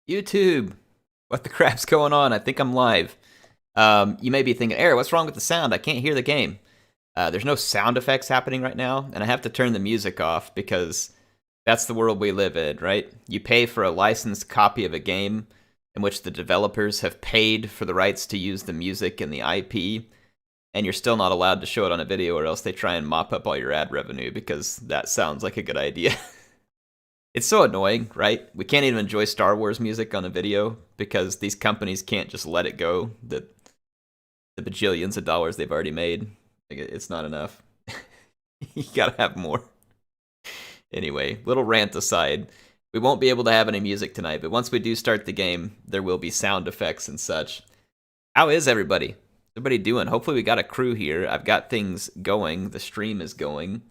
YouTube, what the crap's going on? I think I'm live. You may be thinking, Air, what's wrong with the sound? I can't hear the game. There's no sound effects happening right now, and I have to turn the music off because that's the world we live in, right? You pay for a licensed copy of a game in which the developers have paid for the rights to use the music and the IP, and you're still not allowed to show it on a video, or else they try and mop up all your ad revenue because that sounds like a good idea. It's so annoying, right? We can't even enjoy Star Wars music on a video because these companies can't just let it go. The bajillions of dollars they've already made, like, it's not enough. You gotta have more. Anyway, little rant aside, we won't be able to have any music tonight, but once we do start the game, there will be sound effects and such. How is everybody? Everybody doing? Hopefully we got a crew here. I've got things going. The stream is going.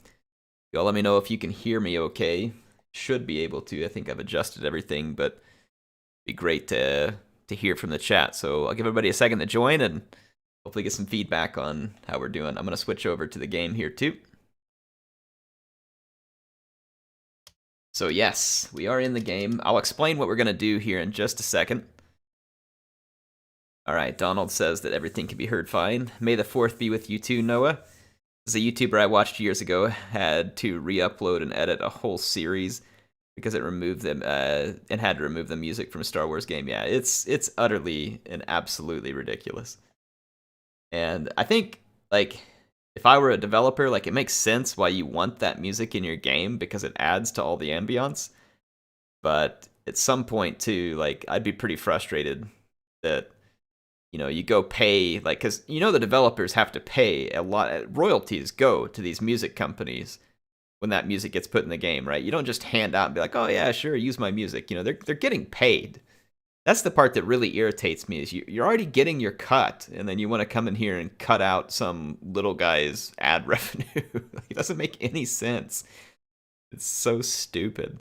Y'all let me know if you can hear me okay. Should be able to. I think I've adjusted everything, but it'd be great to hear from the chat. So I'll give everybody a second to join and hopefully get some feedback on how we're doing. I'm going to switch over to the game here too. So yes, we are in the game. I'll explain what we're going to do here in just a second. All right, Donald says that everything can be heard fine. May the 4th be with you too, Noah. As a YouTuber I watched years ago had to re-upload and edit a whole series because it removed them and had to remove the music from a Star Wars game. Yeah, it's utterly and absolutely ridiculous. And I think, like, if I were a developer, like, it makes sense why you want that music in your game because it adds to all the ambiance. But at some point too, like, I'd be pretty frustrated that, you know, you go pay, like, because, you know, the developers have to pay a lot. Royalties go to these music companies when that music gets put in the game, right? You don't just hand out and be like, oh, yeah, sure, use my music. You know, they're getting paid. That's the part that really irritates me is you're already getting your cut, and then you want to come in here and cut out some little guy's ad revenue. It doesn't make any sense. It's so stupid.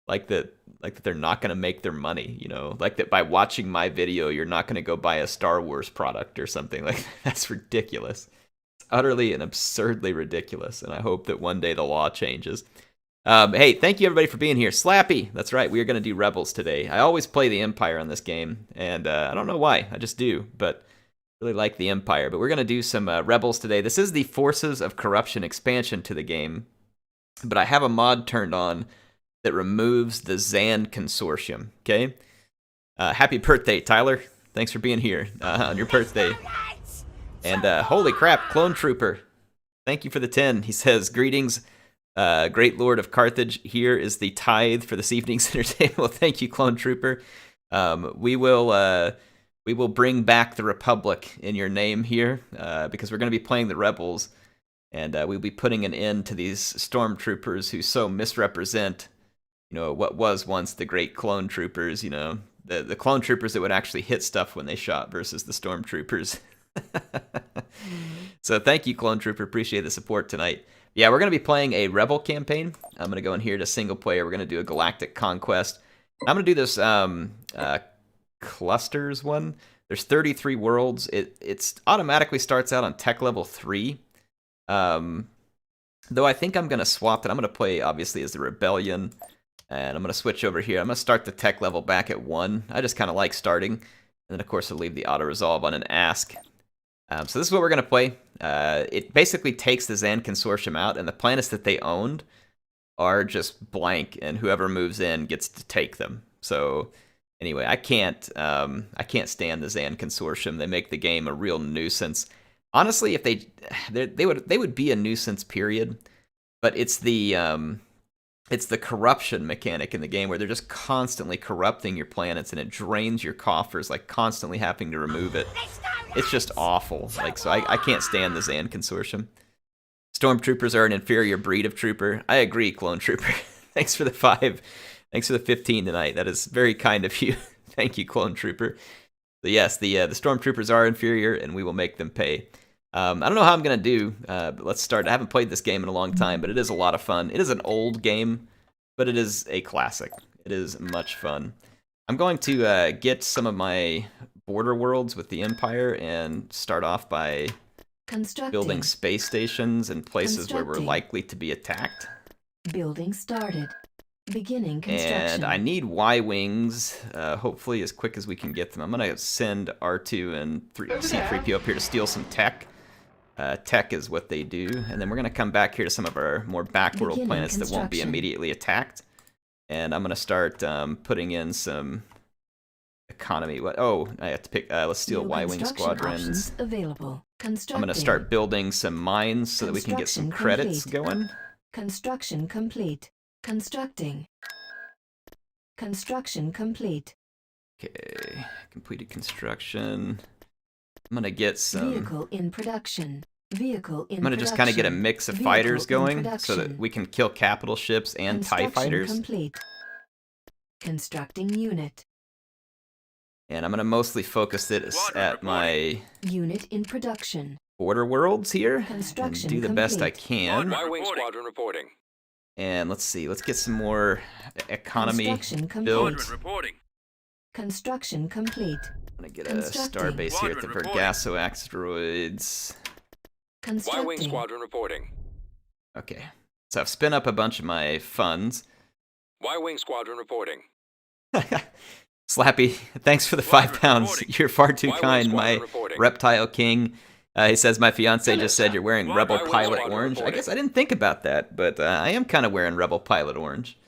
Like that they're not going to make their money, you know? Like that by watching my video, you're not going to go buy a Star Wars product or something. Like, that's ridiculous. It's utterly and absurdly ridiculous, and I hope that one day the law changes. Hey, thank you everybody for being here. Slappy, that's right, we are going to do Rebels today. I always play the Empire on this game, and I don't know why, I just do, but really like the Empire. But we're going to do some Rebels today. This is the Forces of Corruption expansion to the game, but I have a mod turned on that removes the Zan Consortium, okay? Happy birthday, Tyler. Thanks for being here on your birthday. And holy crap, Clone Trooper. Thank you for the 10. He says, greetings, great Lord of Carthage. Here is the tithe for this evening's entertainment. Well, thank you, Clone Trooper. We will bring back the Republic in your name here because we're going to be playing the Rebels. And we'll be putting an end to these stormtroopers who so misrepresent, you know, what was once the great clone troopers, you know, the clone troopers that would actually hit stuff when they shot versus the stormtroopers. So thank you, Clone Trooper. Appreciate the support tonight. Yeah, we're going to be playing a Rebel campaign. I'm going to go in here to single player. We're going to do a Galactic Conquest. I'm going to do this clusters one. There's 33 worlds. It's automatically starts out on tech level 3. Though I think I'm going to swap it. I'm going to play, obviously, as the Rebellion. And I'm going to switch over here. I'm going to start the tech level back at 1. I just kind of like starting. And then, of course, I'll leave the auto-resolve on an ask. So this is what we're going to play. It basically takes the Zan Consortium out, and the planets that they owned are just blank, and whoever moves in gets to take them. So anyway, I can't stand the Zan Consortium. They make the game a real nuisance. Honestly, if they would be a nuisance, period. But it's the corruption mechanic in the game where they're just constantly corrupting your planets, and it drains your coffers, like constantly having to remove it. It's just awful. Like, so I can't stand the Zan Consortium. Stormtroopers are an inferior breed of trooper. I agree, Clone Trooper. Thanks for the 5. Thanks for the 15 tonight. That is very kind of you. Thank you, Clone Trooper. So yes, the Stormtroopers are inferior, and we will make them pay. I don't know how I'm going to do, but let's start. I haven't played this game in a long time, but it is a lot of fun. It is an old game, but it is a classic. It is much fun. I'm going to get some of my border worlds with the Empire and start off by building space stations in places where we're likely to be attacked. Building started. Beginning construction. And I need Y-Wings, hopefully as quick as we can get them. I'm going to send R2 and C-3PO up here to steal some tech. Tech is what they do. And then we're going to come back here to some of our more backworld planets that won't be immediately attacked. And I'm going to start putting in some economy. Oh, I have to pick. Let's steal Y-Wing squadrons. Available. I'm going to start building some mines so that we can get some credits going. Construction complete. Constructing. Construction complete. Okay, completed construction. I'm gonna get some. Vehicle in production. Vehicle in I'm gonna just kind of get a mix of fighters going so that we can kill capital ships and TIE fighters. Complete. Constructing unit. And I'm gonna mostly focus this at my unit in production. border worlds here and do the best I can. Y-Wing squadron reporting. And let's see, let's get some more economy built. Construction complete. I'm gonna get a starbase here at the Vergasso asteroids. Y-Wing squadron reporting. Okay, so I've spent up a bunch of my funds. Y-Wing squadron reporting. Slappy, thanks for the £5. You're far too kind, my reptile king. He says, my fiance just said you're wearing Rebel Pilot Orange. I guess I didn't think about that, but I am kind of wearing Rebel Pilot Orange.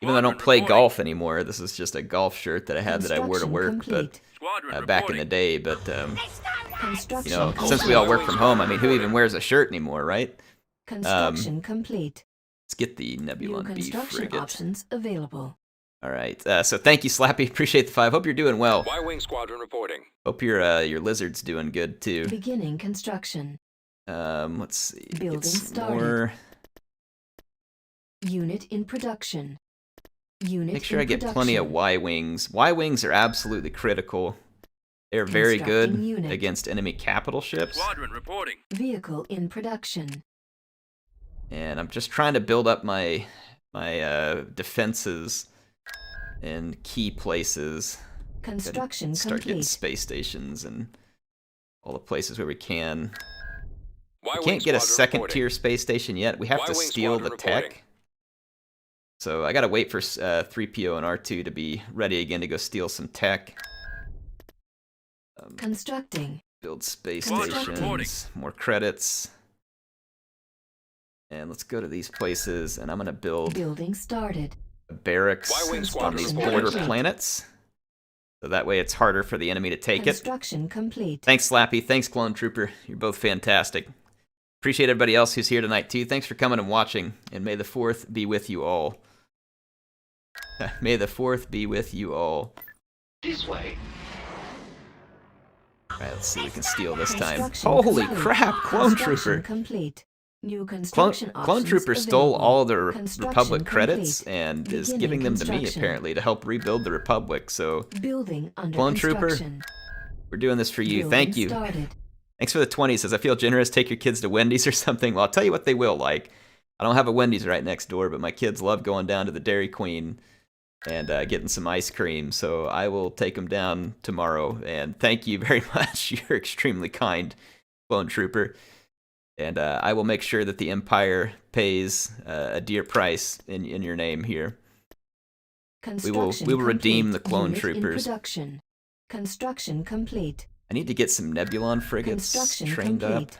Even though I don't play golf anymore, this is just a golf shirt that I had that I wore to work but back in the day. But, you know, since we all work from home, I mean, who even wears a shirt anymore, right? Construction complete. Let's get the Nebulon B frigate. Options available. All right, so thank you, Slappy. Appreciate the 5. Hope you're doing well. Y-Wing squadron reporting. Hope your lizard's doing good too. Beginning construction. Let's see. Building get some started. more. Unit in production. Unit. Make sure I get plenty of Y-Wings. Y-Wings are absolutely critical. They're very good against enemy capital ships. Squadron reporting. Vehicle in production. And I'm just trying to build up my defenses in key places. Construction start complete. getting space stations and all the places where we can. We Y-Wing can't get a squadron second reporting. tier space station yet. We have to Y-Wing steal the squadron tech. reporting. So I gotta wait for 3PO and R2 to be ready again to go steal some tech. Constructing. Build space Constructing. stations, more credits. And let's go to these places, and I'm gonna build Building started. barracks Y-Wing on squadron these reporting. border planets. So that way it's harder for the enemy to take it. Construction complete. Thanks, Slappy. Thanks, Clone Trooper. You're both fantastic. Appreciate everybody else who's here tonight, too. Thanks for coming and watching, and may the 4th be with you all. May the 4th be with you all. This way. Alright, let's see if we can steal this time. Construction Holy complete. crap, Clone Construction Trooper! complete. New construction Clone options Trooper stole available. all the Construction Republic credits complete. and is Beginning giving them to me, construction. apparently, to help rebuild the Republic. So, Building under Clone Trooper, construction. we're doing this for you. Building Thank you. Started. Thanks for the 20. Says, I feel generous. Take your kids to Wendy's or something. Well, I'll tell you what they will like. I don't have a Wendy's right next door, but my kids love going down to the Dairy Queen and getting some ice cream. So I will take them down tomorrow. And thank you very much. You're extremely kind, Clone Trooper. And I will make sure that the Empire pays a dear price in your name here. We will redeem the Clone Unit Troopers. In production. Construction complete. I need to get some Nebulon frigates Construction trained complete.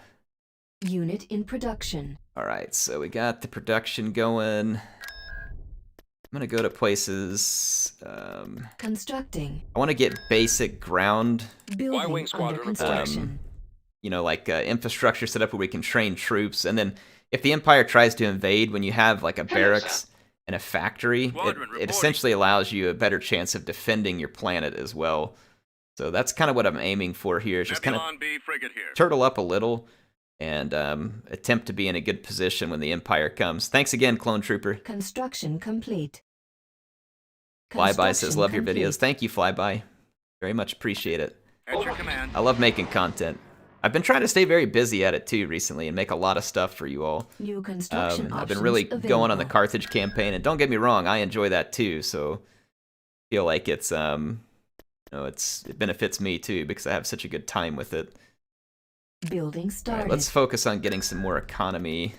up. Unit in production. All right, so we got the production going. I'm gonna go to places. Constructing. I want to get basic ground, Building Y-Wing under squadron construction. you know, like infrastructure set up where we can train troops. And then if the Empire tries to invade, when you have like a barracks and a factory, it essentially allows you a better chance of defending your planet as well. So that's kind of what I'm aiming for here. Is just kind of turtle up a little and attempt to be in a good position when the Empire comes. Thanks again, Clone Trooper. Construction complete. Flyby says, love your Construction videos. Thank you, Flyby. Very much appreciate it. At your command. I love making content. I've been trying to stay very busy at it too recently and make a lot of stuff for you all. complete. New construction I've been really options going on the available. Carthage campaign, and don't get me wrong, I enjoy that too. So I feel like it's you know, it benefits me too because I have such a good time with it. Building All started. right, let's focus on getting some more economy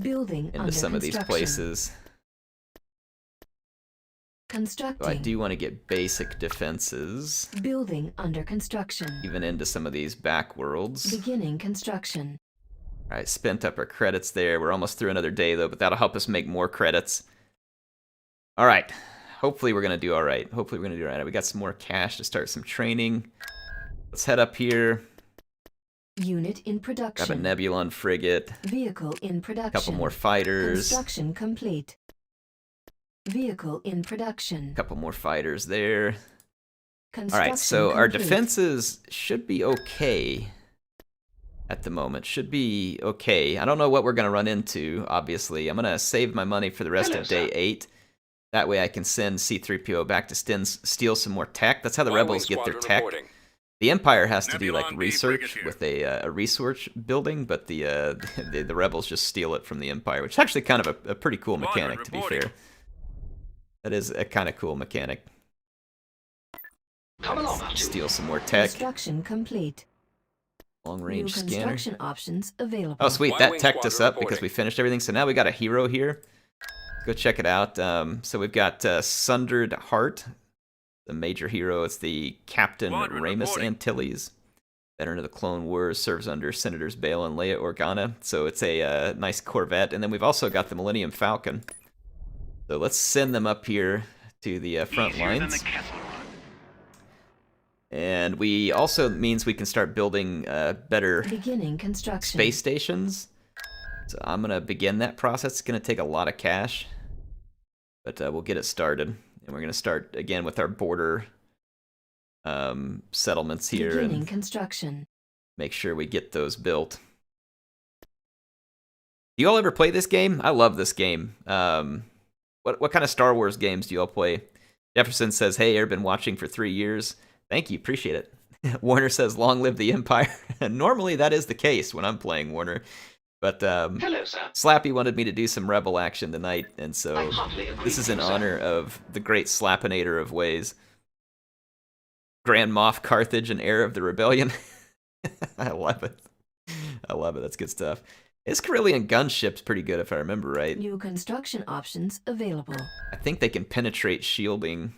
Building into under some of these construction. places. So I Constructing. do want to get basic defenses, Building under construction. even into some of these back worlds. Beginning construction. Alright, spent up our credits there. We're almost through another day, though, but that'll help us make more credits. Alright, hopefully we're going to do alright. Hopefully we're going to do alright. We got some more cash to start some training. Let's head up here. Unit in Grab a production. Nebulon frigate. Vehicle in production. Couple more fighters. Construction complete. Vehicle in production. Couple more fighters there. Construction Alright, so our complete. defenses should be okay at the moment. Should be okay. I don't know what we're going to run into, obviously. I'm going to save my money for the rest of day 8. That way I can send C-3PO back to steal some more tech. That's how the Rebels get their tech. The Empire has to do like Nebulon B research frigate with a research building, but the Rebels just steal it from the Empire, which is actually kind of a pretty cool mechanic, to be fair. That is a kind of cool mechanic. Come along, Steal some more tech. Construction complete. Long New range scanner. construction options available. Oh, sweet. Y-wing That teched us squadron up because reporting. we finished everything. So now we got a hero here. Go check it out. So we've got Sundered Heart, the major hero. It's the Captain Squadron Ramus reporting. Antilles, veteran of the Clone Wars, serves under Senators Bail and Leia Organa. So it's a nice Corvette. And then we've also got the Millennium Falcon. So let's send them up here to the front lines. And we also means we can start building better Beginning construction. space stations. So I'm going to begin that process. It's going to take a lot of cash, but we'll get it started. And we're going to start again with our border settlements here Beginning and construction. make sure we get those built. Do you all ever play this game? I love this game. What kind of Star Wars games do you all play? Jefferson says, "Hey, I've been watching for 3 years." Thank you, appreciate it. Warner says, "Long live the Empire." And normally that is the case when I'm playing Warner. But Hello, sir. Slappy wanted me to do some Rebel action tonight, and I so heartily agree this is with in you, sir. honor of the great Slappinator of ways. Grand Moff Carthage and heir of the rebellion. I love it. I love it. That's good stuff. His Corellian gunship's pretty good if I remember right. New construction options available. I think they can penetrate shielding.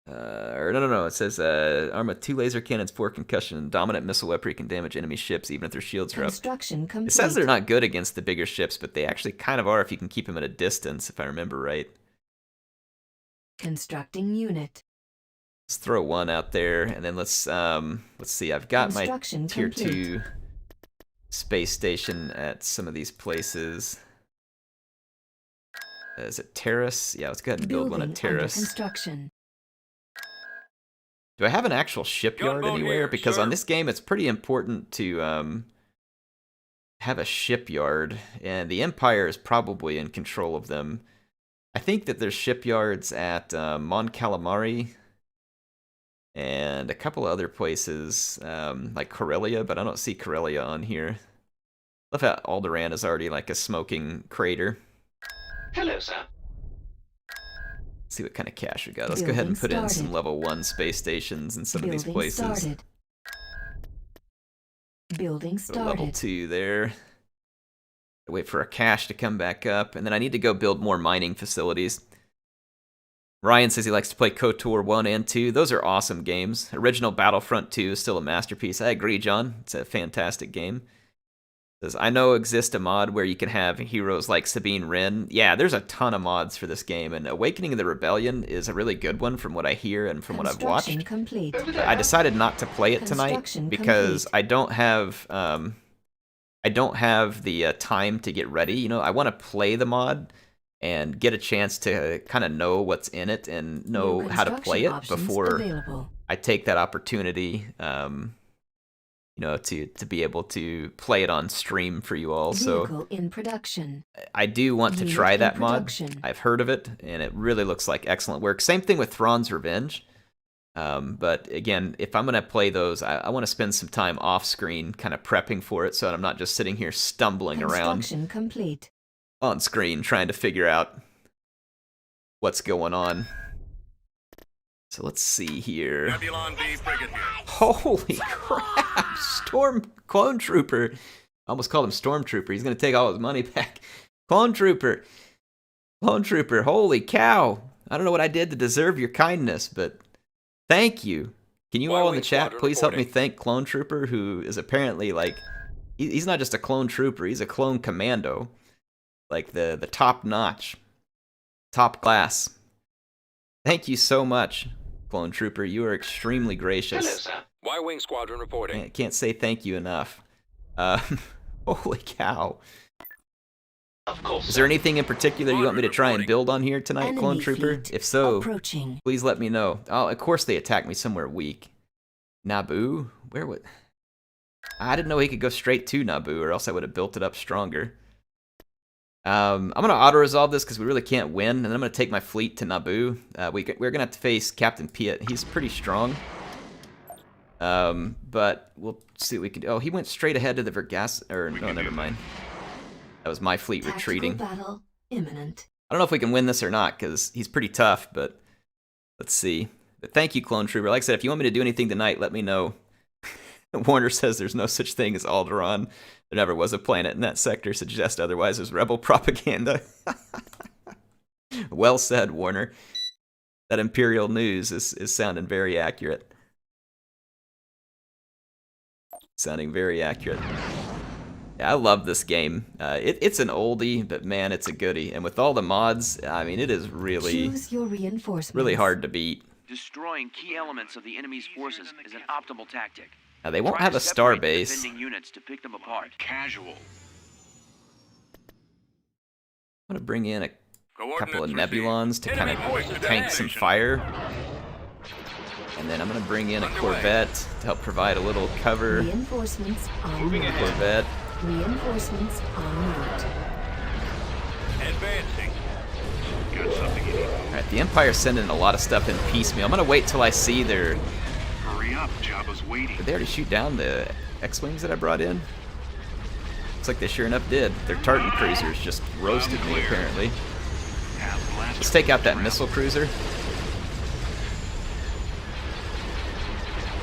Or no. It says arm with 2 laser cannons, 4 concussion, dominant missile weaponry can damage enemy ships even if their shields are up. Construction complete. It says they're not good against the bigger ships, but they actually kind of are if you can keep them at a distance, if I remember right. Constructing unit. Let's throw 1 out there, and then let's see. I've got my Construction tier complete. 2 space station at some of these places. Is it Terrace? Yeah, let's go ahead and build one Building at Terrace. under construction. Do I have an actual shipyard Gunboat anywhere? here, Because sir. on this game, it's pretty important to have a shipyard, and the Empire is probably in control of them. I think that there's shipyards at Mon Calamari and a couple of other places, like Corellia, but I don't see Corellia on here. Love how Alderaan is already like a smoking crater. Hello, sir. Let's see what kind of cash we got. Let's go ahead and put Building in some started. level 1 space stations in some of these Building places. started. Building So level started. 2 there. Wait for our cash to come back up, and then I need to go build more mining facilities. Ryan says he likes to play KOTOR 1 and 2. Those are awesome games. Original Battlefront 2 is still a masterpiece. I agree, John. It's a fantastic game. Says, I know exists a mod where you can have heroes like Sabine Wren. Yeah, there's a ton of mods for this game, and Awakening of the Rebellion is a really good one from what I hear and from what I've watched. Construction complete. Over there. I decided not to play it tonight Construction because complete. I don't have the time to get ready. You know, I want to play the mod and get a chance to kind of know what's in it and know New how to play it construction options before available. I take that opportunity. You know, to be able to play it on stream for you all. So Vehicle in production. I do want to Unit try in that mod. production. I've heard of it, and it really looks like excellent work. Same thing with Thrawn's Revenge. But again, if I'm going to play those, I want to spend some time off screen kind of prepping for it so that I'm not just sitting here stumbling around Construction complete. on screen trying to figure out what's going on. So let's see here. Nebulon B frigate here. Holy crap! Clone Trooper. I almost called him Stormtrooper. He's going to take all his money back. Clone Trooper. Clone Trooper, holy cow. I don't know what I did to deserve your kindness, but thank you. Can you all in the chat please help me thank Clone Trooper, who is apparently like, he's not just a clone trooper, he's a clone commando. Like the top notch, top class. Thank you so much, Clone Trooper. You are extremely Hello, gracious. sir. Y-Wing Squadron reporting. I can't say thank you enough. Holy cow. Of course, Is sir. there anything in particular you want me to try and build on here tonight, Enemy Clone Trooper? fleet If so, approaching. please let me know. Oh, of course they attacked me somewhere weak. Naboo? Where would... I didn't know he could go straight to Naboo, or else I would have built it up stronger. I'm going to auto-resolve this because we really can't win, and then I'm going to take my fleet to Naboo. We're going to have to face Captain Piet. He's pretty strong. But we'll see what we can do. Oh, he went straight ahead to the Vergas... Or, no, never mind. That was my fleet Tactical retreating. battle imminent. I don't know if we can win this or not, because he's pretty tough, but let's see. But thank you, Clone Trooper. Like I said, if you want me to do anything tonight, let me know. Warner says there's no such thing as Alderaan. There never was a planet in that sector. Suggest otherwise is rebel propaganda. Well said, Warner. That Imperial news is sounding very accurate. Sounding very accurate. Yeah, I love this game. It's an oldie, but man, it's a goodie. And with all the mods, I mean, it is really, Choose your reinforcements. really hard to beat. Destroying key elements of the enemy's forces is an optimal tactic. Now, they won't Try have to a star separate the base. defending units to pick them apart. Casual. I'm going to bring in a couple of Coordinates received. Nebulons to kind Enemy of forces tank some activation. fire. And then I'm going to bring in a Corvette to help provide a little cover. Reinforcements en Moving route. ahead. Corvette. Reinforcements en route. Advancing. Got something you need. Alright, the Empire's sending a lot of stuff in piecemeal. I'm going to wait till I see their... Hurry up, Jabba's waiting. Did they already shoot down the X-Wings that I brought in? Looks like they sure enough did. Their Tartan cruisers just roasted me, apparently. Let's take out that missile cruiser.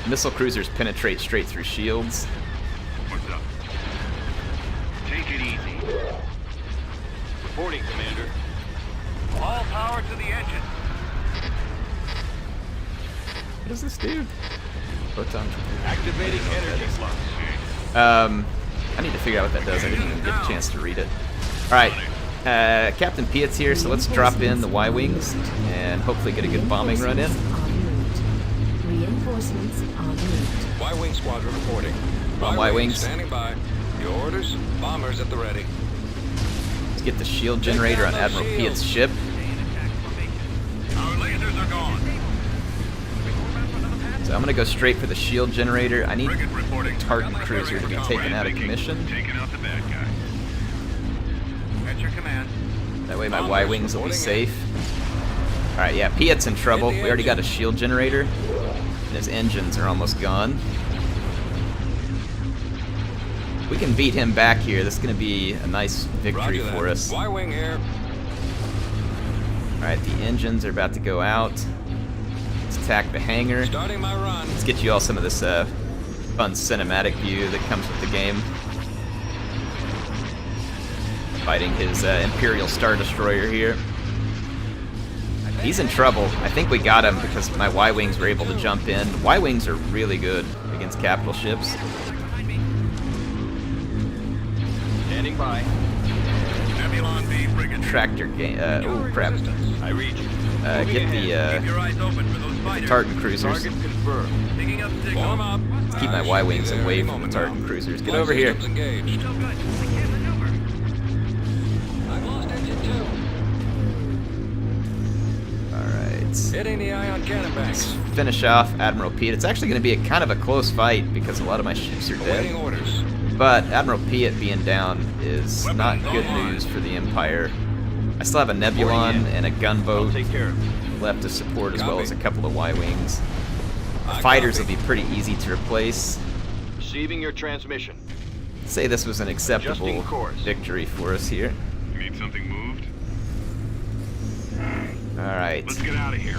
Missile cruisers penetrate straight through shields. What's up? Take it easy. Reporting, Commander. All power to the engine. What does this do? Photon. Activating energy flux. I need to figure out what that does. I didn't even get a chance to read it. Alright, Captain Piet's here, so let's drop in the Y-Wings and hopefully get a good bombing run in. Reinforcements en route. Y-Wing Squadron reporting. On Y-Wings. Standing by. Your orders. Bombers at the ready. Let's get the shield generator on Admiral Piet's ship. Our lasers are gone. So I'm gonna go straight for the shield generator. I need Frigate reporting. Tartan cruiser to be taken out of commission. Taking out the bad guy. At your command. That way my Y-Wings will be safe. Alright, yeah, Piet's in trouble. We already got a shield generator. And his engines are almost gone. We can beat him back here. This is going to be a nice victory Roger that. for us. Y-Wing here. Alright, the engines are about to go out. Let's attack the hangar. Starting my run. Let's get you all some of this fun cinematic view that comes with the game. Fighting his Imperial Star Destroyer here. He's in trouble. I think we got him because my Y-Wings were able to jump in. Y-Wings are really good against capital ships. Standing by. Nebulon B frigate. Tractor game. Oh crap. I read you. Get the Keep your eyes open for those fighters. Tartan cruisers. Target confirmed. Picking up signal. Warm up. Let's keep my Y-Wings away from the Tartan cruisers. Get over here. Engaged. Still good. I've lost engine 2. Alright. Hitting the ion cannon banks. Finish off Admiral Piet. It's actually going to be a kind of a close fight because a lot of my ships are Awaiting dead. orders. But Admiral Piet being down is not good news for the Empire. I still have a Nebulon and a gunboat Take care of it. left to support, as well Copy. as a couple of Y-Wings. The I fighters will copy. be pretty easy to replace. Receiving your transmission. I'd say this was an acceptable Adjusting course. victory for us here. You need something moved? Alright. Let's get out of here.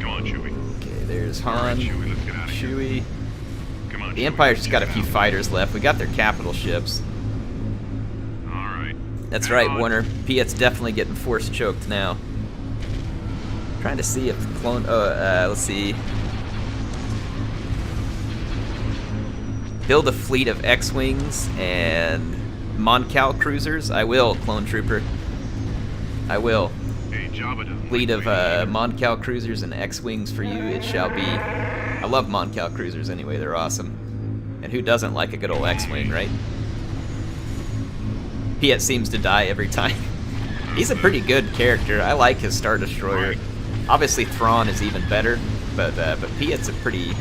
Come on, Chewie. Okay, there's Alright, Han, Chewie, let's get out of here. Chewie. Come on, The Chewie, Empire's let's just got a get few out. fighters left. We got their capital ships. Alright. That's right, Warner. Piet's definitely getting force choked now. Trying to see if the clone. Let's see. Build a fleet of X-wings and Mon-Cal cruisers. I will, clone trooper. I will. Hey, Jabba doesn't Fleet like of Mon-Cal cruisers and X-wings for you. It shall be. I love Mon-Cal cruisers anyway. They're awesome. And who doesn't like a good old X-wing, right? Piet seems to die every time. He's a pretty good character. I like his Star Destroyer. Obviously, Thrawn is even better, but Piet's a pretty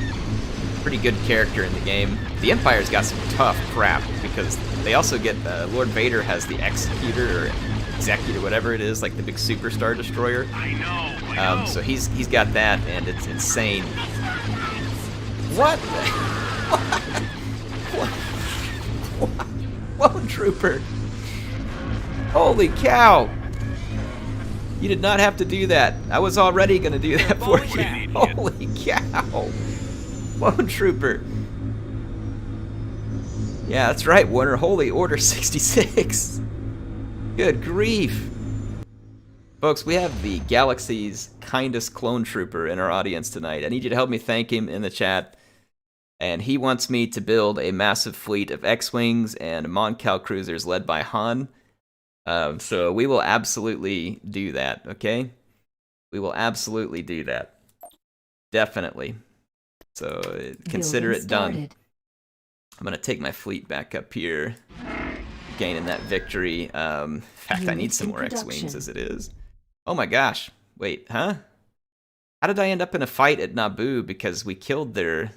good character in the game. The Empire's got some tough crap because they also get Lord Vader has the Executor or Executor, whatever it is, like the big Super Star Destroyer. I know. So he's got that, and it's insane. What? Clone Trooper! Holy cow! You did not have to do that. I was already gonna do that for you. Holy cow! Clone Trooper. Yeah, that's right, Warner. Holy Order 66. Good grief. Folks, we have the galaxy's kindest clone trooper in our audience tonight. I need you to help me thank him in the chat. And he wants me to build a massive fleet of X-Wings and Mon-Cal cruisers led by Han. So we will absolutely do that, okay? We will absolutely do that. Definitely. So consider it done. I'm going to take my fleet back up here. Gaining that victory. In fact, I need some more X-Wings as it is. Oh my gosh. Wait, huh? How did I end up in a fight at Naboo? Because we killed their...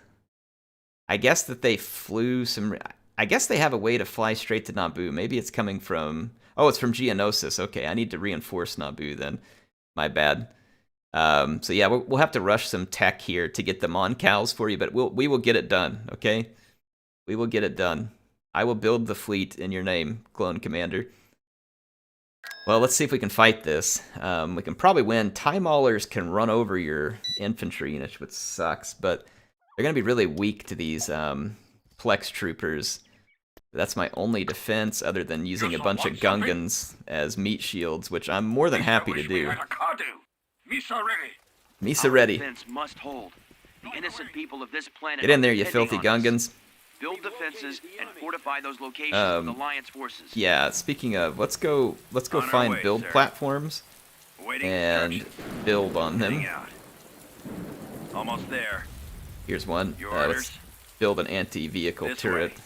I guess that they flew some... I guess they have a way to fly straight to Naboo. Maybe it's coming from... Oh, it's from Geonosis. Okay, I need to reinforce Naboo then. My bad. So yeah, we'll have to rush some tech here to get the Mon-Cals for you, but we will get it done, okay? We will get it done. I will build the fleet in your name, Clone Commander. Well, let's see if we can fight this. We can probably win. TIE Maulers can run over your infantry units, which sucks, but they're going to be really weak to these Plex troopers. That's my only defense, other than using a bunch of Gungans as meat shields, which I'm more than happy to do. Misa ready. Defense must hold. The innocent people of this planet Get in there, are you filthy depending on us. Gungans. Build defenses and fortify those locations with Alliance forces. Yeah, speaking of, let's go find build platforms and build on them. Almost there. Here's one. Your Let's orders. build an anti-vehicle This turret. way.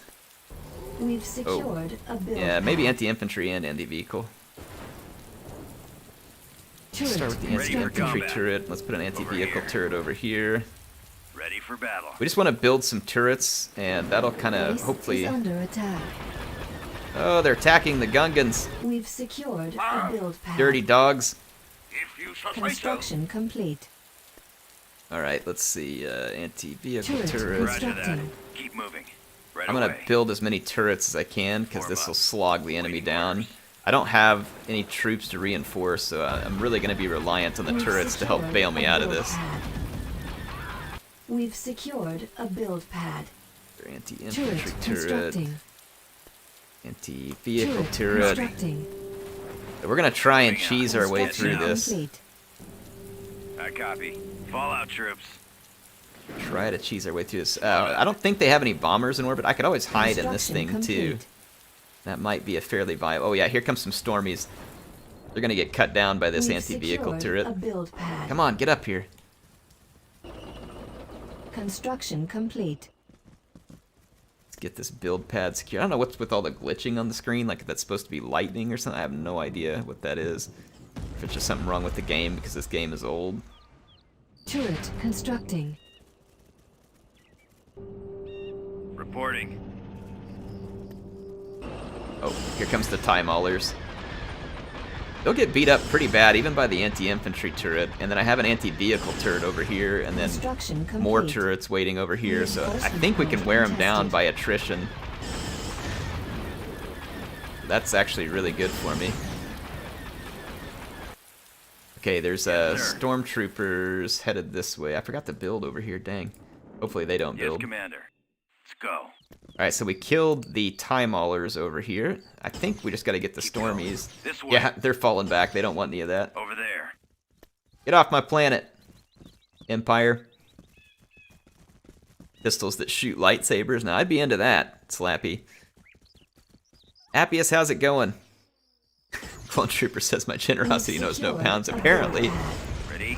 We've secured a build. Yeah, maybe pad. anti-infantry and anti-vehicle. Turret Start with the Ready for anti-infantry combat. turret. Let's put an anti-vehicle here. turret over here. Ready for battle. We just want to build some turrets, and that'll kind of Base hopefully... is under attack. Oh, they're attacking the Gungans. We've secured a build pad. Dirty dogs. If you say so. Construction complete. All right, let's see. Anti-vehicle Turret turret. Roger that. constructing. Keep moving. Right I'm going away. to build as many turrets as I can, because Form this will up. slog the enemy Waiting down. orders. I don't have any troops to reinforce, so I'm really going to be reliant on the We've turrets to help secured bail me a out of build this. pad. We've secured a build pad. Anti-infantry Turret turret. constructing. Anti-vehicle turret. Constructing. We're going to try and cheese our way through Construction this. complete. I copy. Fallout troops. Try to cheese our way through this. I don't think they have any bombers in orbit. I could always hide in this thing, Construction too. complete. That might be a fairly viable... Oh, yeah, here comes some Stormies. They're going to get cut down by this We've anti-vehicle secured turret. a build pad. Come on, get up here. Construction complete. Let's get this build pad secure. I don't know what's with all the glitching on the screen, like if that's supposed to be lightning or something. I have no idea what that is. If it's just something wrong with the game because this game is old. Turret constructing. Reporting. Oh, here comes the TIE Maulers. They'll get beat up pretty bad, even by the anti-infantry turret. And then I have an anti-vehicle turret over here, and then Construction complete. more turrets waiting over here. So I Reinforcement think we can point wear them down contested. by attrition. That's actually really good for me. Okay, there's Yes, sir. stormtroopers headed this way. I forgot to build over here, dang. Hopefully they don't Yes, build. Commander. Let's go. Alright, so we killed the Tie Maulers over here. I think we just gotta get the Stormies. This way. Yeah, they're falling back. They don't want any of that. Over there. Get off my planet, Empire. Pistols that shoot lightsabers. Now, I'd be into that, Slappy. Appius, how's it going? Clone Trooper says my generosity knows no bounds. Apparently, Ready?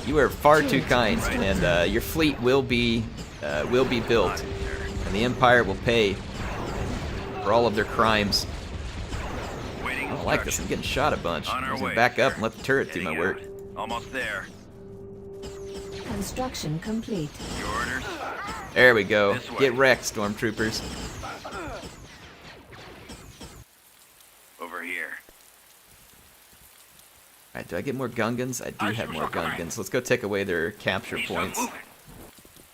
you are far too kind, and your fleet will be built, and the Empire will pay for all of their crimes. Waiting. I don't like this. I'm getting shot a bunch. On I'm our gonna way, back up sir. and let the turret do my Heading work. out. Almost there. Construction complete. Your orders? There we go. This way. Get wrecked, Stormtroopers. Over here. Alright, do I get more Gungans? I do have more Gungans. Let's go take away their capture Need some points. movement.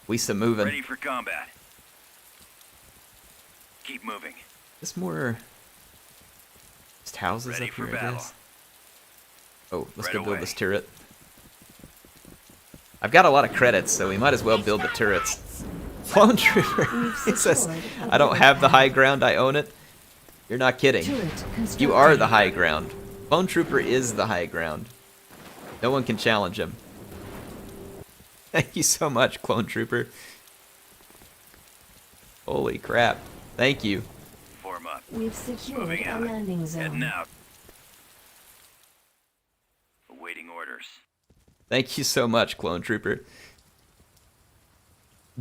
We some moving. Ready for combat. Keep moving. There's more just houses Ready up for here, I battle. guess. Oh, let's Right go build away. this turret. I've got a lot of credits, so we might as well build the turrets. Clone Trooper, he says, I don't have the high ground, I own it. You're not kidding. Turret constructed. You are the high ground. Clone Trooper is the high ground. No one can challenge him. Thank you so much, Clone Trooper. Holy crap. Thank you. Form up. We've secured Moving a out. landing Heading zone. out. Awaiting orders. Thank you so much, Clone Trooper.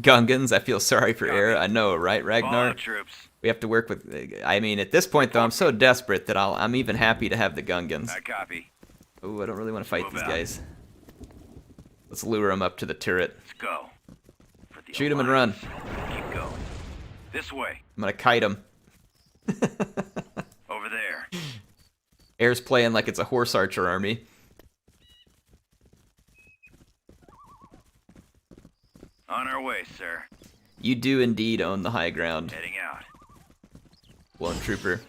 Gungans, I feel sorry for Era. I know, right, Follow Ragnar? the troops. We have to work with... I mean, at this point, though, I'm so desperate that I'm even happy to have the Gungans. I copy. Oh, I don't really want to fight Move these out. guys. Let's lure them up to the turret. Let's go. For the Shoot 'em and run. Alliance. Keep going. This way. I'm gonna kite them. Over there. Air's playing like it's a horse archer army. On our way, sir. You do indeed own the high ground, Heading out. Clone Trooper.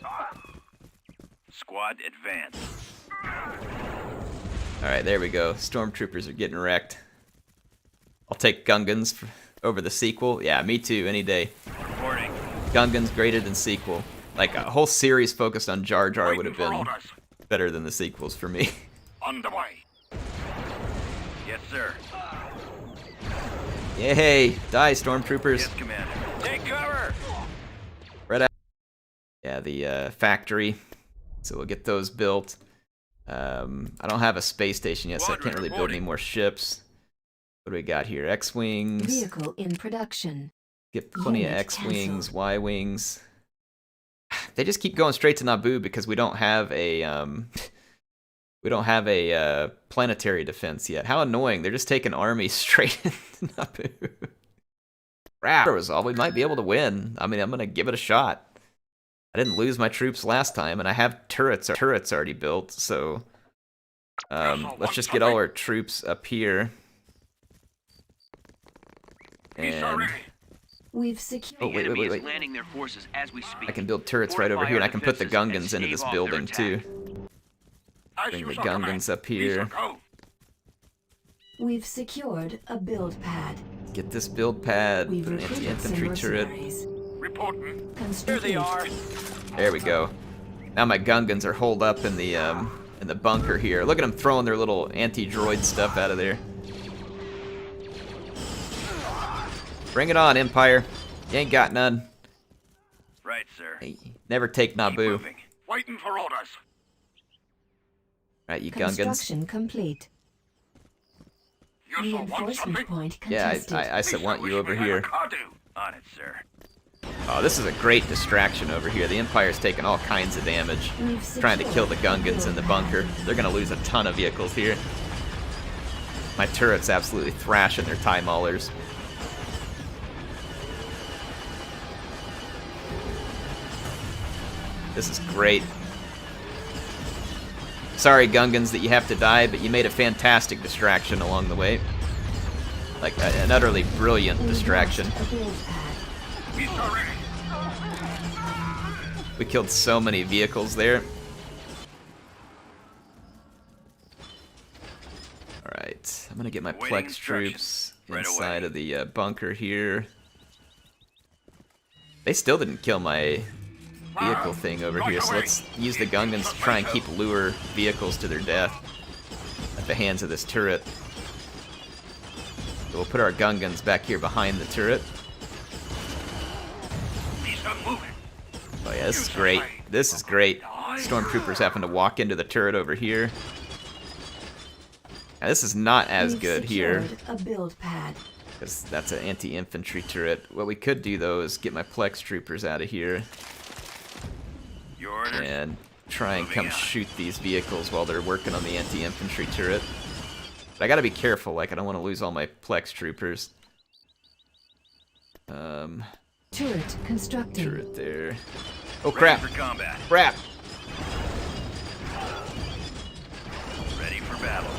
Squad advance. Alright, there we go. Stormtroopers are getting wrecked. I'll take Gungans over the sequel. Yeah, me too, any day. Reporting. Gungans greater than sequel. Like, a whole series focused on Jar Jar would have been orders. better than the sequels for me. Underway. Yes, sir. Yay! Die, Stormtroopers! Yes, Commander. Take cover! Right out. Yeah, the factory. So we'll get those built. I don't have a space station yet, so I can't really build any more ships. What do we got here? X-Wings. Vehicle in production. Get plenty of Unit X-Wings, canceled. Y-Wings. They just keep going straight to Naboo because we don't have a planetary defense yet. How annoying. They're just taking armies straight into Naboo. Crap. We might be able to win. I mean, I'm going to give it a shot. I didn't lose my troops last time, and I have turrets already built, so let's just get all our troops up here. And We've secured. Oh, The wait, enemy wait, is wait. landing their forces as we speak. I can build turrets right over here, and I can put the Gungans into this building too. Bring the Gungans up here. We've secured a build pad. Get this build pad. We've Put an recruited some anti-infantry turret. mercenaries. Reporting. Constructed. There we go. Now my Gungans are holed up in the bunker here. Look at them throwing their little anti-droid stuff out of there. Bring it on, Empire. You ain't got none. Right, sir. Hey, never take Keep Naboo. moving. Waiting for orders. Right, you Gungans. Construction complete. Reinforcement point Yeah, contested. I said want you over here. On it, sir. Oh, this is a great distraction over here. The Empire's taking all kinds of damage. We've Trying to kill secured the a Gungans build in the pad. bunker. They're gonna lose a ton of vehicles here. My turret's absolutely thrashing their Tie Maulers. This is great. Sorry, Gungans, that you have to die, but you made a fantastic distraction along the way. Like, an utterly brilliant We've distraction. lost a build pad. We are ready. We killed so many vehicles there. Alright, I'm gonna get my Awaiting Plex troops instructions. Right inside away. of the bunker here. They still didn't kill my vehicle thing over here, so let's use the Gungans to try and keep lure vehicles to their death at the hands of this turret. So we'll put our Gungans back here behind the turret. Oh yeah, this is great. This is great. Stormtroopers having to walk into the turret over here. Now, this is not as We've good here, secured a build pad. because that's an anti-infantry turret. What we could do, though, is get my Plex troopers out of here Your orders. and try and come shoot these vehicles while they're working on the anti-infantry turret. But I gotta be careful, like, I don't want to lose all my Plex troopers. Turret constructing. Turret there. Oh, Ready crap! for combat. Crap! Ready for battle.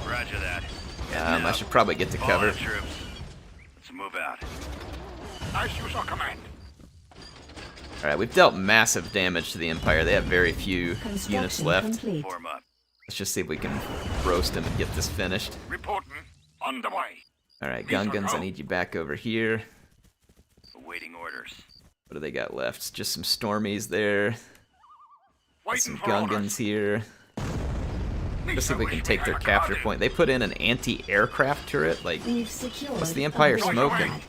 Roger that. I should probably get to All cover. our troops. Let's move out. As you shall command. Alright, we've dealt massive damage to the Empire. They have very few units Construction left. complete. Form up. Let's just see if we can roast them and get this finished. Reporting. On the way. Alright, Gungans, I need you back over here. Awaiting orders. What do they got left? Just some Stormies there. Waiting Some for orders. Gungans here. Lisa Let's see if we wish can take had their a capture card in. point. They put in an anti-aircraft turret? Like, We've secured what's the a Empire build smoking? pad.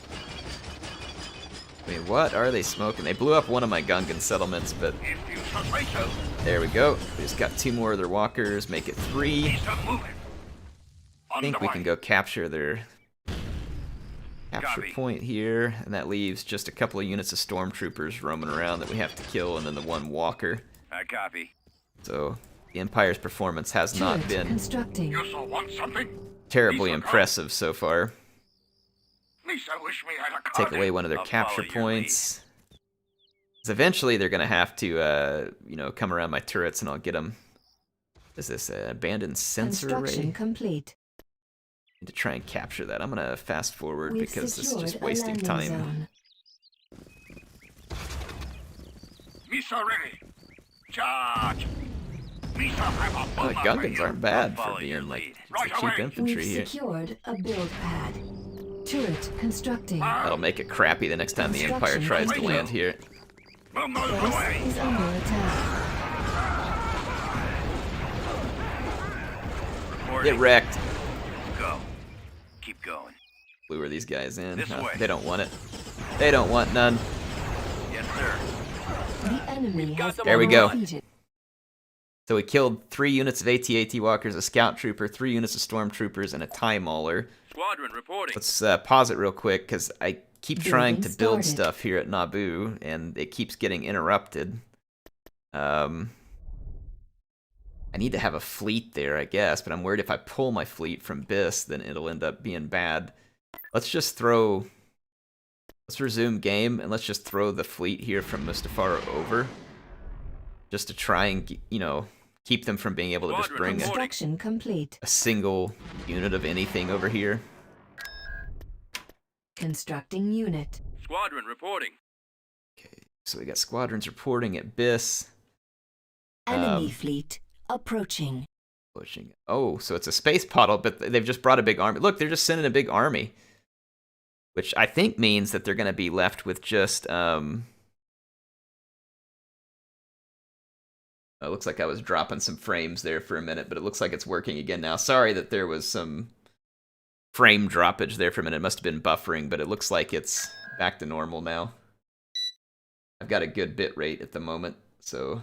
I mean, what are they smoking? They blew up one of my Gungan settlements, but If you shall say so. there we go. We just got 2 more of their walkers, make it 3. Lisa moving. I think we can go capture their capture Copy. point here, and that leaves just a couple of units of stormtroopers roaming around that we have to kill, and then the 1 walker. I copy. So the Empire's performance has not Turret been constructing. You shall want something? terribly Lisa, impressive so far. Lisa wish me had a card. Take away one of their I'll capture follow your points. 'Cause eventually they're gonna have to, come around my turrets, and I'll get them. Is this an abandoned sensor Construction array? complete. Need to try and capture that. I'm gonna fast forward We've because this is secured just a wasting landing time. zone. Lisa ready. Charge. Lisa have a Oh, the bomber Gungans ready. aren't bad I'll for follow your being like lead. it's Right the cheap away. infantry We've here. secured a build pad. Turret constructing. That'll make it crappy the next time the Empire Construction tries to complete. land here. Boom those Base away. is under attack. Reporting. Get wrecked. Go. Keep going. Lure these guys in. This No, way. they don't want it. They don't want none. Yes, sir. The enemy has There we go. been defeated. So we killed 3 units of AT-AT walkers, a scout trooper, 3 units of stormtroopers, and a TIE mauler. Squadron reporting. Let's pause it real quick because I keep Building trying to build started. stuff here at Naboo, and it keeps getting interrupted. I need to have a fleet there, I guess, but I'm worried if I pull my fleet from Biss, then it'll end up being bad. Let's resume game, and let's just throw the fleet here from Mustafar over, just to try and, keep them from being able to just bring Construction complete. a single unit of anything over here. Constructing unit. Squadron reporting. Okay, so we got squadrons reporting at Biss. Enemy fleet approaching. Pushing. Oh, so it's a space puddle, but they've just brought a big army. Look, they're just sending a big army, which I think means that they're going to be left with just. It looks like I was dropping some frames there for a minute, but it looks like it's working again now. Sorry that there was some frame droppage there for a minute. It must have been buffering, but it looks like it's back to normal now. I've got a good bit rate at the moment, so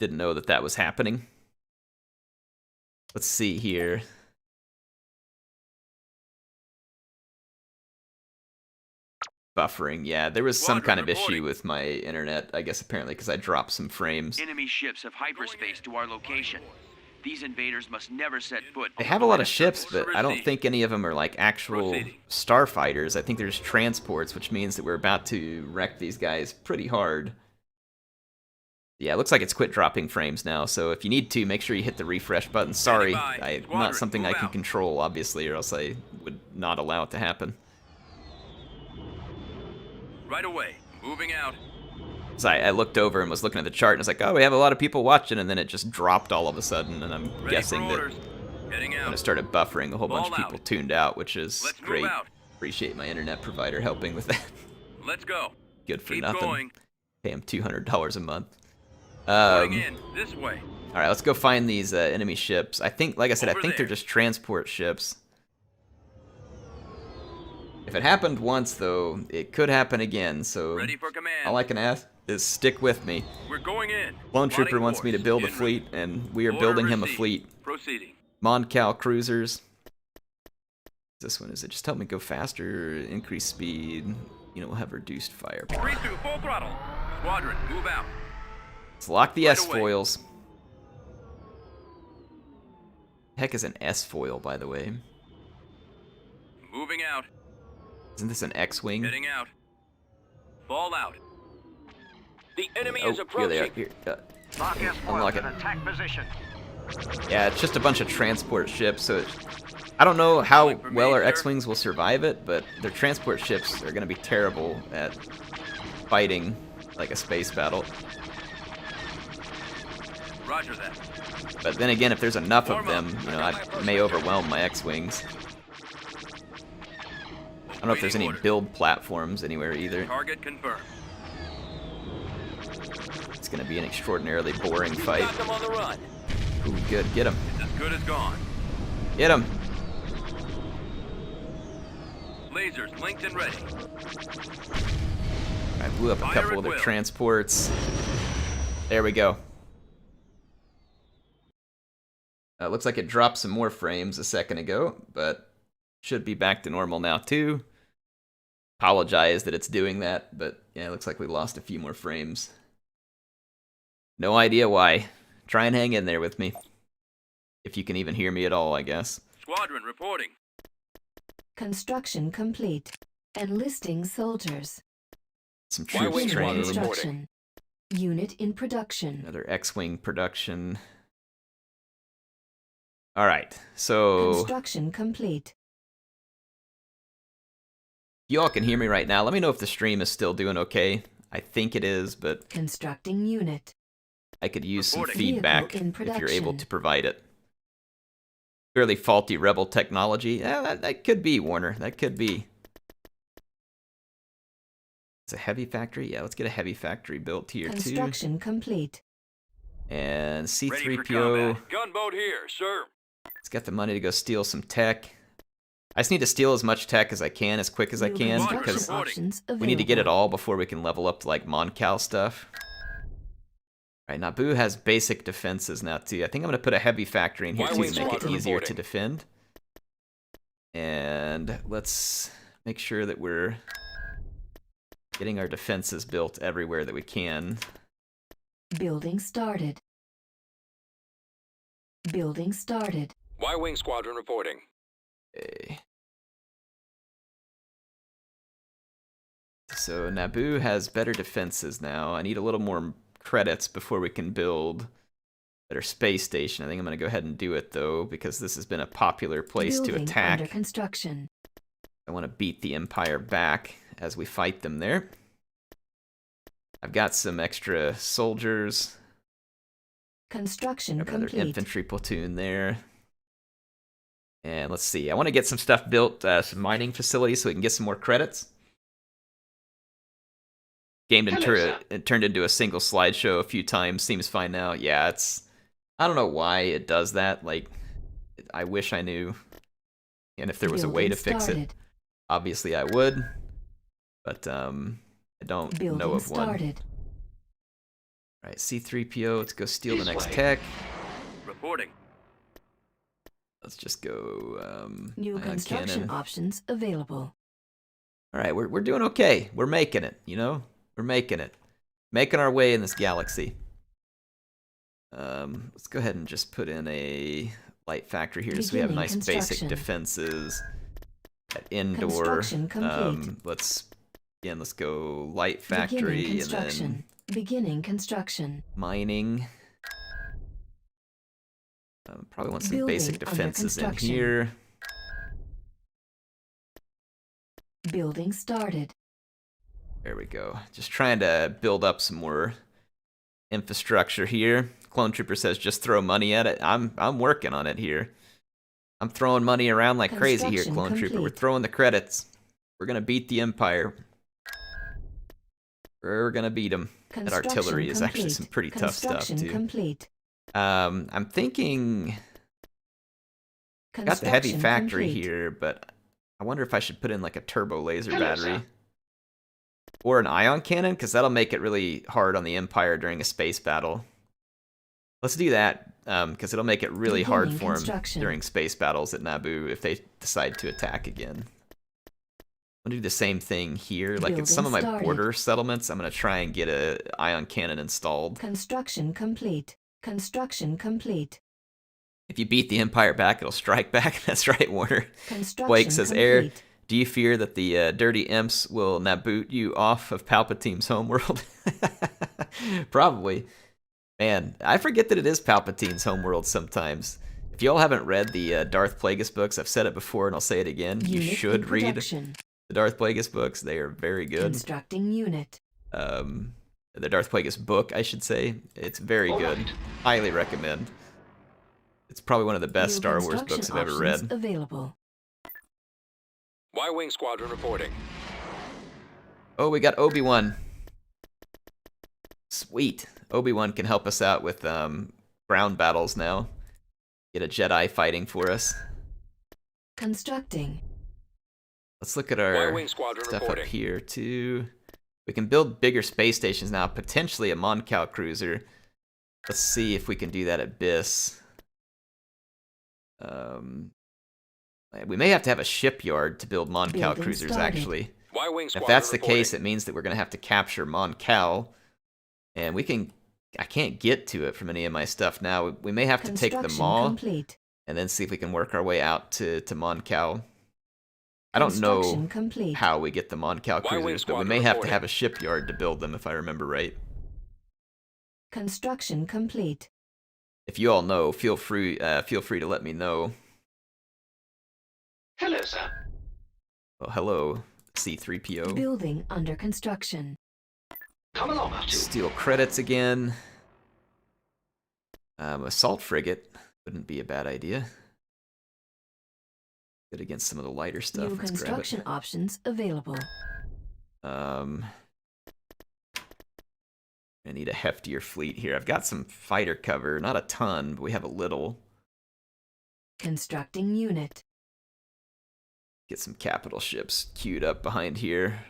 didn't know that was happening. Let's see here. Buffering, yeah, there was some kind of issue with my internet, I guess, apparently, because I dropped some frames. Enemy ships have hyperspace to our location. These invaders must never set foot. They have a lot of ships, but I don't think any of them are like actual Proceeding. starfighters. I think there's transports, which means that we're about to wreck these guys pretty hard. Yeah, it looks like it's quit dropping frames now, so if you need to, make sure you hit the refresh button. Sorry, Standing by. not something Squadron, I move can out. control, obviously, or else I would not allow it to happen. Right away. Moving out. So I looked over and was looking at the chart, and I was like, oh, we have a lot of people watching, and then it just dropped all of a sudden, and I'm Ready guessing for that orders. Heading when out. it started buffering, a whole bunch of Ball people out. tuned out, which is Let's move great. out. Appreciate my internet provider helping with that. Let's go. Good for Keep nothing. going. Pay him $200 a month. Going in this way. All right, let's go find these enemy ships. I think, like I said, I Over think they're there. just transport ships. If it happened once, though, it could happen again. So Ready for command. all I can ask is stick with me. We're going in. Clone Trooper Plotting wants me to course. build a En route. fleet, and we are Order building him a received. fleet. Proceeding. Moncal cruisers. This one, is it just help me go faster, increase speed? You know, we'll have reduced fire. Breathe through full throttle. Squadron, move out. Let's lock the Right S-foils. Heck is an S-foil, by the way? Moving out. Isn't this an X-wing? Heading out. Ball out. The enemy Oh, is here they are. approaching. Here. Lock S Unlock foils in it. attack position. Yeah, it's just a bunch of transport ships, so I don't know how Calling for well our Major. X-wings will survive it, but their transport ships are going to be terrible at fighting like a space battle. Roger that. But then again, if there's enough of Warm up. them, you know, I may overwhelm my X-wings. I don't know if there's any Awaiting build platforms anywhere either. order. Target confirmed. It's going to be an extraordinarily boring fight. Got them on the run. Ooh, good. Get him. As good as gone. Get him. Lasers linked and ready. I blew up a Fire couple at of their will. transports. There we go. Looks like it dropped some more frames a second ago, but should be back to normal now too. Apologize that it's doing that, but yeah, it looks like we lost a few more frames. No idea why. Try and hang in there with me. If you can even hear me at all, I guess. Squadron reporting. Construction complete. Enlisting soldiers. Some Y-wing troops squadron trained. reporting. Construction. Unit in production. Another X-wing production. All right, so Construction complete. you all can hear me right now. Let me know if the stream is still doing okay. I think it is, but Constructing unit. I could use some Reporting. feedback Vehicle in if you're able production. to provide it. Fairly faulty Rebel technology. Yeah, that could be, Warner. That could be. It's a heavy factory? Yeah, let's get a heavy factory built here, too. Construction complete. And Ready for C-3PO. combat. Gunboat here, sir. It's got the money to go steal some tech. I just need to steal as much tech as I can, as quick as I New can, construction because options we need to get it available. all before we can level up to, like, Moncal stuff. All right, Naboo has basic defenses now, too. I think I'm going to put a heavy factory in here, too, Y-wing to make it squadron easier to reporting. defend. And let's make sure that we're getting our defenses built everywhere that we can. Building started. Building started. Y-wing squadron reporting. Okay. So Naboo has better defenses now. I need a little more credits before we can build better space station. I think I'm going to go ahead and do it, though, because this has been a popular place to Building attack. under construction. I want to beat the Empire back as we fight them there. I've got some extra soldiers. Construction Have another complete. infantry platoon there. And let's see. I want to get some stuff built, some mining facilities, so we can get some more credits. Game it turned into a single slideshow a few times. Seems fine now. Yeah, it's... I don't know why it does that. Like, I wish I knew. And if there was a way to fix it, started. obviously I would. But, I don't Building know of one. started. Alright, C-3PO, let's go steal the This next way. tech. Reporting. Let's just go, New ion construction cannon. options available. Alright, we're doing okay. We're making it, you know? We're making it. Making our way in this galaxy. Let's go ahead and just put in a light factory here so we have Beginning nice basic construction. defenses. At indoor. Construction complete. Let's go light Beginning factory and construction. then Beginning construction. mining. Probably want some Building basic under defenses in construction. here. Building started. There we go. Just trying to build up some more infrastructure here. Clone Trooper says just throw money at it. I'm working on it here. I'm throwing money around like crazy here, Construction Clone Trooper. We're complete. throwing the credits. We're gonna beat the Empire. We're gonna beat them. That artillery is actually some pretty tough stuff, too. Complete. I'm thinking... Got the heavy factory complete. here, but I wonder if I should put in like a turbo laser battery. Or an ion cannon, because that'll make it really hard on the Empire during a space battle. Let's do that, because it'll make it really hard Beginning for them construction. during space battles at Naboo if they decide to attack again. I'm gonna do the same thing here. Like in some of my Building started. border settlements, I'm gonna try and get a ion cannon installed. Construction complete. Construction complete. If you beat the Empire back, it'll strike back. That's right, Warner. Construction Blake says, complete. Air, do you fear that the dirty imps will naboot you off of Palpatine's homeworld? Probably. Man, I forget that it is Palpatine's homeworld sometimes. If y'all haven't read the Darth Plagueis books, I've said it before and I'll say it again. You Unit should in read production. the Darth Plagueis books. They are very good. Constructing unit. The Darth Plagueis book, I should say. It's very good. Highly recommend. It's probably one of the best New Star Wars construction books I've ever options read. Available. Y-Wing Squadron reporting. Oh, we got Obi-Wan. Sweet. Obi-Wan can help us out with ground battles now. Get a Jedi fighting for us. Constructing. Let's look at our Y-Wing Squadron stuff reporting. up here, too. We can build bigger space stations now, potentially a Mon Cal cruiser. Let's see if we can do that at Biss. We may have to have a shipyard to build Mon Cal Building cruisers, started. actually. Y-Wing If Squadron that's the reporting. case, it means that we're going to have to capture Mon Cal. And I can't get to it from any of my stuff now. We may have to take the Construction Maw complete. and then see if we can work our way out to Mon Cal. I don't know Construction complete. how we get the Mon Cal Y-Wing cruisers, but we squadron may have to reporting. have a shipyard to build them, if I remember right. Construction complete. If you all know, feel free to let me know. Hello, sir. Well, hello, C-3PO. Building under construction. Come along, R2. Steal credits again. Assault frigate wouldn't be a bad idea. Good against some of the lighter stuff. New Let's construction options available. grab it. I need a heftier fleet here. I've got some fighter cover, not a ton, but we have a little. Constructing unit. Get some capital ships queued up behind here.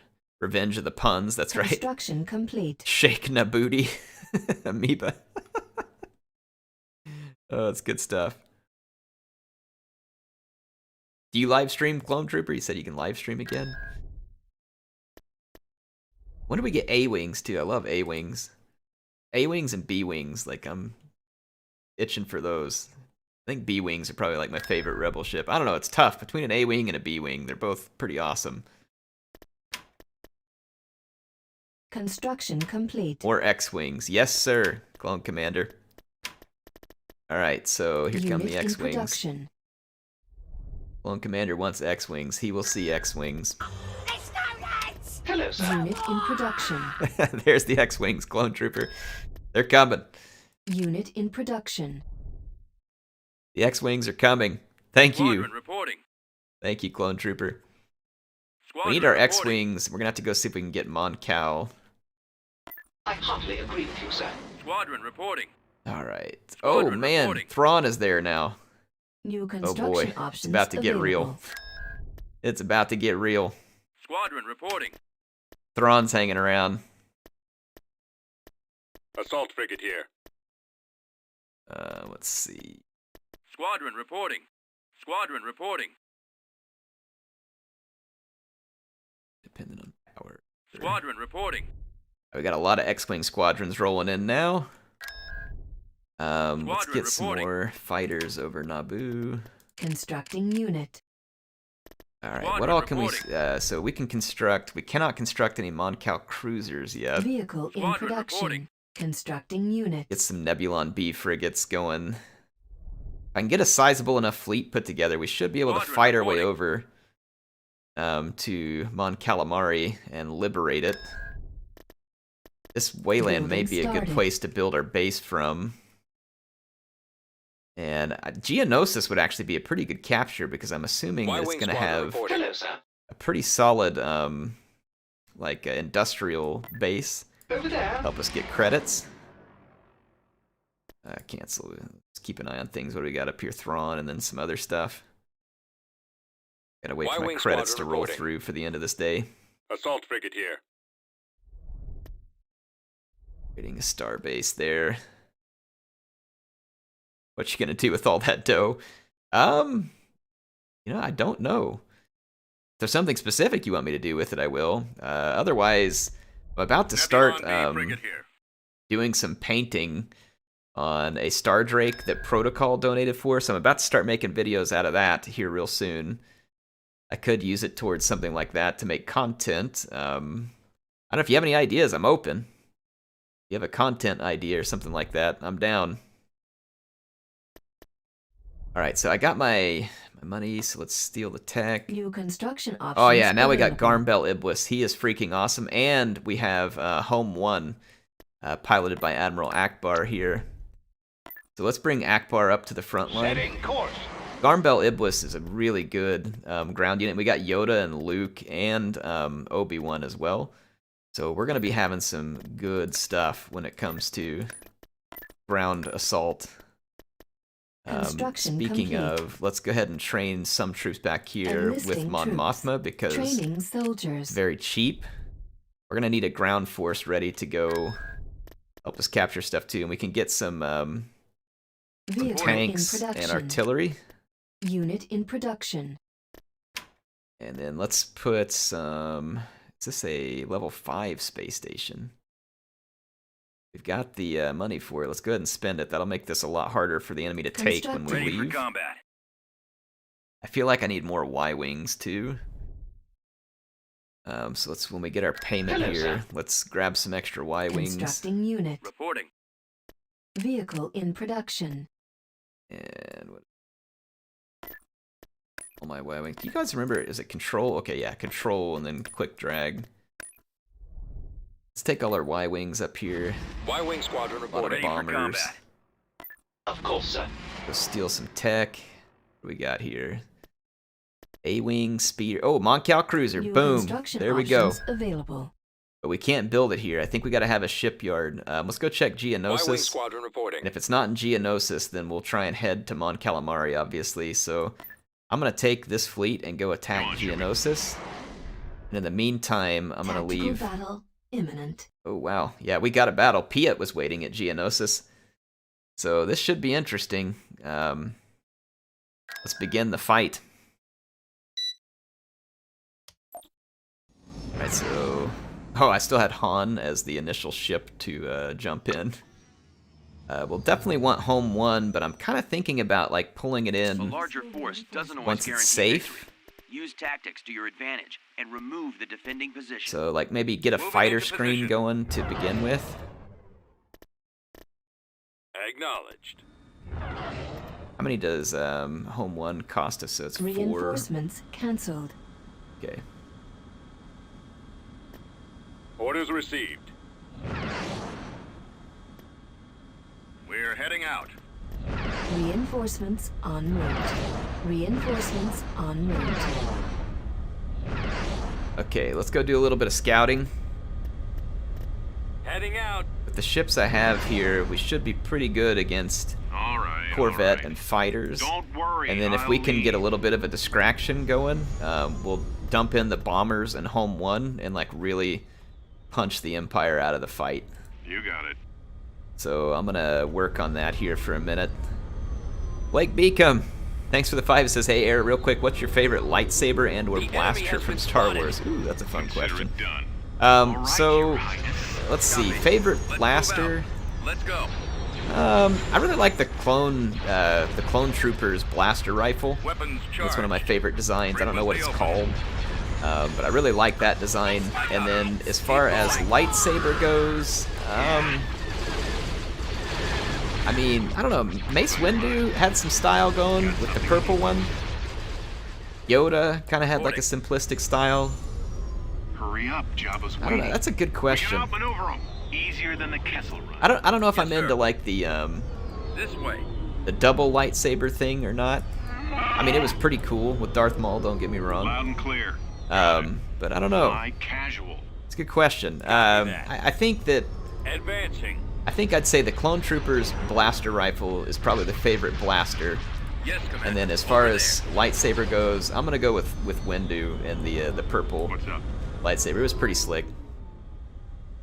Revenge of the puns, that's right. Construction complete. Shake Nabooty. Amoeba. Oh, that's good stuff. Do you live stream, Clone Trooper? You said you can live stream again. When do we get A-Wings, too? I love A-Wings. A-Wings and B-Wings, like, I'm itching for those. I think B-Wings are probably, like, my favorite Rebel ship. I don't know, it's tough. Between an A-Wing and a B-Wing, they're both pretty awesome. Construction complete. Or X-Wings. Yes, sir, Clone Commander. Alright, so here come Unit the in X-Wings. production. Clone Commander wants X-Wings. He will see X-Wings. Hello, sir. Unit in production. There's the X-Wings, Clone Trooper. They're coming. Unit in production. The X-Wings are coming. Thank you. Squadron reporting. Thank you, Clone Trooper. Squadron We need our reporting. X-Wings. We're going to have to go see if we can get Mon Cal. I heartily agree with you, sir. Squadron reporting. Alright. Oh, Squadron man. reporting. Thrawn is there now. New Oh, construction boy. options It's about to get real. available. It's about to get real. Squadron reporting. Thrawn's hanging around. Assault frigate here. Let's see. Squadron reporting. Squadron reporting. Depending on power. Squadron reporting. We got a lot of X-Wing squadrons rolling in now. Let's Squadron get some reporting. more fighters over Naboo. Constructing unit. Alright, Squadron what all can we... reporting. so we can construct... We cannot construct any Mon Cal cruisers yet. Vehicle in Squadron production. reporting. Constructing unit. Get some Nebulon B frigates going. If I can get a sizable enough fleet put together, we should be able to Squadron fight our way reporting. over to Mon Calamari and liberate it. This Wayland may Building be a good started. place to build our base from. And Geonosis would actually be a pretty good capture because I'm assuming that it's Y-wing going to squadron have reporting. Hello, sir. a pretty solid, like, industrial base. Over there. Help us get credits. Cancel. Let's keep an eye on things. What do we got up here? Thrawn and then some other stuff. Gotta wait for my Y-wing credits to squadron roll reporting. through for the end of this day. Assault frigate here. Creating a star base there. What you gonna do with all that dough? You know, I don't know. If there's something specific you want me to do with it, I will. Otherwise, I'm about to start Nebulon B frigate here. doing some painting on a Star Drake that Protocol donated for, so I'm about to start making videos out of that here real soon. I could use it towards something like that to make content. I don't know if you have any ideas, I'm open. If you have a content idea or something like that, I'm down. Alright, so I got my money, so let's steal the tech. New construction options. Oh yeah, now we got available. Garmbel Iblis. He is freaking awesome. And we have Home 1, piloted by Admiral Akbar here. So let's bring Akbar up to the front line. Setting course. Garmbel Iblis is a really good ground unit. We got Yoda and Luke and Obi-Wan as well. So we're going to be having some good stuff when it comes to ground assault. Construction Speaking complete. of, let's go ahead and train some troops back here with Enlisting Mon troops. Mothma because Training it's soldiers. very cheap. We're going to need a ground force ready to go help us capture stuff too. And we can get some Vehicle tanks in production. and artillery. Unit in production. And then let's put some... Is this a level 5 space station? We've got the money for it. Let's go ahead and spend it. That'll make this a lot harder for the enemy to take when we Ready for leave. combat. I feel like I need more Y-wings too. So let's, when we get our payment Hello, here, sir. let's grab some extra Y-wings. Constructing unit. Reporting. Vehicle in production. And what? All my Y-wings. Do you guys remember? Is it control? Okay, yeah, control and then quick drag. Let's take all our Y-wings up here. Y-wing squadron A lot of reporting. Ready for bombers. combat. Of course, sir. Go steal some tech. What do we got here? A-wing speeder. Oh, Moncal cruiser. New Boom. construction There we go. options available. But we can't build it here. I think we got to have a shipyard. Let's go check Y-wing Geonosis. squadron reporting. And if it's not in Geonosis, then we'll try and head to Mon Calamari, obviously. So I'm going to take this fleet and go attack Geonosis. And in the meantime, I'm going to Tactical leave... battle imminent. Oh, wow. Yeah, we got a battle. Piet was waiting at Geonosis. So this should be interesting. Let's begin the fight. Alright, so... Oh, I still had Han as the initial ship to jump in. We'll definitely want Home 1, but I'm kind of thinking about like pulling it A in larger force doesn't always once guarantee it's safe. victory. Use tactics to your advantage and remove the defending position. So like maybe get a Moving fighter into screen position. going to begin with. Acknowledged. How many does Home 1 cost us? So it's 4. Reinforcements cancelled. Okay. Orders received. We're heading out. Reinforcements en route. Reinforcements en route. Okay, let's go do a little bit of scouting. Heading out. With the ships I have here, we should be pretty good against All right. Corvette and fighters. Don't worry. And then if I'll we can lead. get a little bit of a distraction going, we'll dump in the bombers and Home 1 and like really punch the Empire out of the fight. You got it. So I'm gonna work on that here for a minute. Blake Beacom, thanks for the 5. It says, hey Air, real quick, what's your favorite lightsaber and or The enemy blaster has from been Star spotted. Wars? Ooh, that's a fun Consider question. it done. All right, So Your Highness. let's see, Copy. favorite Let's move blaster. out. Let's go. I really like the clone troopers blaster rifle. Weapons charged. That's one of my favorite designs. I don't know what it's called, but I really like that design. And then as far as lightsaber goes, I mean, I don't know. Mace Windu had some style going with the purple one. Yoda kind of had like a simplistic style. Hurry up, Jabba's I don't waiting. know. That's a good We can question. outmaneuver him. Easier than the Kessel Run. I don't know if Yes, I'm into sir. like the This way. the double lightsaber thing or not. I mean, it was pretty cool with Darth Maul, don't get me wrong. Loud and clear. But I don't know. Fly casual. It's a good question. I think that Advancing. I think I'd say the Clone Troopers blaster rifle is probably the favorite blaster. Yes, Commander. And then as far as lightsaber goes, I'm gonna go with Windu and the purple What's up? lightsaber. It was pretty slick.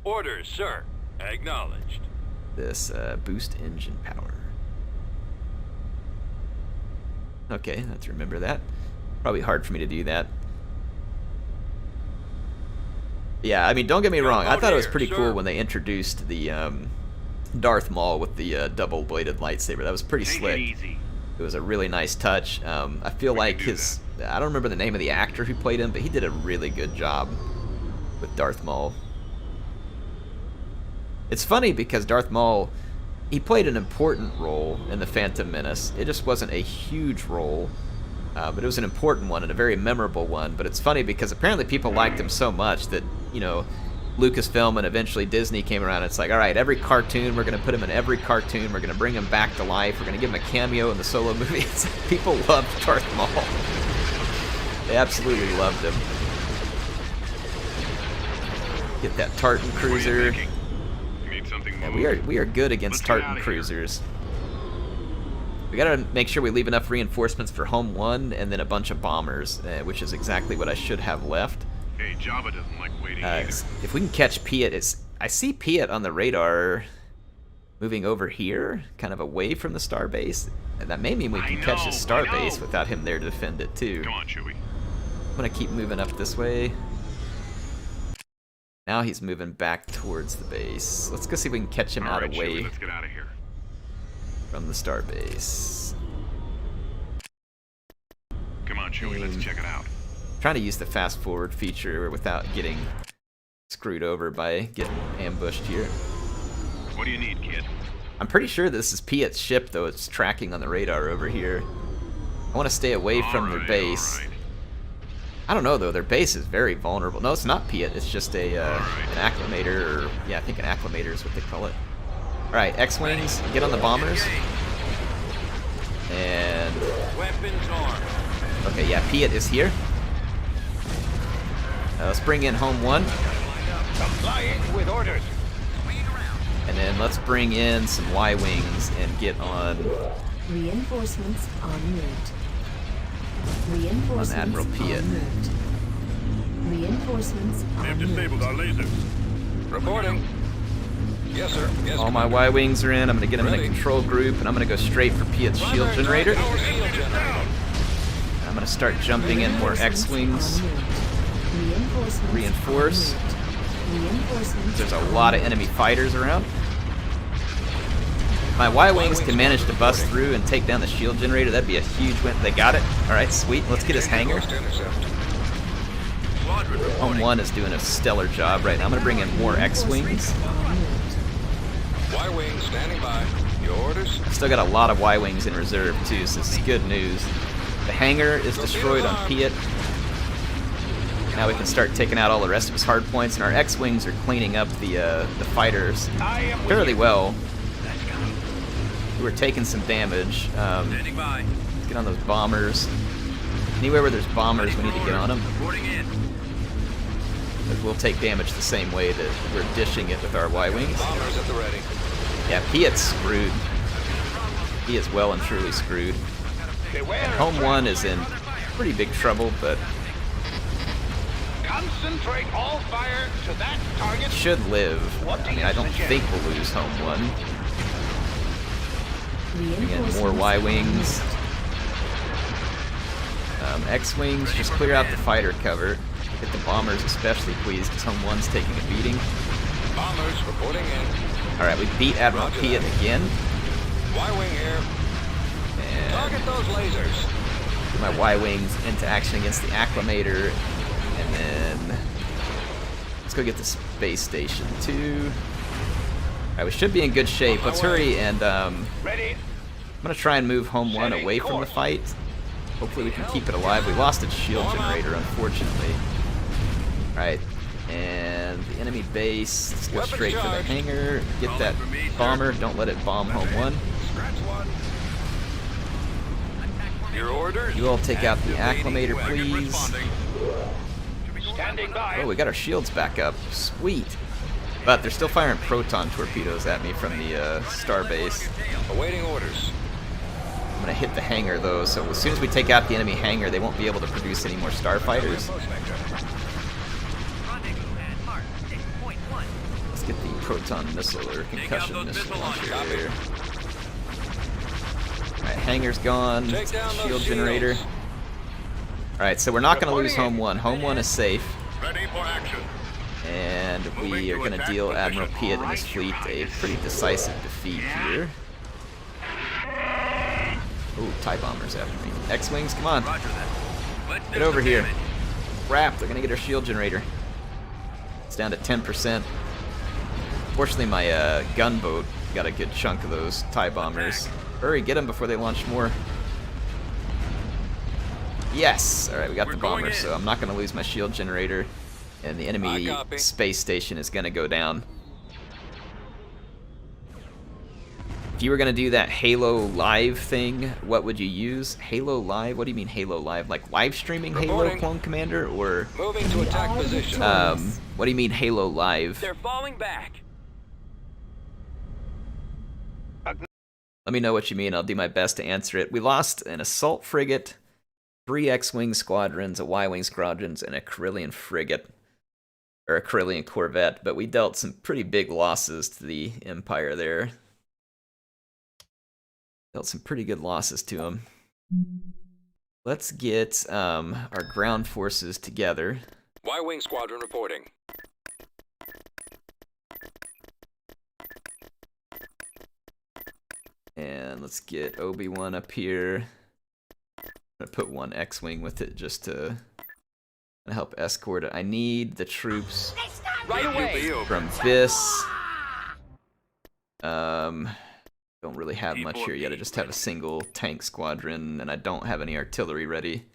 Orders, sir. Acknowledged. This boost engine power. Okay, let's remember that. Probably hard for me to do that. Yeah, I mean, don't get me wrong. I thought it was pretty cool when they introduced the Darth Maul with the double-bladed lightsaber. That was pretty Take slick. it easy. It was a really nice touch. I feel like do his... I don't remember the name of the actor who played him, but he did a really good job with Darth Maul. It's funny because Darth Maul, he played an important role in The Phantom Menace. It just wasn't a huge role, but it was an important one and a very memorable one. But it's funny because apparently people liked him so much that, you know, Lucasfilm and eventually Disney came around and it's like, all right, every cartoon, we're going to put him in every cartoon, we're going to bring him back to life, we're going to give him a cameo in the Solo movie. It's like people loved Darth Maul. They absolutely loved him. Get that Tartan What are you cruiser. thinking? You need something Yeah, moved? we are good against Let's get Tartan outta here. cruisers. We gotta make sure we leave enough reinforcements for Home 1 and then a bunch of bombers, which is exactly what I should have left. Hey, Jabba doesn't like waiting either. If we can catch Piet, I see Piet on the radar moving over here, kind of away from the starbase. And that may mean we can catch his I starbase know. without him there to defend it too. Come on, Chewie. I'm gonna keep moving up this way. Now he's moving back towards the base. Let's go see if we can catch him All out right, away Chewie, let's get out of here. from the starbase. Come on, Chewie, let's check it out. Trying to use the fast forward feature without getting screwed over by getting ambushed here. What do you need, kid? I'm pretty sure this is Piet's ship, though. It's tracking on the radar over here. I want to stay away from their base. All right. I don't know, though. Their base is very vulnerable. No, it's not Piet. It's just an acclimator, or yeah, I think an acclimator is what they call it. All right, X-wings, get on the bombers. And Weapons armed. okay, yeah, Piet is here. Let's bring in Home 1. Complying with orders. And then let's bring in some Y-wings and get on Reinforcements en route. Reinforcements Admiral Piet. en route. Reinforcements They've en disabled route. our lasers. Reporting. Yes, sir. Yes, all my Commander. Y-wings are in. I'm gonna get them in a Ready. control group, and I'm gonna go straight for Piet's shield generator. Our shield generator. I'm gonna start jumping in more X-wings. Reinforcements Reinforce. en route. Reinforcements There's a en lot of route. enemy fighters around. My Y-wings can manage to bust through and take down the shield generator. That'd be a huge win. They got it. All right, sweet. Let's get his hangar. Course to intercept. Squadron Home reporting. 1 is doing a stellar job right now. I'm gonna bring in more X-wings. Y-wing standing by. Your orders? Still got a lot of Y-wings in reserve too, so this is good news. The hangar is destroyed on Piet. Now we can start taking out all the rest of his hard points, and our X-wings are cleaning up the fighters fairly well. We're taking some damage. Standing by. Let's get on those bombers. Anywhere where there's bombers, we need to get on them. Reporting in. Because we'll take damage the same way that we're dishing it with our Y-wings. Bombers at the ready. Yeah, Piet's screwed. He is well and truly screwed. Beware. Home 1 is in pretty big trouble, but Concentrate all fire to that target. should live. I mean, I don't think we'll lose Home 1. Bring in more Y-wings. X-wings, just clear out the fighter cover. Get the bombers especially, please, because Home 1's taking a beating. Bombers reporting in. Alright, we beat Admiral Roger Piet that. again. Y-wing here. And Target those lasers. get my Y-wings into action against the Acclimator. And then let's go get the space station too. Alright, we should be in good shape. Let's hurry and Ready. I'm gonna try and move Home 1 away from the fight. Hopefully we can keep it alive. We lost its shield generator, unfortunately. Alright, and the enemy base. Let's go straight for the hangar. Get that bomber. Don't let it bomb Home 1. Scratch one. Your orders? You all take out the acclimator, Activating weapon please. responding. Standing by. Oh, we got our shields back up. Sweet. But they're still firing proton torpedoes at me from the starbase. Awaiting orders. I'm gonna hit the hangar though, so as soon as we take out the enemy hangar, they won't be able to produce any more starfighters. Let's get the proton missile or concussion missile launcher here. Alright, hangar's gone. Take down those Shield shields. generator. Alright, so we're not gonna lose home one. Home one is safe. Ready for action. And we are going to deal Admiral Piet and his fleet a pretty decisive defeat here. Ooh, TIE bombers after me. X-Wings, come on. Roger that. Let's Get do over some here. damage. Crap, they're going to get our shield generator. It's down to 10%. Fortunately, my gunboat got a good chunk of those TIE bombers. Hurry, get them before they launch more. Yes! Alright, we got the bombers, so I'm not going to lose my shield generator. And the enemy copy. space station is going to go down. If you were going to do that Halo Live thing, what would you use? Halo Live? What do you mean Halo Live? Like live streaming Halo Reporting. Clone Commander? Or Moving to attack position. what do you mean Halo Live? They're falling back. Let me know what you mean. I'll do my best to answer it. We lost an assault frigate, 3 X-Wing squadrons, a Y-Wing squadrons, and a Carillion frigate. Or a Carillion corvette, but we dealt some pretty big losses to the Empire there. Dealt some pretty good losses to them. Let's get our ground forces together. Y-Wing squadron reporting. And let's get Obi-Wan up here. I'm gonna put 1 X-Wing with it just to help escort it. I need the troops Right away. from this. Don't really have much here yet. I just have a single tank squadron, and I don't have any artillery ready.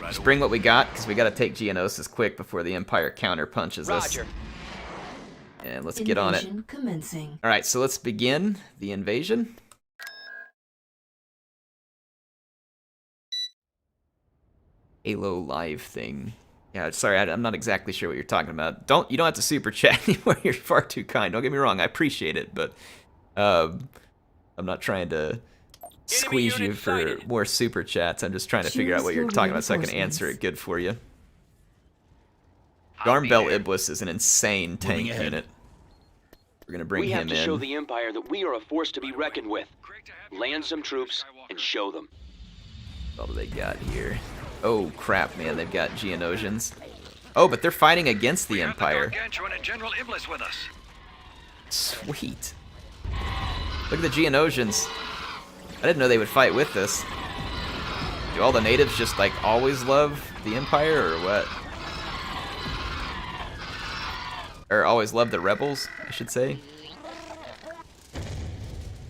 Just bring what we got, because we got to take Geonosis quick before the Empire counter punches us. Roger. And let's get on it. Invasion commencing. All right, so let's begin the invasion. Halo Live thing. Yeah, sorry, I'm not exactly sure what you're talking about. You don't have to super chat anymore. You're far too kind. Don't get me wrong, I appreciate it, but I'm not trying to squeeze you unit for sighted. more super chats. I'm just trying to figure out what you're Choose talking your about so I can answer reinforcements. it good for you. I'll be Garmbel there. Iblis is an insane tank unit. We're gonna bring We have him to show in. the Empire that we are a force to be reckoned with. Land some troops and show them. What do they got here? Oh crap, man! They've got Geonosians. Oh, but they're fighting against the Empire. Gargantuan and General Iblis with us. Sweet. Look at the Geonosians. I didn't know they would fight with us. Do all the natives just like always love the Empire or what? Or always love the rebels, I should say.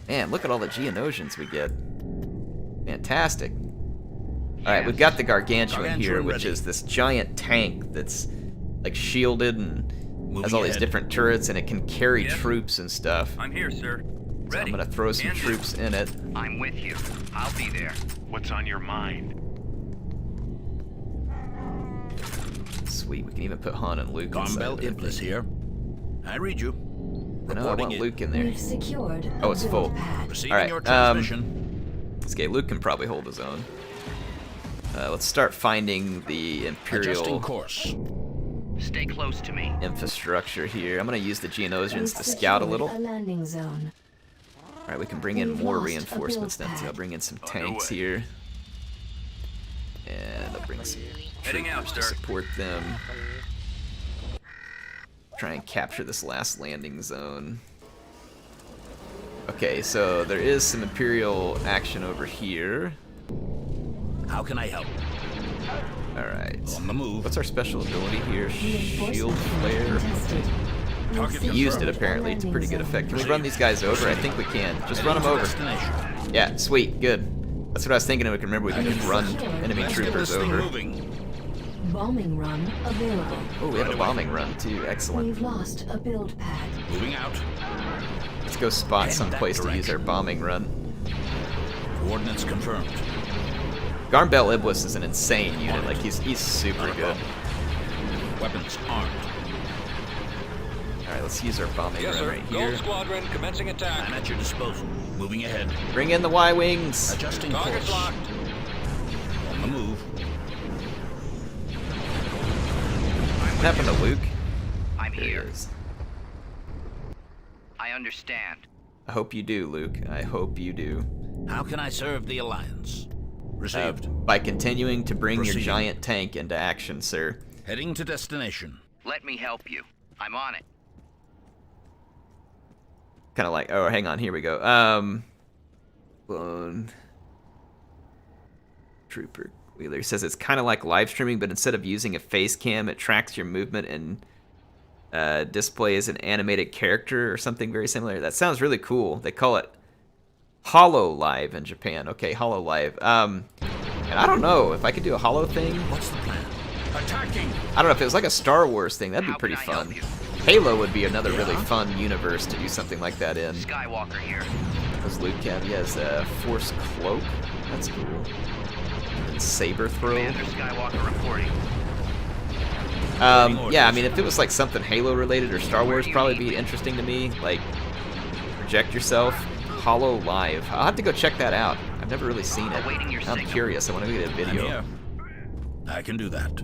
Man, look at all the Geonosians we get. Fantastic. Alright, we've got the Gargantuan here, which is this giant tank that's like shielded and has all these different turrets, and it can carry troops and stuff. I'm here, sir. So I'm gonna throw some troops in it. I'm with you. I'll be there. What's on your mind? Sweet, we can even put Han and Luke inside Garmbel of it, I Iblis think. here. I read you. No, I Reporting want it. Luke in there. We've secured a Oh, it's full. build pad. Receiving Alright, your transmission. Okay, Luke can probably hold his own. Let's start finding the Adjusting Imperial course. Stay close to me. infrastructure here. I'm gonna use the Geonosians We've to scout a secured little. A landing zone. Alright, we can bring in We've more lost a reinforcements build then too. I'll pad. bring in some tanks here. And I'll bring some Heading out, troopers to sir. support them. Try and capture this last landing zone. Okay, so there is some Imperial action over here. How can I help? Alright. On the move. What's our special ability here? Reinforcement Shield unit flare. contested. We've Target He used it secured a apparently to pretty landing good zone. effect. Can we run these guys over? I think we can. Just run them over. Destination. Yeah, sweet, good. That's what I was thinking. We can remember we can just run enemy Let's get troopers this thing over. moving. Bombing run available. Oh, we have a bombing run too. Excellent. We've lost a build pad. Moving out. Let's go spot Head some that place to use our direction. bombing run. Coordinates confirmed. Garmbel Iblis is an insane unit. Like he's super good. Weapons armed. All right, let's use our bombing Yes, run sir. right Gold here. Squadron commencing attack. I'm at your disposal. Moving ahead. Bring in the Y-wings. Adjusting Target's course. locked. On the move. What happened to Luke? I'm There he here. is. I understand. I hope you do, Luke. I hope you do. How can I serve the Alliance? Received. By continuing to bring your Proceeding. giant tank into action, sir. Heading to destination. Let me help you. I'm on it. Kind of like, oh, hang on, here we go. Clone Trooper Wheeler says it's kind of like live streaming, but instead of using a face cam, it tracks your movement and displays an animated character or something very similar. That sounds really cool. They call it Holo Live in Japan. Okay, Holo Live. And I don't know if I could do a Holo thing. What's the plan? Attacking! I don't know if it was like a Star Wars thing. That'd be How pretty can I help fun. you? Halo would be another really fun universe to do something like that in. Skywalker here. Does Luke have? He has a Force Cloak. That's cool. And Saber Throw. Commander Skywalker reporting. Yeah, I mean, if it was like something Halo related or Star Wars, probably be interesting to me. Like, project yourself. Holo Live. I'll have to go check that out. I've never really seen it. Awaiting your I'm signal. curious. I want to get a I'm video. here. I can do that.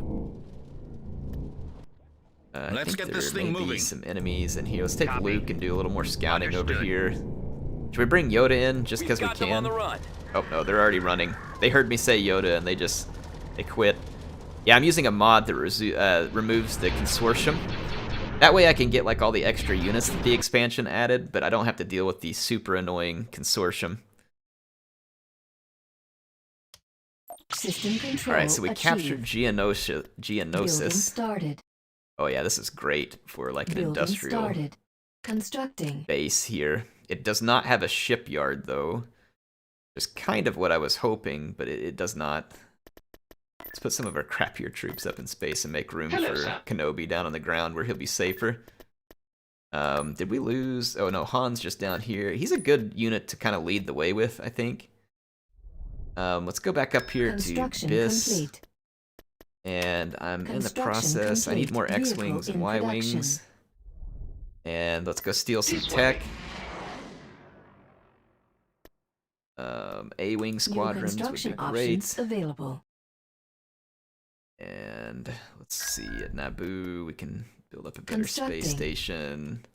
I Let's think get there this thing may be moving. some enemies in here. Let's take Copy. Luke and do a little more scouting over Understood. here. Should we bring Yoda in just We've because we got them on can? the run. Oh no, they're already running. They heard me say Yoda and they quit. Yeah, I'm using a mod that removes the consortium. That way I can get like all the extra units that the expansion added, but I don't have to deal with the super annoying consortium. System control. All right, so we captured achieved. Building Geonosis. started. Oh yeah, this is great for like an Building industrial started. Constructing. base here. It does not have a shipyard though. Just kind of what I was hoping, but it does not. Let's put some of our crappier troops up in space and make room for Kenobi down on the ground where he'll be safer. Did we lose? Oh no, Han's just down here. He's a good unit to kind of lead the way with, I think. Let's go back up here to Construction BIS. complete. And I'm in the Construction process. I need complete. more Vehicle X-Wings and in Y-Wings. production. And let's go steal some tech. A-Wing New squadrons would be construction great. options available. And let's see, at Naboo, we can build up a better space Constructing. station.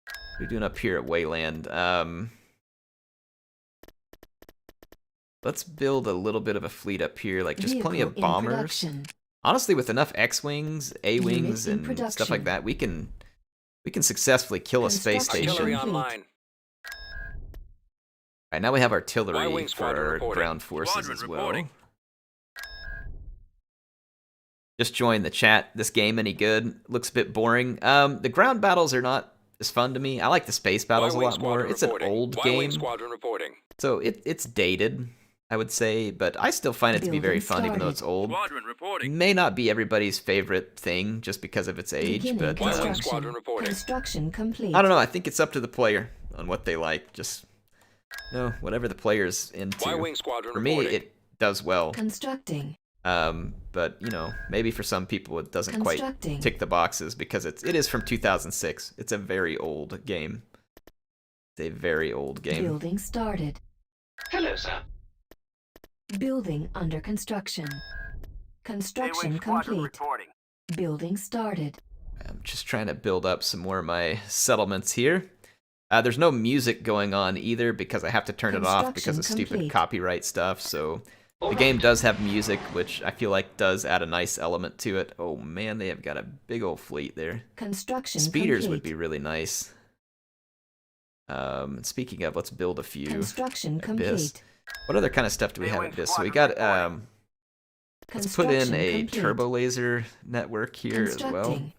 What are we doing up here at Wayland? Let's build a little bit of a fleet up here, like just plenty of Vehicle in bombers. production. Honestly, with enough X-Wings, A-Wings, Unit in and stuff like production. that, we can successfully kill a space Construction station. Artillery complete. online. Alright, now we have artillery Y-wing for squadron our reporting. ground forces Squadron as well. reporting. Just joined the chat. This game any good? Looks a bit boring. The ground battles are not as fun to me. I like the space battles a Y-wing lot more. squadron It's an reporting. old Y-wing game, squadron reporting. so it's dated, I would say, but I still find it to be very Building fun even though started. it's old. Squadron reporting. May not be everybody's favorite thing just because of its age, Beginning but Y-wing construction. squadron reporting. Construction complete. I don't know. I think it's up to the player on what they like. Just whatever the player's into. Y-wing squadron For me, reporting. it does well. Constructing. But maybe for some people it doesn't quite Constructing. tick the boxes because it is from 2006. It's a very old game. It's a very old game. Building started. Hello, sir. Building under construction. Construction complete. reporting. Building started. I'm just trying to build up some more of my settlements here. There's no music going on either because I have to turn it off because of Construction stupid complete. copyright stuff. So the game does have music, which I feel like does add a nice element to it. Oh man, they have got a big old fleet there. Construction Speeders complete. would be really nice. Speaking of, let's build a few. Construction at complete. BIS. What other kind of stuff do we have A-wing at BIS? So we squadron got reporting. let's put in Construction a complete. turbo laser network here as well. Constructing.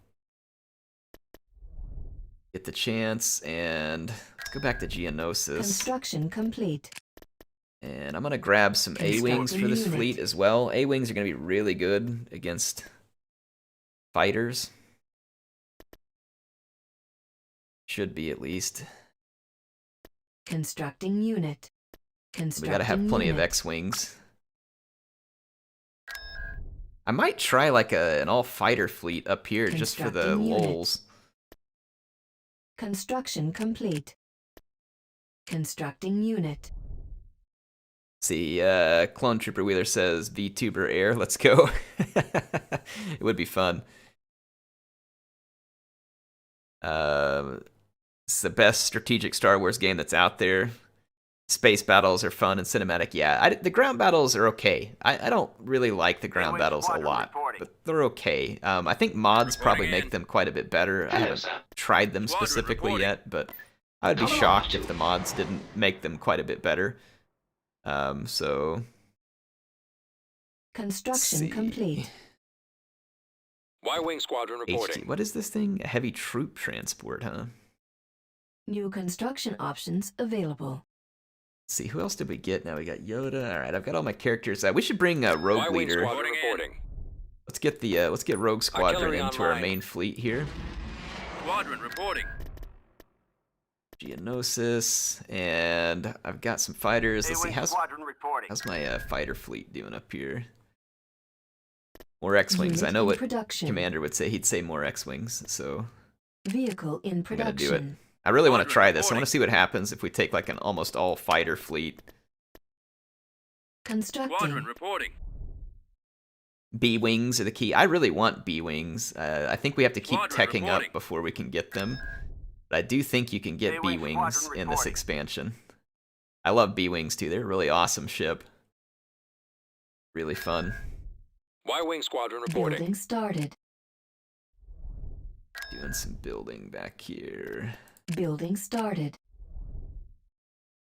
Get the chance, and let's go back to Geonosis. Construction complete. And I'm gonna grab some A-wings for this Constructing fleet unit. as well. A-wings are gonna be really good against fighters. Should be at least. Constructing unit. We Constructing gotta have plenty of unit. X-wings. I might try like an all-fighter fleet up here just for the Constructing unit. lulz. Construction complete. Constructing unit. See, Clone Trooper Wheeler says VTuber Air. Let's go. It would be fun. It's the best strategic Star Wars game that's out there. Space battles are fun and cinematic. Yeah, the ground battles are okay. I don't really like the ground battles a lot, but they're okay. I think mods probably make them quite a bit better. I haven't tried them specifically yet, but I would be shocked if the mods didn't make them quite a bit better. So Construction complete. Y-Wing Squadron reporting. HT, what is this thing? A heavy troop transport, huh? New construction options available. Let's see, who else did we get? Now we got Yoda. All right, I've got all my characters. We should bring Rogue Y-Wing Leader. Squadron reporting. Let's get Rogue Squadron Artillery into our online. main fleet here. Squadron reporting. Geonosis, and I've got some fighters. Let's see, how's my fighter fleet doing up here? More X-Wings. I know what Commander would say. He'd say more X-Wings, so Vehicle in I'm gonna do it. production. I really want to try this. I want to see what happens if we take like an almost all fighter fleet. Constructing. reporting. B-Wings are the key. I really want B-Wings. I think we have to keep Squadron teching reporting. up before we can get them. But I do think you can get B-Wings in this expansion. I love B-Wings too. They're a really awesome ship. Really fun. Y-Wing Squadron reporting. Building started. Doing some building back here. Building started.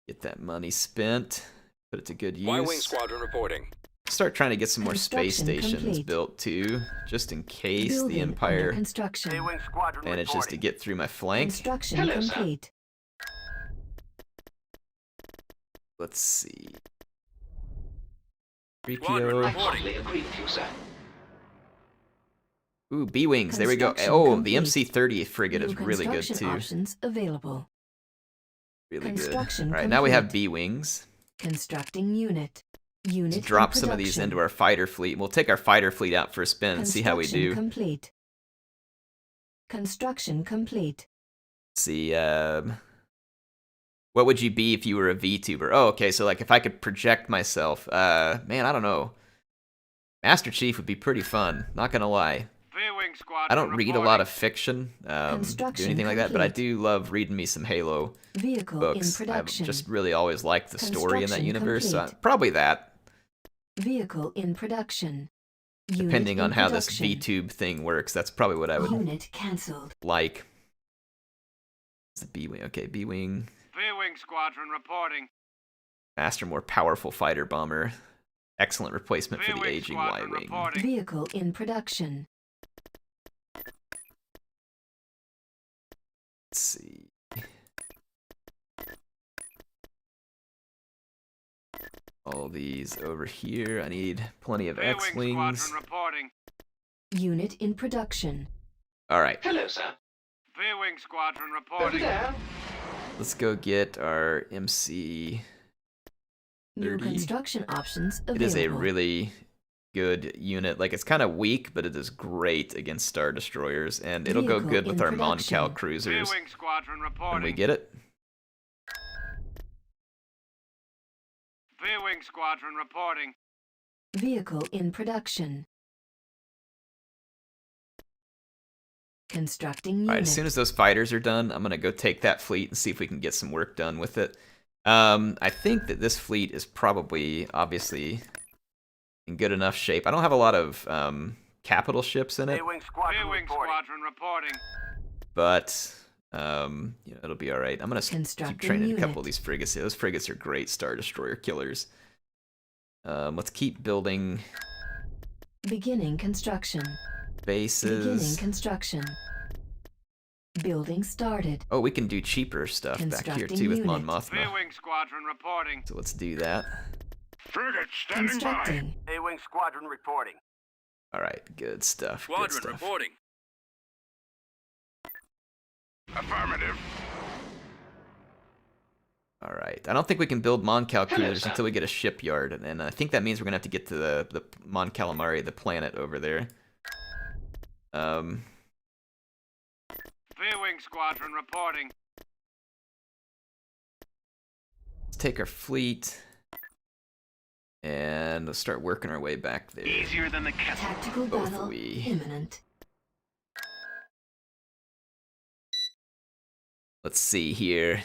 Get that money spent. Put it to good use. Y-Wing Squadron reporting. Start trying to get some more space Construction stations complete. built too, just in case Building the under Empire construction. manages to get through my flank. Construction complete. Let's see. Squadron 3PO. reporting. Ooh, B-Wings. There we go. Construction Oh, the complete. MC-30 frigate New is really good construction too. options available. Really good. Construction All right, now we have complete. B-Wings. Constructing unit. Unit Let's drop in some of these production. into our fighter fleet. We'll take our fighter fleet out for a spin and see how we Construction do. Complete. Construction complete. See, what would you be if you were a VTuber? Oh, okay, so like if I could project myself, man, I don't know. Master Chief would be pretty fun, not gonna lie. I don't read a lot of fiction, do anything like that, but I do love reading me some Halo Vehicle books. in I've production. just really always liked the story in that Construction universe, so complete. probably that, Vehicle in production. Unit depending in on how this production. VTube thing works. That's probably what I would Unit cancelled. like. It's the B-Wing. Okay, B-Wing. V-Wing Squadron reporting. Faster, more powerful fighter bomber. Excellent replacement for the V-Wing aging Squadron Y-Wing. reporting. Vehicle in production. Let's see. All these over here. I need plenty of V-Wing X-Wings. Squadron reporting. Unit in production. Alright, V-Wing Squadron reporting. let's go get our MC. New 30. construction options available. It is a really good unit. Like, it's kind of weak, but it is great against Star Destroyers, and it'll go Vehicle good with in our Mon production. Cal cruisers V-Wing Squadron when reporting. we get it. V-Wing Squadron reporting. Vehicle in production. Constructing unit. Alright, as soon as those fighters are done, I'm going to go take that fleet and see if we can get some work done with it. I think that this fleet is probably, obviously, in good enough shape. I don't have a lot of capital ships in it, V-Wing Squadron reporting. but you know, it'll be alright. I'm going to keep Constructing training a couple unit. of these frigates. Yeah, those frigates are great Star Destroyer killers. Let's keep building Beginning construction. Beginning bases. construction. Building started. Oh, we can do cheaper stuff back here Constructing too with Mon unit. Mothma. V-Wing Squadron reporting. So let's do that. Frigate standing by. Constructing. A-Wing Squadron reporting. Alright, good stuff. Good Squadron stuff. reporting. Affirmative. Alright, I don't think we can build Mon Cal cruisers until we get a shipyard, and then I think that means we're gonna have to get to the Mon Calamari, the planet over there. V-Wing Squadron reporting. Let's take our fleet, and let's start working our way back there. Easier than the kettle. Tactical Both battle we. imminent. Let's see here.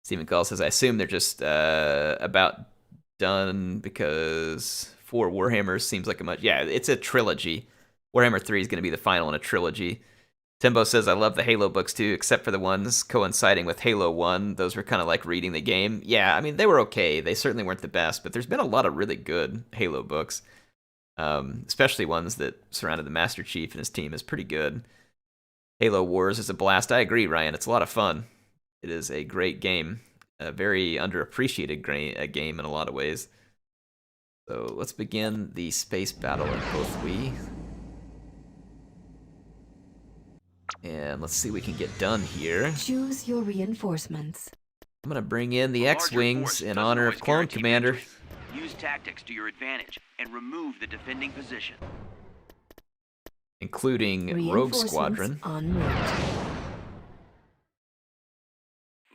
Stephen Call says, I assume they're just about done because 4 Warhammers seems like a much... Yeah, it's a trilogy. Warhammer 3 is going to be the final in a trilogy. Timbo says, I love the Halo books too, except for the ones coinciding with Halo 1. Those were kind of like reading the game. Yeah, I mean, they were okay. They certainly weren't the best, but there's been a lot of really good Halo books, especially ones that surrounded the Master Chief and his team is pretty good. Halo Wars is a blast. I agree, Ryan. It's a lot of fun. It is a great game. A very underappreciated game in a lot of ways. So let's begin the space battle in both we. And let's see what we can get done here. Choose your reinforcements. I'm going to bring in the A larger X-Wings force in doesn't honor of always Clone guarantee Commander. victory. Use tactics to your advantage and remove the defending position. Including Rogue Reinforcements Squadron. en route.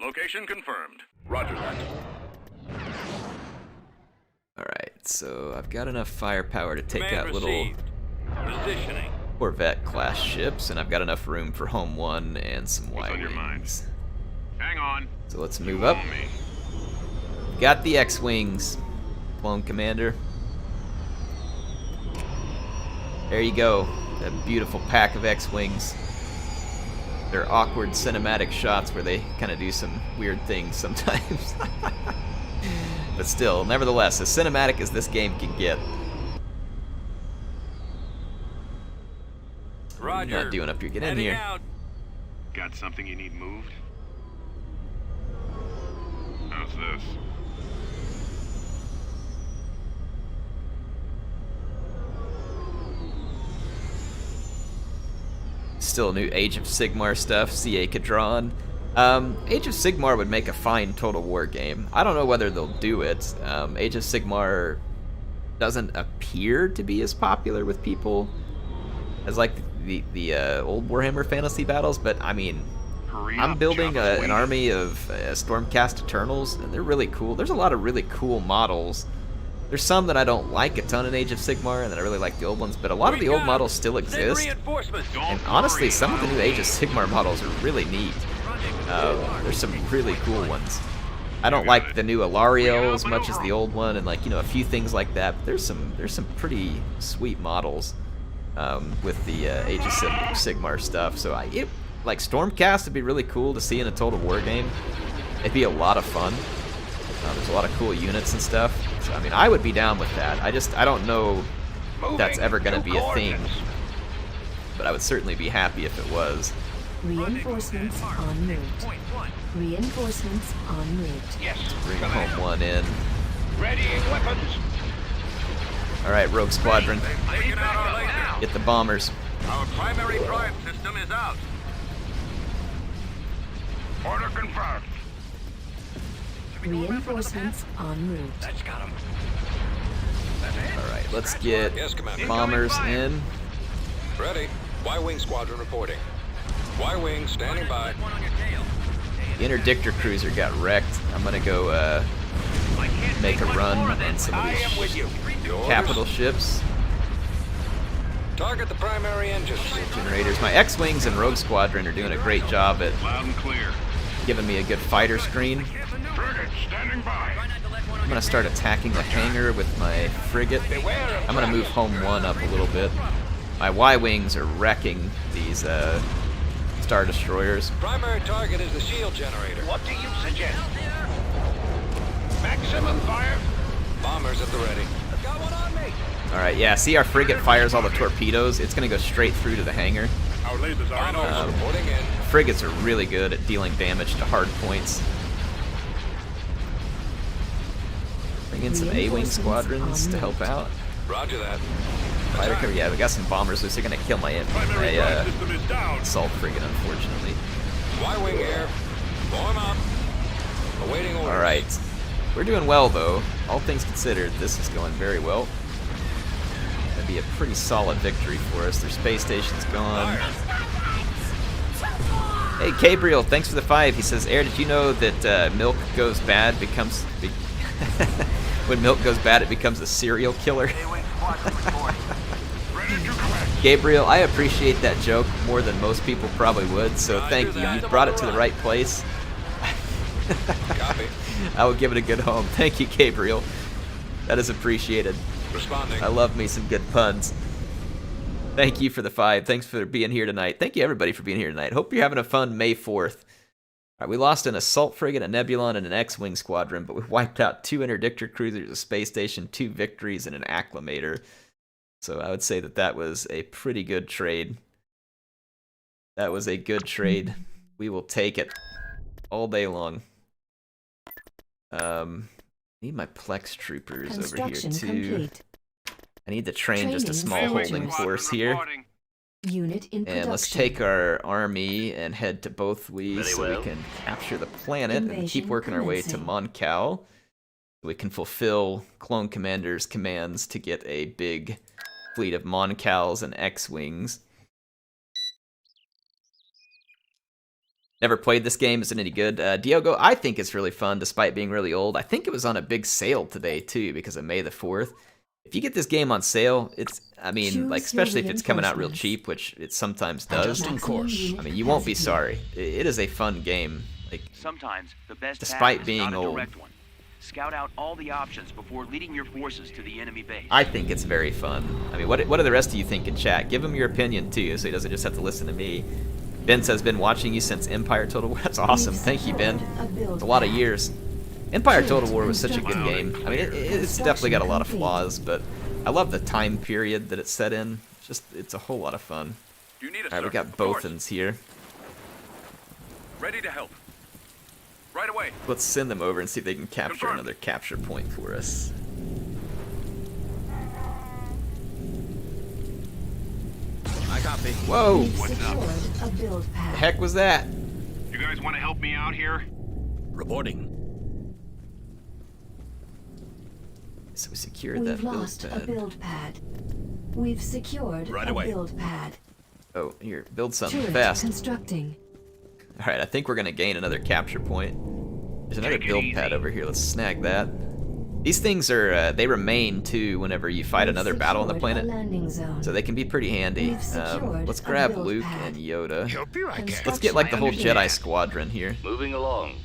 Location confirmed. Roger that. Alright, so I've got enough firepower to take out little received. Positioning. Corvette-class ships, and I've got enough room for Home 1 and some What's on your mind? Y-Wings. Hang on. So let's move You up. owe me. Got the X-Wings, Clone Commander. There you go. That beautiful pack of X-Wings. They're awkward cinematic shots where they kind of do some weird things sometimes. But still, nevertheless, as cinematic as this game can get. Roger. Not doing up here. Get in Heading here. out. Got something you need moved? How's this? Still new Age of Sigmar stuff, CA Kadron. Age of Sigmar would make a fine Total War game. I don't know whether they'll do it. Age of Sigmar doesn't appear to be as popular with people as like the old Warhammer Fantasy Battles, but I mean, Hurry I'm up, building Jabba's an waiting. army of Stormcast Eternals, and they're really cool. There's a lot of really cool models. There's some that I don't like a ton in Age of Sigmar, and that I really like the old ones, but a lot of the old models still Send exist. reinforcements. Don't And honestly, worry, some of the new Age of I'll Sigmar models are really neat. There's some really cool ones. I don't like the new Ilario as much as the old one, and like, you know, a few things like that. But there's some pretty sweet models with the Age of Sigmar stuff. So like Stormcast would be really cool to see in a Total War game. It'd be a lot of fun. There's a lot of cool units and stuff. So I mean, I would be down with that. I don't know if that's ever going to be a thing, but I would certainly be happy if it was. Reinforcements en route. Reinforcements en route. Yes. Bring Home 1 in. Readying weapons. All right, Rogue Squadron, Taking out our laser. get the bombers. Our primary drive system is out. Order confirmed. Reinforcements en route. That's got him. All right, let's get Yes, Commander. bombers in. Ready. Y-Wing Squadron reporting. Y-Wing standing by. The Interdictor cruiser got wrecked. I'm gonna go make a run on some of I am with these you. capital ships. Target the primary engines. Generators. My X-Wings and Rogue Squadron are doing a great job at Loud and clear. giving me a good fighter screen. Frigate standing by. I'm gonna start attacking the hangar with my frigate. I'm gonna move Home 1 up a little bit. My Y-Wings are wrecking these Star Destroyers. Primary target is the shield generator. What do you suggest? Maximum fire. Bombers at the ready. Got one on me. Alright, yeah, see our frigate fires all the torpedoes? It's gonna go straight through to the hangar. Our lasers are in order. Reporting in. Frigates are really good at dealing damage to hard points. Bring in some A-Wing squadrons to help out. Roger that. Fighter cover, yeah, we got some bombers, so they're gonna kill my Primary drive system is down. assault frigate, unfortunately. Y-Wing air. Form up. Awaiting orders. Alright. We're doing well, though. All things considered, this is going very well. That'd be a pretty solid victory for us. Their space station's gone. Hey, Gabriel, thanks for the 5. He says, Air, did you know that milk goes bad becomes... when milk goes bad, it becomes a serial killer? Gabriel, I appreciate that joke more than most people probably would, so thank you. You brought it to the right place. Copy. I will give it a good home. Thank you, Gabriel. That is appreciated. Responding. I love me some good puns. Thank you for the 5. Thanks for being here tonight. Thank you, everybody, for being here tonight. Hope you're having a fun May 4th. All right, we lost an assault frigate, a Nebulon, and an X-Wing squadron, but we wiped out 2 interdictor cruisers, a space station, 2 victories, and an acclimator. So I would say that that was a pretty good trade. That was a good trade. We will take it all day long. Need my Plex troopers over here too. Complete. I need to train just a Training small orders. holding force here. Unit in production. And let's take our army and head to Bothwey so we can capture the planet and keep Invasion working our way to commencing. Moncal. So we can fulfill Clone Commander's commands to get a big fleet of Moncals and X-Wings. Never played this game. Is it any good? Diogo, I think it's really fun despite being really old. I think it was on a big sale today too because of May the 4th. If you get this game on sale, it's, I mean, Choose like, especially your if it's coming out real reinforcements. cheap, which it sometimes does. Adjusting course. I mean, you won't be sorry. It is a fun game. Like, Sometimes the best Despite path is being not a old. direct one. Scout out all the options before leading your forces to the enemy base. I think it's very fun. I mean, what do the rest of you think in chat? Give him your opinion too, so he doesn't just have to listen to me. Ben says, been watching you since Empire Total War. That's awesome. Thank you, Ben. It's a lot of years. Empire Total War was such a good game. I mean, it's definitely got a lot of flaws, but I love the time period that it's set in. It's a whole lot of fun. You need a All right, we got Bothans here. Ready to help. Right away. Let's send them over and see if they can capture Confirmed. another capture point for us. I copy. Whoa! We've What's up? secured a build The pad. heck was that? You guys want to help me out here? Reporting. So we secured that We've build lost a pad. build pad. We've secured Right a away. build pad. Oh, here, build something Turret fast. constructing. All right, I think we're gonna gain another capture point. There's another Take it build easy. pad over here. Let's snag that. These things are they remain too whenever you fight We've another battle on the secured a planet, landing zone. so they can be pretty handy. We've secured Let's a grab build Luke pad. and Yoda. Help you, I can. Let's get like the whole Construction Jedi squadron here. Moving along.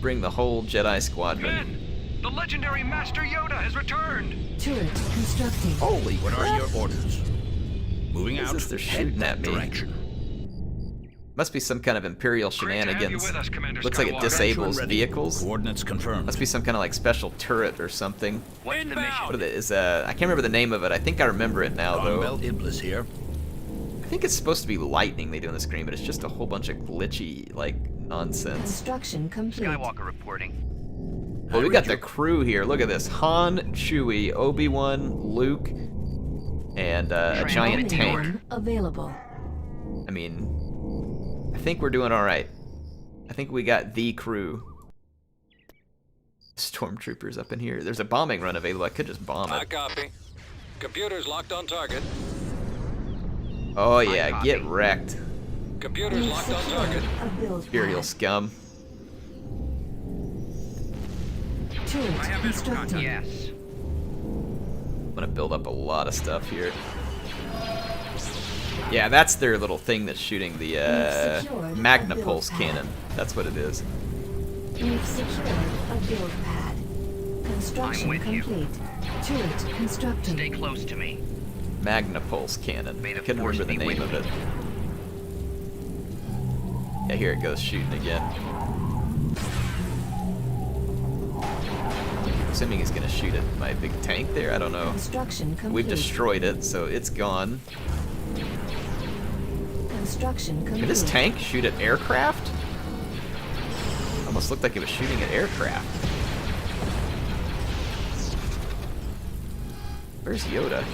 Bring the whole Jedi squadron. Men, the legendary Master Yoda has returned. Turret constructing. Holy What are crap! your orders? Moving What is out. this they're Head shooting that at me? direction. Must be some kind of Imperial Great to have you shenanigans. with us, Commander Looks like it Skywalker. disables Ready. vehicles. Coordinates confirmed. Must be some kind of like special turret or something. What's the mission? What is I can't remember the name of it. I think I remember it now though. Bell Iblis here. I think it's supposed to be lightning they do on the screen, but it's just a whole bunch of glitchy like nonsense. Construction complete. Skywalker reporting. Well, we got the crew here. Look at this: Han, Chewie, Obi-Wan, Luke, and a giant tank. Omnicom available. I mean, I think we're doing all right. I think we got the crew. Stormtroopers up in here. There's a bombing run available. I could just bomb I it. copy. Computers locked on target. Oh yeah, get wrecked, Computers We've locked on secured target. a build Imperial pad. scum. Turret constructing. Yes. I'm gonna build up a lot of stuff here. Yeah, that's their little thing that's shooting the secured Magna a build Pulse pad. cannon. That's what it is. We've secured a build pad. Construction I'm with you. complete. Turret constructing. Stay close to me. Magna Pulse cannon. May I the couldn't force remember the be name with of it. Yeah, here it goes shooting again. Assuming he's gonna shoot at my big tank there. I don't know. Construction complete. We've destroyed it, so it's gone. Construction complete. Can this tank shoot at aircraft? Almost looked like it was shooting at aircraft. Where's Yoda?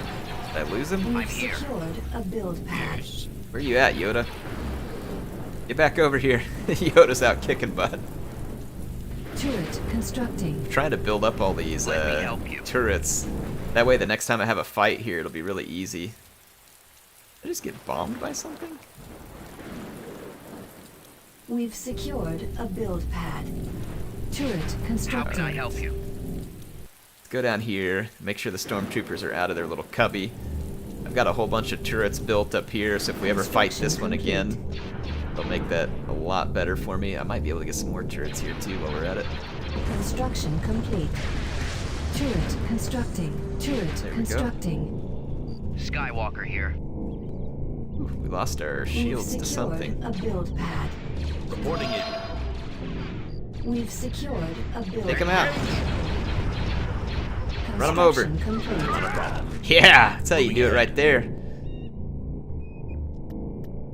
Did I lose him? We've secured a build pad. Where you at, Yoda? Get back over here. Yoda's out kicking butt. Turret constructing. I'm trying to build up all these Let me help you. turrets. That way the next time I have a fight here, it'll be really easy. Did I just get bombed by something? We've secured a build pad. Turret How constructing. can I help you? Let's go down here, make sure the stormtroopers are out of their little cubby. I've got a whole bunch of turrets built up here, so if we ever fight this one again, it'll make that a lot better for me. I might be able to get some more turrets here too while we're at it. Construction complete. Turret constructing. Turret There we go. constructing. Skywalker here. Ooh, we lost our We've shields to secured something. a build pad. Reporting in. We've secured a build Take him pad. out. Run 'em over. Construction complete. Yeah, that's how you do it right there.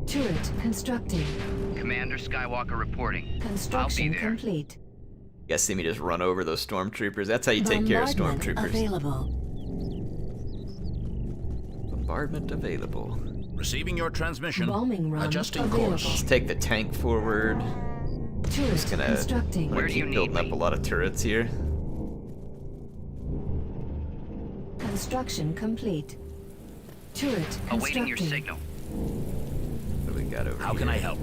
Turret constructing. Commander Skywalker reporting. Construction there. complete. You guys see me just run over those stormtroopers? That's how you take care of Bombardment stormtroopers. available. Bombardment available. Receiving your transmission. Bombing run Adjusting available. course. Let's take the tank forward. Turret Just gonna, constructing. I'm Where gonna do you keep need building up me? a lot of turrets here. Construction complete. Turret constructing. Awaiting your signal. What do we got over How here? can I help?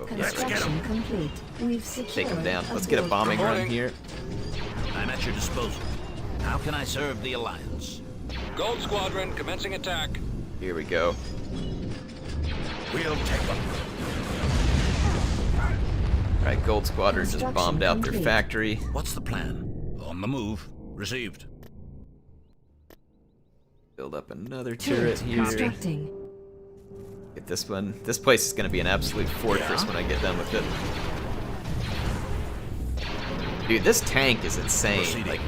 Construction complete. We've secured Take them down. a Let's get a build bombing pad. run Reporting. here. I'm at your disposal. How can I serve the Alliance? Gold Squadron commencing attack. Here we go. We'll take them. Alright, Gold Squadron just Construction bombed out their complete. factory. What's the plan? On the move. Received. Build up another Turret turret here. constructing. Get this one. This place is going to be an absolute fortress when I get done with it. Dude, this tank is insane. Proceeding. Like,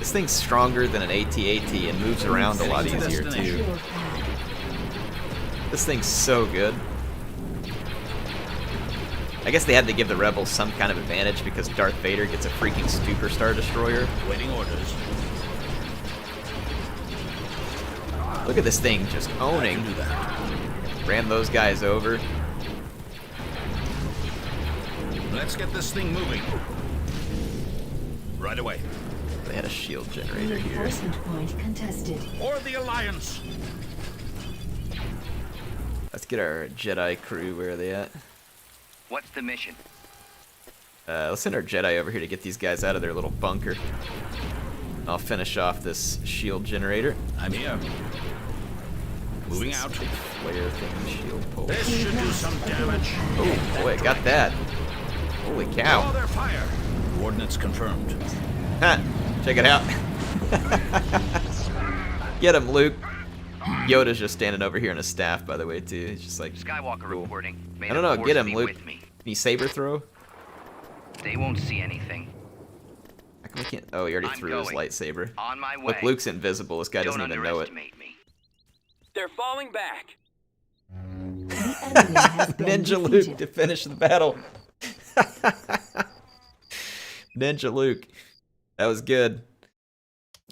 this thing's stronger than an AT-AT and moves around a lot Selecting easier destination. too. Build pad. This thing's so good. I guess they had to give the rebels some kind of advantage because Darth Vader gets a freaking Superstar Destroyer. Waiting orders. Look at this thing just owning. Do that. Ran those guys over. Let's get this thing moving. Right away. They had a shield generator here. Reinforcement point contested. For the Alliance. Let's get our Jedi crew. Where are they at? What's the mission? Let's send our Jedi over here to get these guys out of their little bunker. I'll finish off this shield generator. I'm here. Moving out. Big flare thing, shield pole. This should do some damage. Oh boy, got that. Holy Draw cow. their fire. Coordinates confirmed. Ha! Check it out. Get him, Luke. Yoda's just standing over here on his staff, by the way, too. He's just like, Skywalker cool. reporting. May I don't the know, Force get him, be Luke. with me. Can you saber throw? They won't see anything. How come we can't? Oh, he already I'm through his going. lightsaber. On my way. Look, Luke's invisible. This guy Don't doesn't even know it. underestimate me. They're falling back. The enemy has been Ninja Luke defeated. to finish the battle. Ninja Luke. That was good.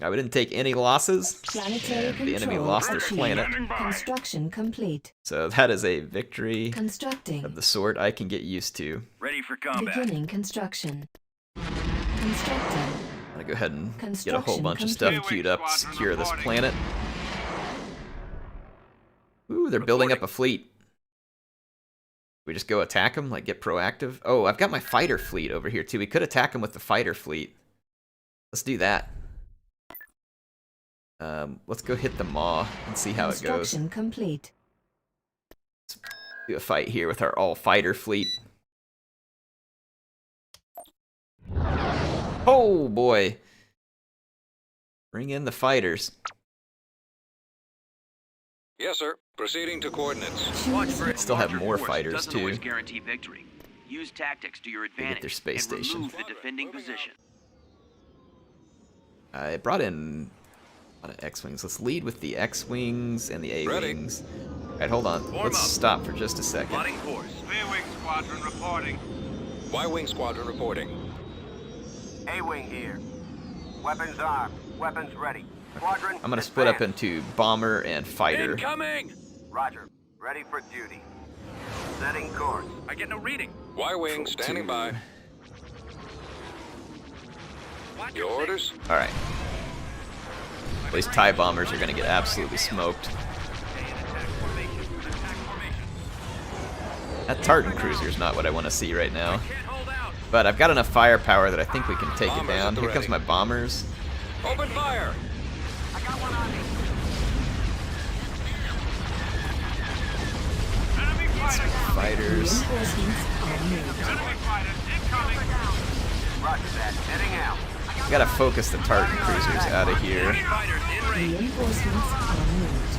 We didn't take any losses. Planetary And the enemy control lost their achieved. planet. Construction complete. So that is a victory Constructing. of the sort I can get used to. Ready for combat. Beginning construction. Constructing. I'm gonna go ahead and get a whole Construction bunch of stuff complete. queued up, Squadron secure this reporting. planet. Ooh, they're building up a fleet. We just go attack them, like get proactive. Oh, I've got my fighter fleet over here too. We could attack them with the fighter fleet. Let's do that. Let's go hit the Maw and see how it goes. Construction complete. Do a fight here with our all-fighter fleet. Oh boy! Bring in the fighters. Yes, sir. Proceeding to coordinates. Watch for it. Still have Larger more force fighters, doesn't too. always guarantee victory. Use tactics to your get advantage their space and station. remove the defending position. I brought in a lot of X-Wings. Let's lead with the X-Wings and the A-Wings. Alright, hold on. Let's up. stop for just a second. Plotting course. V-Wing Squadron reporting. Y-Wing Squadron reporting. A-Wing here. Weapons armed. Weapons ready. Squadron. I'm gonna split up into bomber and fighter. Incoming! Roger. Ready for duty. Setting course. I get no reading. Y-wing standing by. Your orders? Alright. These TIE bombers are gonna get absolutely smoked. That Tartan cruiser is not what I want to see right now. But I've got enough firepower that I think we can take it down. Here comes my bombers. Open fire! I got one on me. Enemy Fighters. Reinforcements en route. Enemy fighters incoming. Roger that. Heading out. I gotta focus the Tartan cruisers out of here. Fighters in range. Reinforcements en route.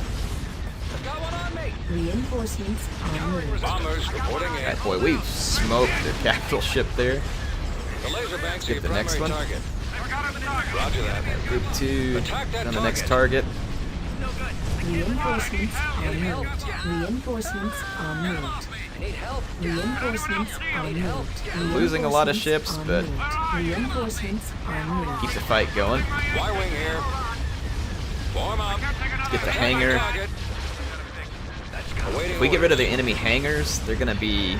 Got one on me! Reinforcements en route. Bombers reporting in. Alright, boy, we smoked their capital ship there. The laser banks are Get your the next primary one. target. We got him target. Roger that. Group 2 Attack that on the next target. target. Reinforcements en route. Reinforcements en route. Reinforcements en route. Losing a lot of ships, but Reinforcements en route. keep the fight going. Y-wing here. Form up. Get the hangar. Target. Awaiting If we get rid of the orders. enemy hangars, they're gonna be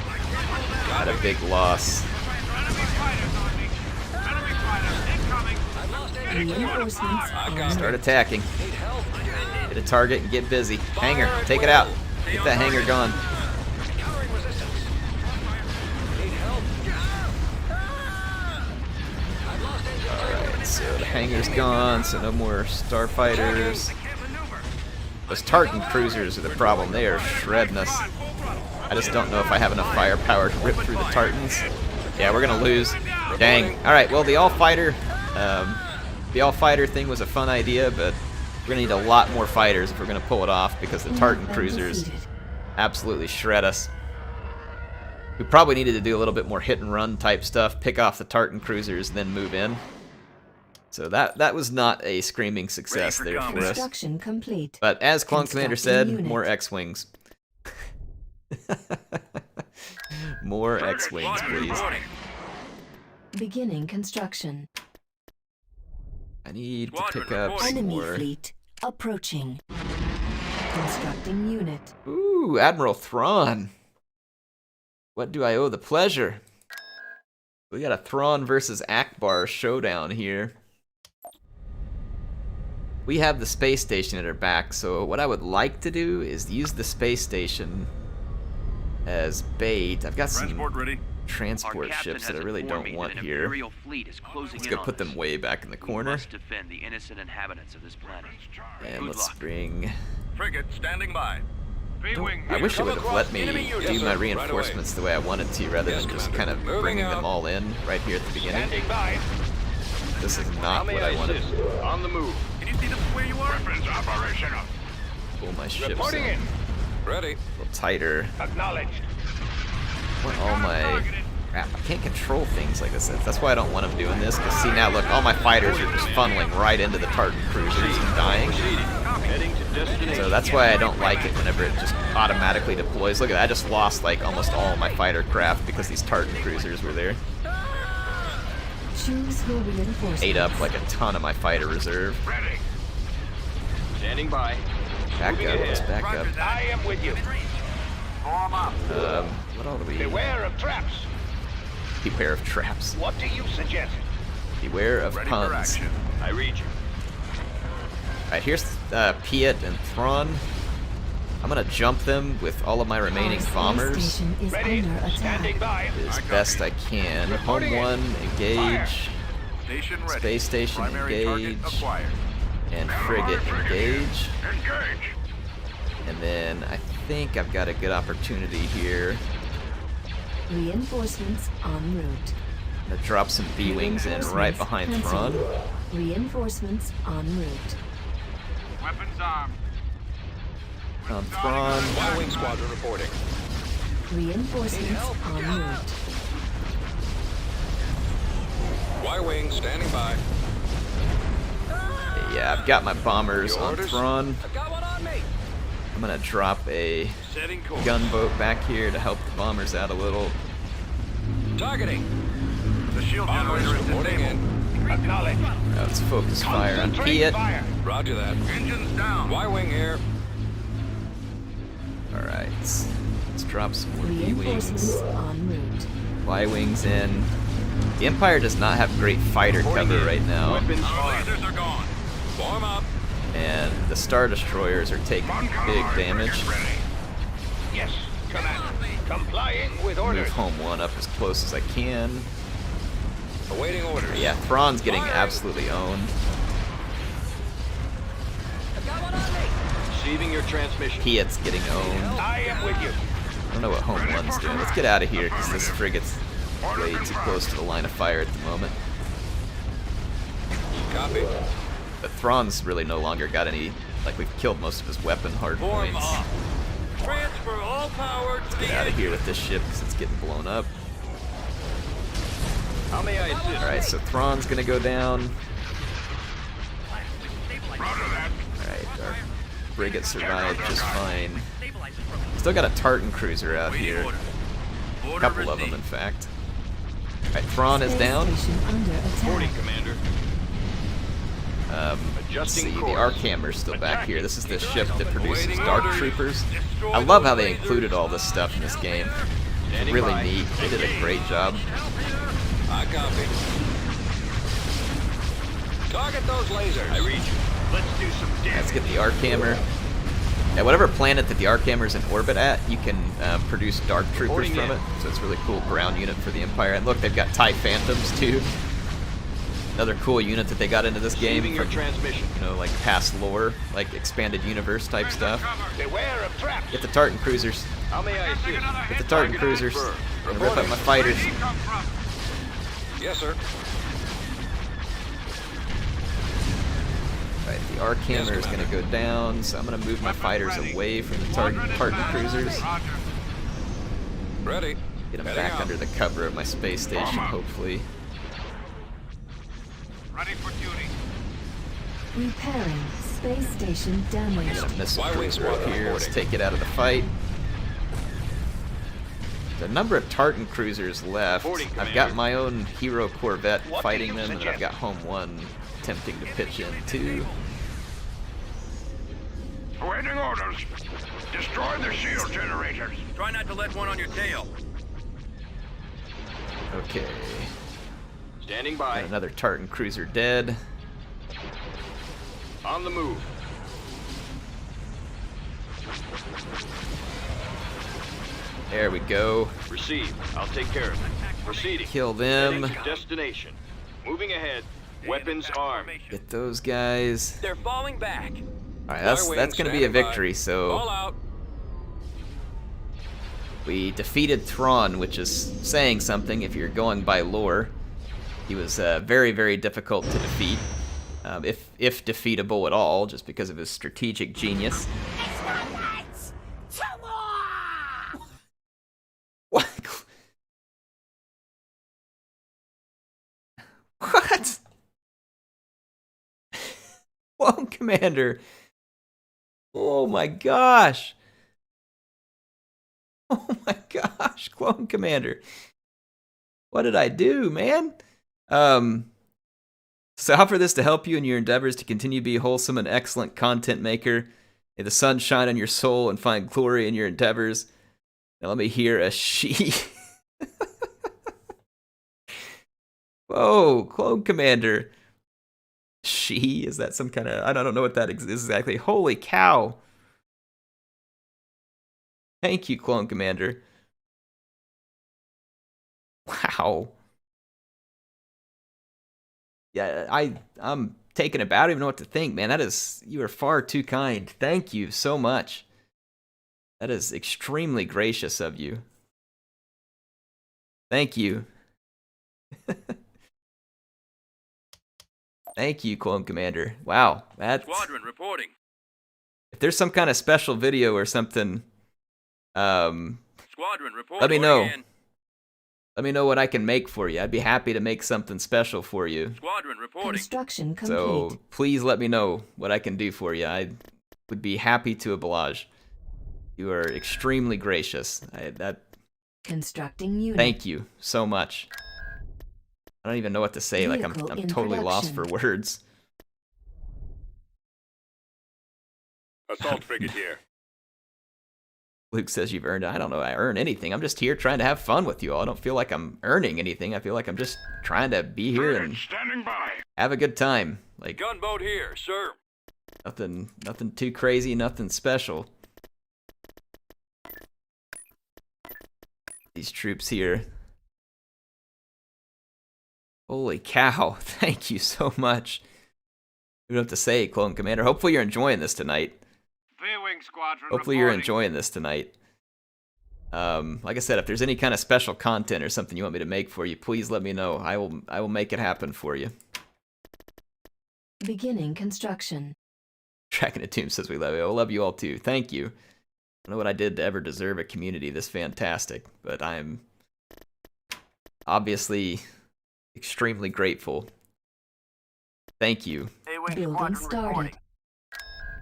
at a big loss. Reinforcements en route. Start attacking. Hit a target and get busy. Hangar, take it out. Get that hangar gone. Countering resistance. Need help. I've lost engine. Alright, so the hangar's gone, so no more starfighters. Those Tartan cruisers are the problem. They are shredding us. I just don't know if I have enough firepower to rip through the Tartans. Yeah, we're gonna lose. Dang. Alright, well, the all-fighter thing was a fun idea, but we're gonna need a lot more fighters if we're gonna pull it off, because the Tartan cruisers absolutely shred us. We probably needed to do a little bit more hit and run type stuff, pick off the Tartan cruisers, then move in. So that was not a screaming success there for us. Construction complete. But as Clone Commander said, Constructing more unit. X-Wings. More X-Wings, please. Beginning construction. I need to Squadron pick up some Enemy more. fleet approaching. Constructing unit. Ooh, Admiral Thrawn. What do I owe the pleasure? We got a Thrawn versus Akbar showdown here. We have the space station at our back, so what I would like to do is use the space station as bait. I've got some Transport ready. transport Our captain ships that I has really informed don't me want that an here. Imperial fleet is closing Let's in go on put them us. way back in the We corner. must defend the innocent inhabitants of this planet. And Good let's luck. bring... Frigate standing by. B-wing. I wish it would have let me Enemy unit. do Yes, my sir. Right reinforcements the way I wanted to, rather Yes, than just Commander. kind of Moving bringing out. them all in right here at the beginning. Standing by. This is not what I wanted. On the move. Can you see them from where you are? Weapons operational. Pull my ships Reporting in in. Ready. a little tighter. Acknowledged. I want all my... Crap, I can't control things like this. That's why I don't want them doing this, because see now, look, all my fighters are just funneling right into the Tartan cruisers and dying. Heading to destination. So that's why I don't like it whenever it just automatically deploys. Look at that, I just lost like almost all of my fighter craft because these Tartan cruisers were there. Choose your reinforcements. Ate up like a ton of my fighter reserve. Ready. Standing by. Back Moving up, ahead. let's back up. I am with you. Form up. What all do we... Beware of traps. Beware of traps. What do you suggest? Beware of Ready for puns. action. I read you. Alright, here's Piet and Thrawn. I'm gonna jump them with all of my remaining Our space bombers station is Ready. under Standing attack. by. as best I can. Home Reporting in. 1, engage, Station ready. Space station, Primary target engage. acquired. and frigate engage. Engage. And then I think I've got a good opportunity here. Reinforcements en route. I'm gonna drop some B-Wings in right behind Thrawn. Reinforcements en route. Weapons armed. On Thrawn. Y-wing squadron reporting. Reinforcements en route. Y-wing standing by. Yeah, I've got my bombers Your on orders? Thrawn. I've got one on me. I'm gonna drop a Setting course. gunboat back here to help the bombers out a little. Targeting. The shield Bombers generator is reporting disabled. in. Acknowledged. Now let's focus fire on Concentrate Piet. fire. Roger that. Engines down. Y-wing here. Alright. Let's drop some more Reinforcements B-Wings. en route. Y-Wings in. The Empire does not have great fighter cover right now, Weapons Our armed. lasers are gone. Form up. and the Star Destroyers are taking big damage. Yes, Commander. Complying with Move orders. home one up as close as I can. Awaiting orders. Yeah, Thrawn's getting absolutely owned. Receiving your transmission. Piet's getting owned. I am with you. I don't know what home one's doing. Let's get out of here because this frigate's way too close to the line of fire at the moment. Copy. But Thrawn's really no longer got any, like we've killed most of his weapon hard Form points. up. Transfer all power to Get the out of here engine. with this ship because it's getting blown up. How may I assist? Alright, so Thrawn's gonna go down. Alright, our frigate survived just fine. Still got a Tartan cruiser out here. A couple of them, in fact. Alright, Thrawn is Space down. station under Reporting, attack. Commander. Let's Adjusting see, the course. Arkhammer's still back here. This is the ship that produces Dark Troopers. I love how they included all this stuff in this game. Standing Really by. neat. They did a great job. I copy. Target those lasers. I read you. Let's do some damage. Let's get the Arkhammer. At whatever planet that the Arkhammer's in orbit at, you can produce Dark Troopers Reporting from in. it. So it's a really cool ground unit for the Empire. And look, they've got TIE Phantoms too. Another cool unit that they got into this game Receiving your from, transmission. you know, like past lore, like expanded universe type stuff. Beware of traps. Get the Tartan cruisers. How may I assist? Get the Tartan cruisers. Gonna rip up my fighters. Yes, sir. Right, the Arkhammer is gonna go down, so I'm gonna move my fighters away from the Tartan cruisers. Ready. Get them Heading back out. under the cover of my space station, hopefully. Ready for duty. Repairing. Space station damaged. Get a missile Y-Wing cruiser up squadron here. Let's reporting. take it out of the fight. The number of Tartan cruisers left. Reporting, I've Commander. got my own Hero Corvette What do fighting you them, and I've suggest? got Home 1 attempting to pitch in too. Awaiting orders. Destroy the shield generators. Try not to let one on your tail. Okay. Standing by. Got another Tartan cruiser dead. On the move. There we go. Receive. I'll take care of it. Proceeding. Kill Heading them. to destination. Moving ahead. Weapons armed. Get those guys. They're falling back. Alright, that's Y-Wing gonna be a standing by. victory, All so out. we defeated Thrawn, which is saying something if you're going by lore. He was very, very difficult to defeat, if defeatable at all, just because of his strategic genius. What? What? Clone Commander. Oh my gosh. Oh my gosh, Clone Commander. What did I do, man? So I offer this to help you in your endeavors to continue to be a wholesome and excellent content maker. May the sun shine on your soul and find glory in your endeavors. Now let me hear a she. Whoa, Clone Commander. She? Is that some kind of... I don't know what that is exactly. Holy cow. Thank you, Clone Commander. Wow. Yeah, I'm taken aback. I don't even know what to think, man. That is... You are far too kind. Thank you so much. That is extremely gracious of you. Thank you. Thank you, Clone Commander. Wow, that's... Squadron reporting. If there's some kind of special video or something, Squadron reporting. let me know. In. Let me know what I can make for you. I'd be happy to make something special for you. Squadron reporting. Construction complete. So please let me know what I can do for you. I would be happy to oblige. You are extremely gracious. Constructing unit. Thank you so much. I don't even know what to say. Like I'm Vehicle in totally lost for production. words. Assault frigate here. Luke says you've earned it. I don't know I earn anything. I'm just here trying to have fun with you all. I don't feel like I'm earning anything. I feel like I'm just trying to be here and Standing by. have a good time. Like, Gunboat here, sir. nothing too crazy, nothing special. These troops here. Holy cow. Thank you so much. You don't have to say, Clone Commander. Hopefully you're enjoying this tonight. V-Wing Squadron Hopefully you're enjoying this tonight. Like I said, if there's any kind of special content or something you want me to make for you, please let me know. I will make it happen for you. Beginning construction. Tracking a Tomb says we love you. I love you all too. Thank you. I don't know what I did to ever deserve a community this fantastic, but I'm obviously extremely grateful. Thank you. A-Wing Building Squadron started. reporting.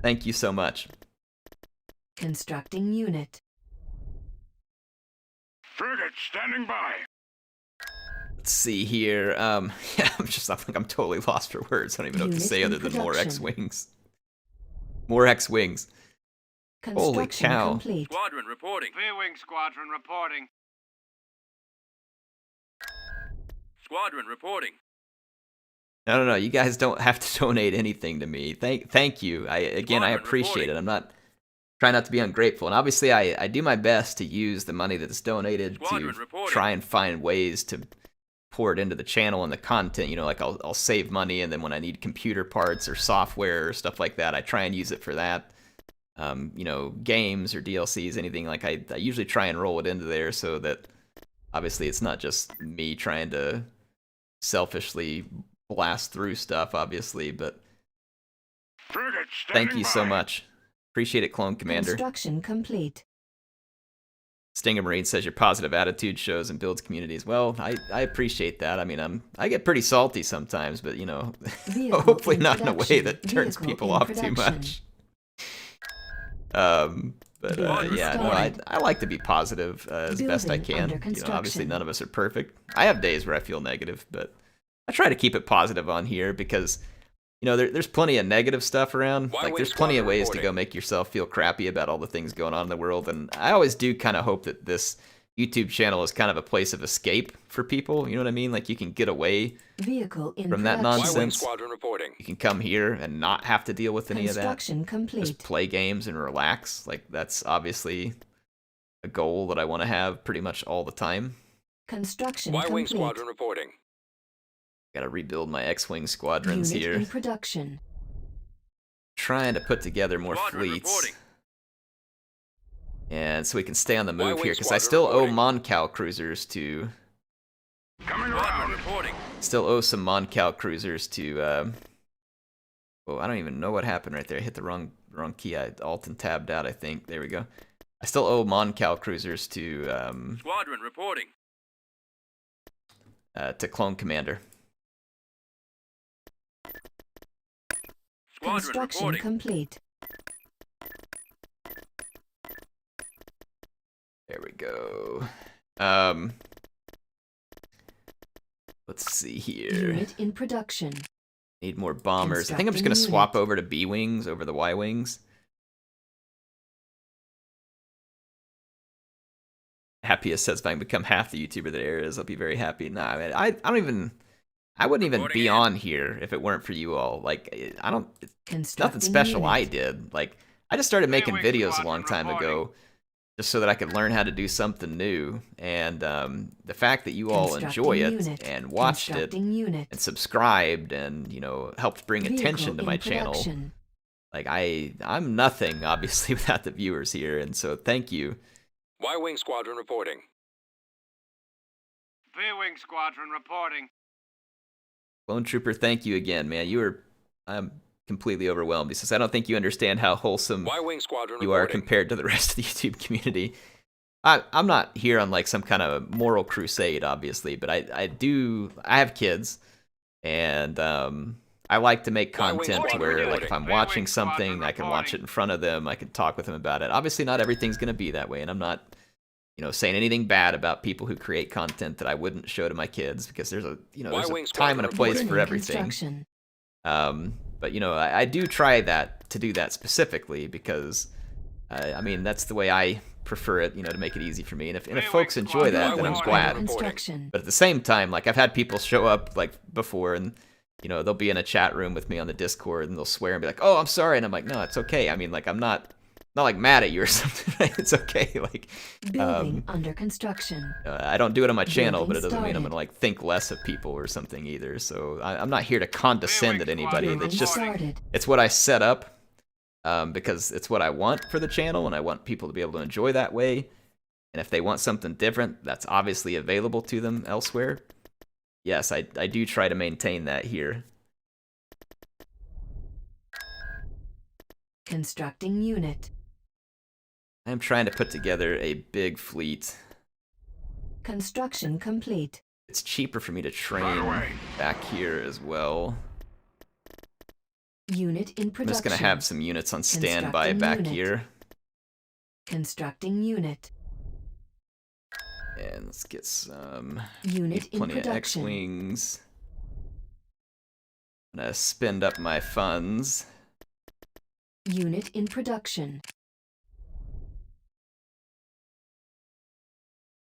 Thank you so much. Constructing unit. Frigate standing by. Let's see here. Yeah, I think I'm totally lost for words. I don't even know what to Unit say in other than more production. X-Wings. More X-Wings. Holy Construction cow. complete. Squadron reporting. V-Wing Squadron reporting. Squadron reporting. No. You guys don't have to donate anything to me. Thank you. I appreciate it. I'm not trying not to be ungrateful, and obviously I do my best to use the money that's donated Squadron to reporting. try and find ways to pour it into the channel and the content. You know, like I'll save money, and then when I need computer parts or software or stuff like that, I try and use it for that. You know, games or DLCs, anything like I usually try and roll it into there so that obviously it's not just me trying to selfishly blast through stuff, obviously, but Frigate standing thank you by. so much. Appreciate it, Clone Commander. Construction complete. Stinger Marine says your positive attitude shows and builds communities. Well, I appreciate that. I mean, I get pretty salty sometimes, but you know, Vehicle hopefully in not in a way production. that turns Vehicle people in off too production. much. But Building yeah, no, started. I like to be positive as best I Building can. under You know, obviously construction. none of us are perfect. I have days where I feel negative, but I try to keep it positive on here because, you know, there's plenty of negative stuff around. Y-Wing Like, there's plenty of Squadron ways to reporting. go make yourself feel crappy about all the things going on in the world, and I always do kind of hope that this YouTube channel is kind of a place of escape for people. You know what I mean? Like, you can get away Vehicle in from that production. nonsense. Squadron reporting. You can come here and not have to deal with any of that. Construction Just complete. play games and relax. Like, that's obviously a goal that I want to have pretty much all the time. Construction Y-Wing complete. Squadron reporting. Gotta rebuild my X-Wing squadrons Unit here. in production. Trying to put together more Squadron fleets. reporting. And so we can stay on the move Y-Wing here, because I squadron still owe reporting. Moncal cruisers to... Coming Squadron around. reporting. Still owe some Moncal cruisers to... Oh, I don't even know what happened right there. I hit the wrong key. I Alt and tabbed out, I think. There we go. I still owe Moncal cruisers to Squadron reporting. Clone Commander. Squadron Construction reporting. complete. There we go. Let's see here. Unit in production. Need more bombers. I think I'm just going to Constructing swap unit. over to B-Wings over the Y-Wings. Happiest says if I can become half the YouTuber that Air is, I'll be very happy. Nah, I mean, I wouldn't even Reporting be in. on here if it weren't for you all. Like, it's nothing Constructing special I unit. did. Like, I just started making Railway videos a squadron long time reporting. ago just so that I could learn how to do something new. And the fact that you all enjoy it Constructing unit. and watched it Constructing unit. and subscribed and, you know, helped bring attention to Vehicle my in channel. production. Like, I'm nothing, obviously, without the viewers here, and so thank you. Y-Wing Squadron reporting. V-Wing Squadron reporting. Lone Trooper, thank you again, man. I'm completely overwhelmed because I don't think you understand how wholesome Y-Wing Squadron you are reporting. compared to the rest of the YouTube community. I'm not here on like some kind of moral crusade, obviously, but I have kids, and I like to make Y-Wing content squadron where, like, reporting. if I'm Y-Wing watching squadron something, I can watch it reporting. in front of them, I can talk with them about it. Obviously, not everything's going to be that way, and I'm not, you know, saying anything bad about people who create content that I wouldn't show to my kids, because there's a Y-Wing time and a squadron place Beginning for everything. construction. But, you know, I do try to do that specifically because, I mean, that's the way I prefer it, to make it easy for me. And if folks enjoy that, then I'm glad. Construction. But at the same time, like I've had people show up like before, and they'll be in a chat room with me on the Discord, and they'll swear and be like, "Oh, I'm sorry," and I'm like, "No, it's okay. I mean, like I'm not like mad at you or something. Right? It's okay." Like, Building under construction. I don't do it on my channel, but it doesn't mean I'm started. gonna like think less of people or something either. So I'm not here to condescend at anybody. Building It's just started. it's what I set up because it's what I want for the channel, and I want people to be able to enjoy that way. And if they want something different, that's obviously available to them elsewhere. Yes, I do try to maintain that here. Constructing unit. I'm trying to put together a big fleet. Construction complete. It's cheaper for me to train back here as well. Unit in I'm production. just going to have some units on standby Constructing back unit. here. Constructing unit. And let's get some... Unit in plenty of production. X-Wings. I'm going to spend up my funds. Unit in production.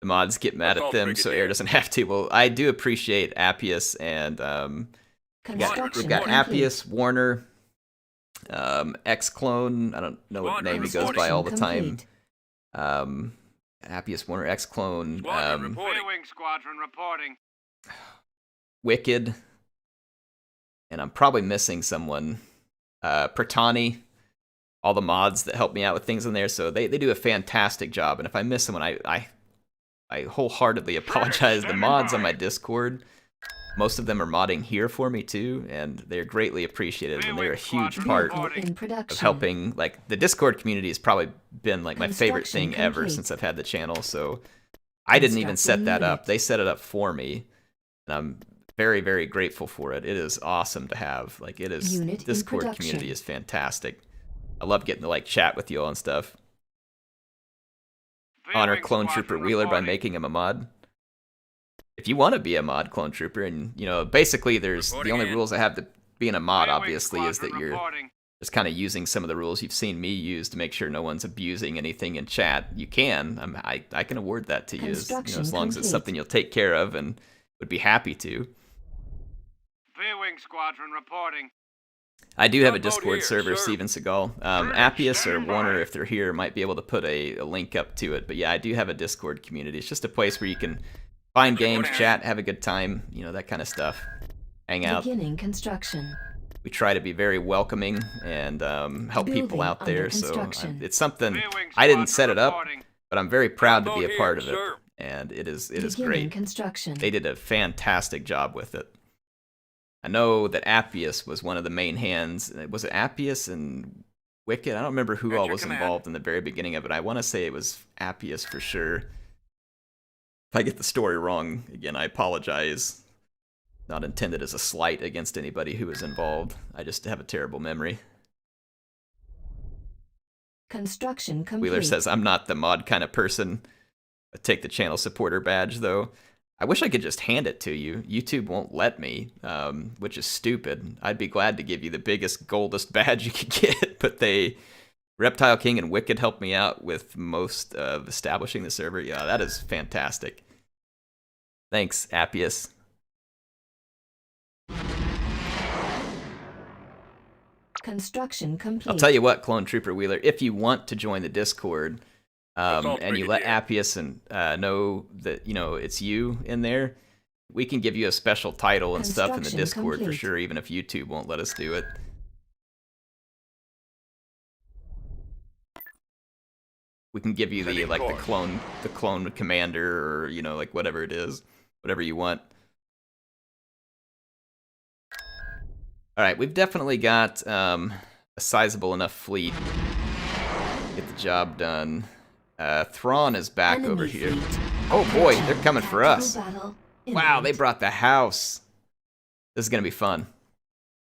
The mods get mad That's at all, them, so Brigadier. Air doesn't have to. Well, I do appreciate Appius and... Construction we've got complete. Appius, Warner, X-Clone. I don't know what name he goes by all the time. Complete. Appius, Warner, X-Clone, Squadron reporting. Wing Squadron reporting. Wicked, and I'm probably missing someone. Pertani, all the mods that help me out with things in there, so they do a fantastic job. And if I miss someone, I wholeheartedly apologize. The mods on my Discord, most of them are modding here for me too, and they're greatly appreciated, and they're a huge part Vehicle in production. of helping. Like the Discord community has probably been like my favorite thing Construction ever complete. since I've had the channel. So I didn't even set Constructing that up. unit. They set it up for me, and I'm very, very grateful for it. It is awesome to have. Like it is. Unit in Discord production. community is fantastic. I love getting to like chat with you all and stuff. Honor Wing Clone Squadron Trooper Wheeler by reporting. making him a mod. If you want to be a mod Clone Trooper, and basically there's the Reporting only in. rules I have to being a mod, Wing obviously, is that Squadron you're reporting. just kind of using some of the rules you've seen me use to make sure no one's abusing anything in chat. You can. I can award that to you as Construction long as it's complete. something you'll take care of and would be happy to. Wing Squadron reporting. I do have a Gunboat Discord here, server, sir. Steven Seagal. Sir, Appius or stand Warner, by. if they're here, might be able to put a link up to it. But yeah, I do have a Discord community. It's just a place where you can find games, chat, have a good time, that kind of stuff. Hang out. Beginning construction. We try to be very welcoming and help people Building out there. under So construction. it's something Wing I didn't Squadron set it up, reporting. but I'm very proud to be Gunboat a part of here, it. sir. And it is Beginning great. construction. They did a fantastic job with it. I know that Appius was one of the main hands. Was it Appius and Wicked? I don't remember who At all your was command. involved in the very beginning of it. I want to say it was Appius for sure. If I get the story wrong, again, I apologize. Not intended as a slight against anybody who was involved. I just have a terrible memory. Construction complete. Wheeler says, I'm not the mod kind of person. I take the channel supporter badge, though. I wish I could just hand it to you. YouTube won't let me, which is stupid. I'd be glad to give you the biggest, goldest badge you could get, but Reptile King and Wicked helped me out with most of establishing the server. Yeah, that is fantastic. Thanks, Appius. Construction complete. I'll tell you what, Clone Trooper Wheeler, if you want to join the Discord, all, and you let Brigadier. Appius and know that it's you in there, we can give you a special title and stuff in the Construction Discord for complete. sure, even if YouTube won't let us do it. We can give you the Sending like core. the clone commander, or like whatever it is, whatever you want. All right, we've definitely got a sizable enough fleet to get the job done. Thrawn is back Enemy over here. fleet. Oh boy, Attention, they're coming for tactical us. battle Wow, they imminent. brought the house. This is going to be fun.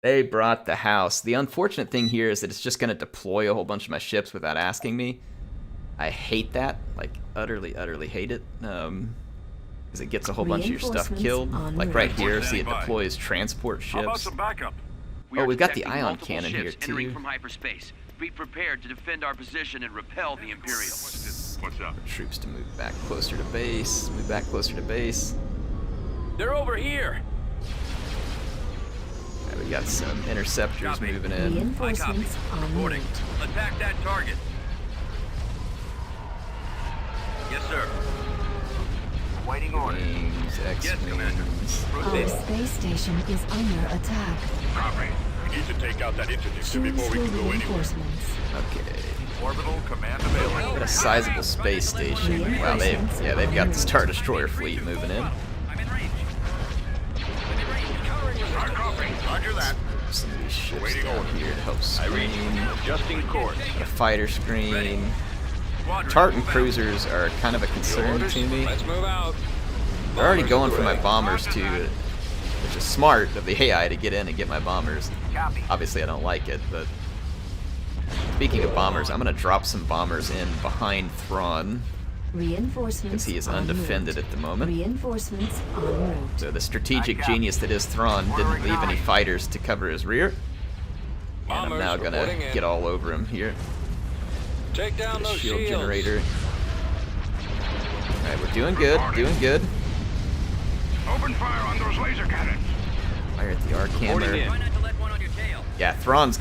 They brought the house. The unfortunate thing here is that it's just going to deploy a whole bunch of my ships without asking me. I hate that. Like, utterly, utterly hate it. Because it gets a whole bunch of your stuff Reinforcements killed. en Like route. right here, see it Standing by. deploys transport How about ships. some backup? We Oh, are we've got the detecting ion multiple cannon here, ships entering too. from hyperspace. Be prepared to defend our position and repel the Imperials. What's up? Troops to move back closer to base. Move back closer to base. They're over here. Alright, we got some interceptors Copy. moving in. Reinforcements en Reporting. route. Attack that target. Yes, sir. Waiting orders. Wings, X-Wings. Our Proceed. space station is under attack. Copy. We need to take out that interdictor Choose before we for can go anywhere. reinforcements. Okay. Orbital command available. Got a sizable space station. Wow, they've got the Star Destroyer fleet moving in. I'm in range. I'm in range. Covering you. I copy. Roger that. Some of these ships Waiting down orders. here to help screen. Adjusting course. A fighter screen. Squadron, Tartan move out. cruisers are kind of a concern to me. Let's move out. They're already Bombers going at for the my ready. bombers too, which is smart of the AI to get in and get my bombers. Copy. Obviously I don't like it, but speaking of bombers, I'm gonna drop some bombers in behind Thrawn Reinforcements because he is en undefended route. at the moment. Reinforcements en route. So the strategic genius that is Thrawn didn't leave any fighters to cover his rear. And I'm Bombers now gonna reporting in. get all over him here. Take down The those shield shields. generator. Alright, we're doing good, doing good. Open fire on those laser cannons. Fire at the arc hammer. Reporting in. Try not to let one on your tail. Yeah, Thrawn's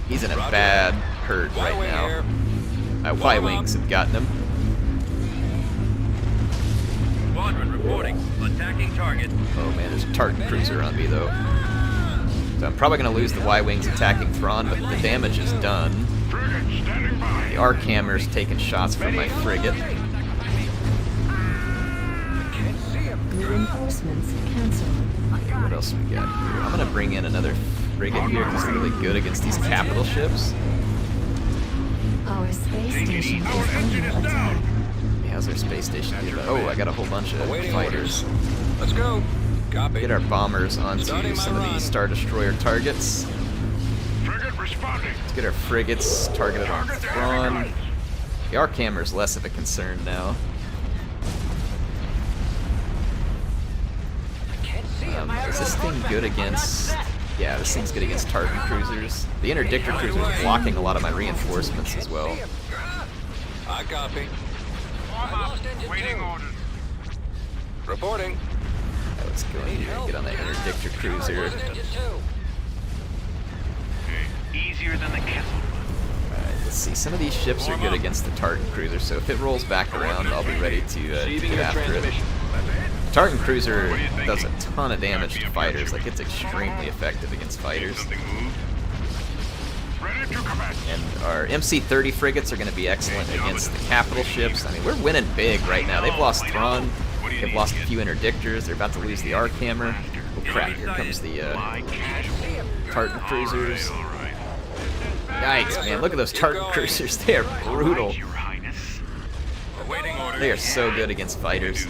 he's in a Roger. bad hurt right Y-wing now. here. Y-Wings have gotten him. Squadron reporting. Attacking target. Oh man, there's a Tartan cruiser on me though. So I'm probably gonna lose the Y-Wings attacking Thrawn, but the damage is done. Frigate standing by. The arc hammer's taking shots from my frigate. Reinforcements cancelled. What else we got here? I'm gonna bring in another frigate here because they're really good against these capital ships. Our space station is under attack. Yeah, how's our space station do that? Oh, I got a whole bunch of Awaiting fighters. Let's go. Copy. Get our bombers onto Starting my some of run. these Star Destroyer targets. Frigate responding. Let's get our frigates targeted on Target the heavy Thrawn. guns. The arc hammer's less of a concern now. Is this thing good against... Yeah, this thing's good against Tartan cruisers. The interdictor cruiser is blocking a lot of my reinforcements as well. I copy. Waiting orders. Reporting. Right, let's go in here and get on that interdictor cruiser. Easier than the castle. Alright, let's see. Some of these ships are good against the Tartan cruiser, so if it rolls back around, I'll be ready to Receiving get your after it. transmission. Tartan cruiser does a ton of damage to fighters. Like, it's extremely effective against fighters. Something moved. Ready to commence. And our MC-30 frigates are going to be excellent against the capital ships. I mean, we're winning big right now. They've lost Thrawn. They've lost a few interdictors. They're about to lose the arc hammer. Oh crap, here comes the Tartan cruisers. Yikes, man, look at those Tartan cruisers. They are brutal. Awaiting orders. They are so good against fighters.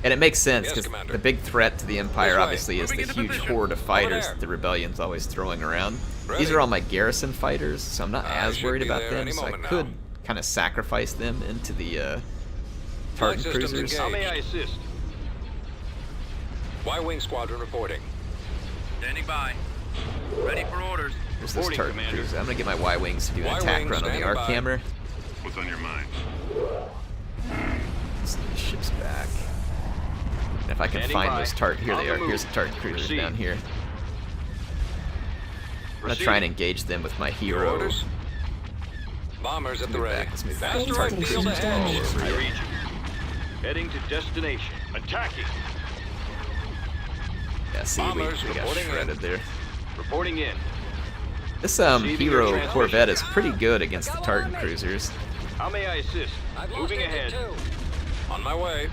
And it makes sense, Yes, because Commander. the big threat to the Empire, This way. obviously, is the Moving into huge position. horde of Over fighters there. that the Rebellion's always throwing around. Ready. These are all my garrison fighters, so I'm not I as should worried be about there them, any so I moment now. could kind of sacrifice them into the Tartan systems cruisers. engaged. How may I assist? Y-wing squadron reporting. Standing by. Ready for orders. There's this Reporting, Tartan Commander. cruiser. I'm gonna get my Y-wings to do an Y-wing attack run on the standing arc by. hammer. What's on your mind? Send these ships back. And if I can Standing find by. those Tartan, here On they the are. move. Here's the Tartan cruisers Proceed. down here. I'm gonna Proceed. try and engage them with my Your hero. orders. Bombers at the ready. Let's move back. Faster Tartan right field cruisers all ahead. over I you. read you. Heading to destination. Attacking. Yeah, see, Bombers we got reporting in. shredded there. Reporting in. This Receiving your Hero transmission. Corvette is pretty good against the Tartan cruisers. How may I assist? I've lost Moving engine ahead. two. On my way.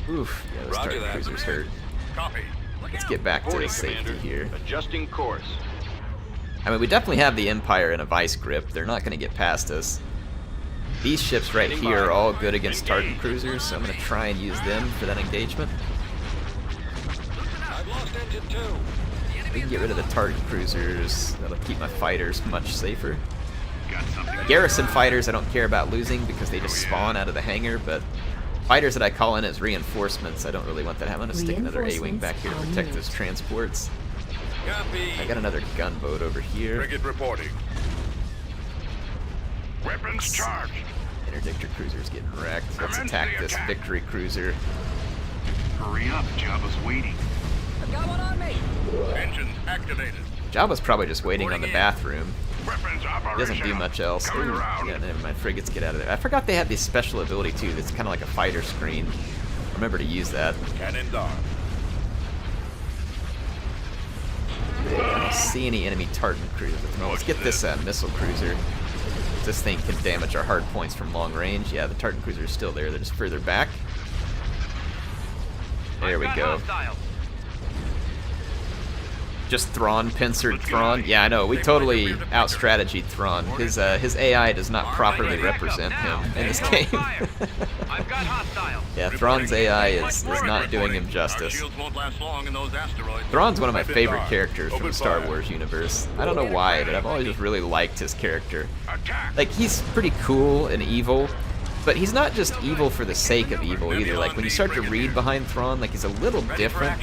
Oof, yeah, those Roger Tartan that. cruisers hurt. Copy. Let's get back to Reporting, safety Commander. here. Adjusting course. I mean, we definitely have the Empire in a vice grip. They're not going to get past us. These ships right Standing here by. are all good against Tartan cruisers, so I'm going to try and use them for that engagement. I've lost engine two. We can get rid of the Tartan cruisers. That'll keep my fighters much safer. Got something. Garrison fighters I don't care about losing because they just spawn out of the hangar, but fighters that I call in as reinforcements, I don't really want that to happen. I'm going to stick another A-wing back here to protect those transports. Copy. I got another gunboat over here. Frigate reporting. Weapons charged. Interdictor cruiser's getting wrecked. Let's attack this victory cruiser. Hurry up, Jabba's waiting. I've got one on me. Engines activated. Jabba's probably just waiting on the bathroom. Weapons He operational. doesn't do much else. Coming Ooh, around. yeah, never mind. Frigates, get out of there. I forgot they had this special ability too. That's kind of like a fighter screen. Remember to use that. Cannon down. I don't see any enemy Tartan cruisers at the moment. Let's get this missile cruiser. This thing can damage our hard points from long range. Yeah, the Tartan cruiser is still there. They're just further back. There we go. Just Thrawn, pincered Thrawn. Yeah, I know. We totally out-strategied Thrawn. His AI does not properly represent him in this game. I've got hostiles. Yeah, Thrawn's AI is not doing him justice. Shields won't last long in those asteroids. Thrawn's one of my favorite characters from the Star Wars universe. I don't know why, but I've always just really liked his character. Attack. Like, he's pretty cool and evil, but he's not just evil for the sake of evil either. Like, when you start to read behind Thrawn, like, he's a little different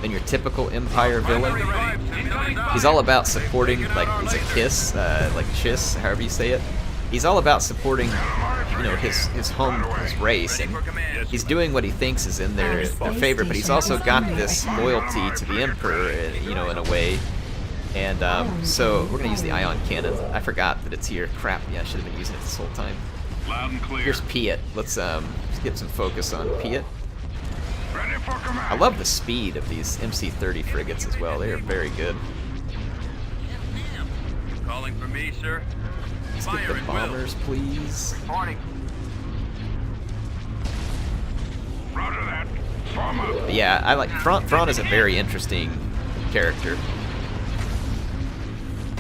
than your typical Empire villain. He's all about supporting, like, he's a kiss, like Chiss, however you say it. He's all about supporting, you know, his home, his race, and he's doing what he thinks is in their favor, but he's also got this loyalty to the Emperor, you know, in a way. And so we're gonna use the ion cannon. I forgot that it's here. Crap, yeah, I should have been using it this whole time. Loud and clear. Here's Piet. Let's get some focus on Piet. Ready for command. I love the speed of these MC-30 frigates as well. They are very good. Calling for me, sir. Let's get the bombers, please. Reporting. Roger that. Form up. But yeah, I like Thrawn is a very interesting character.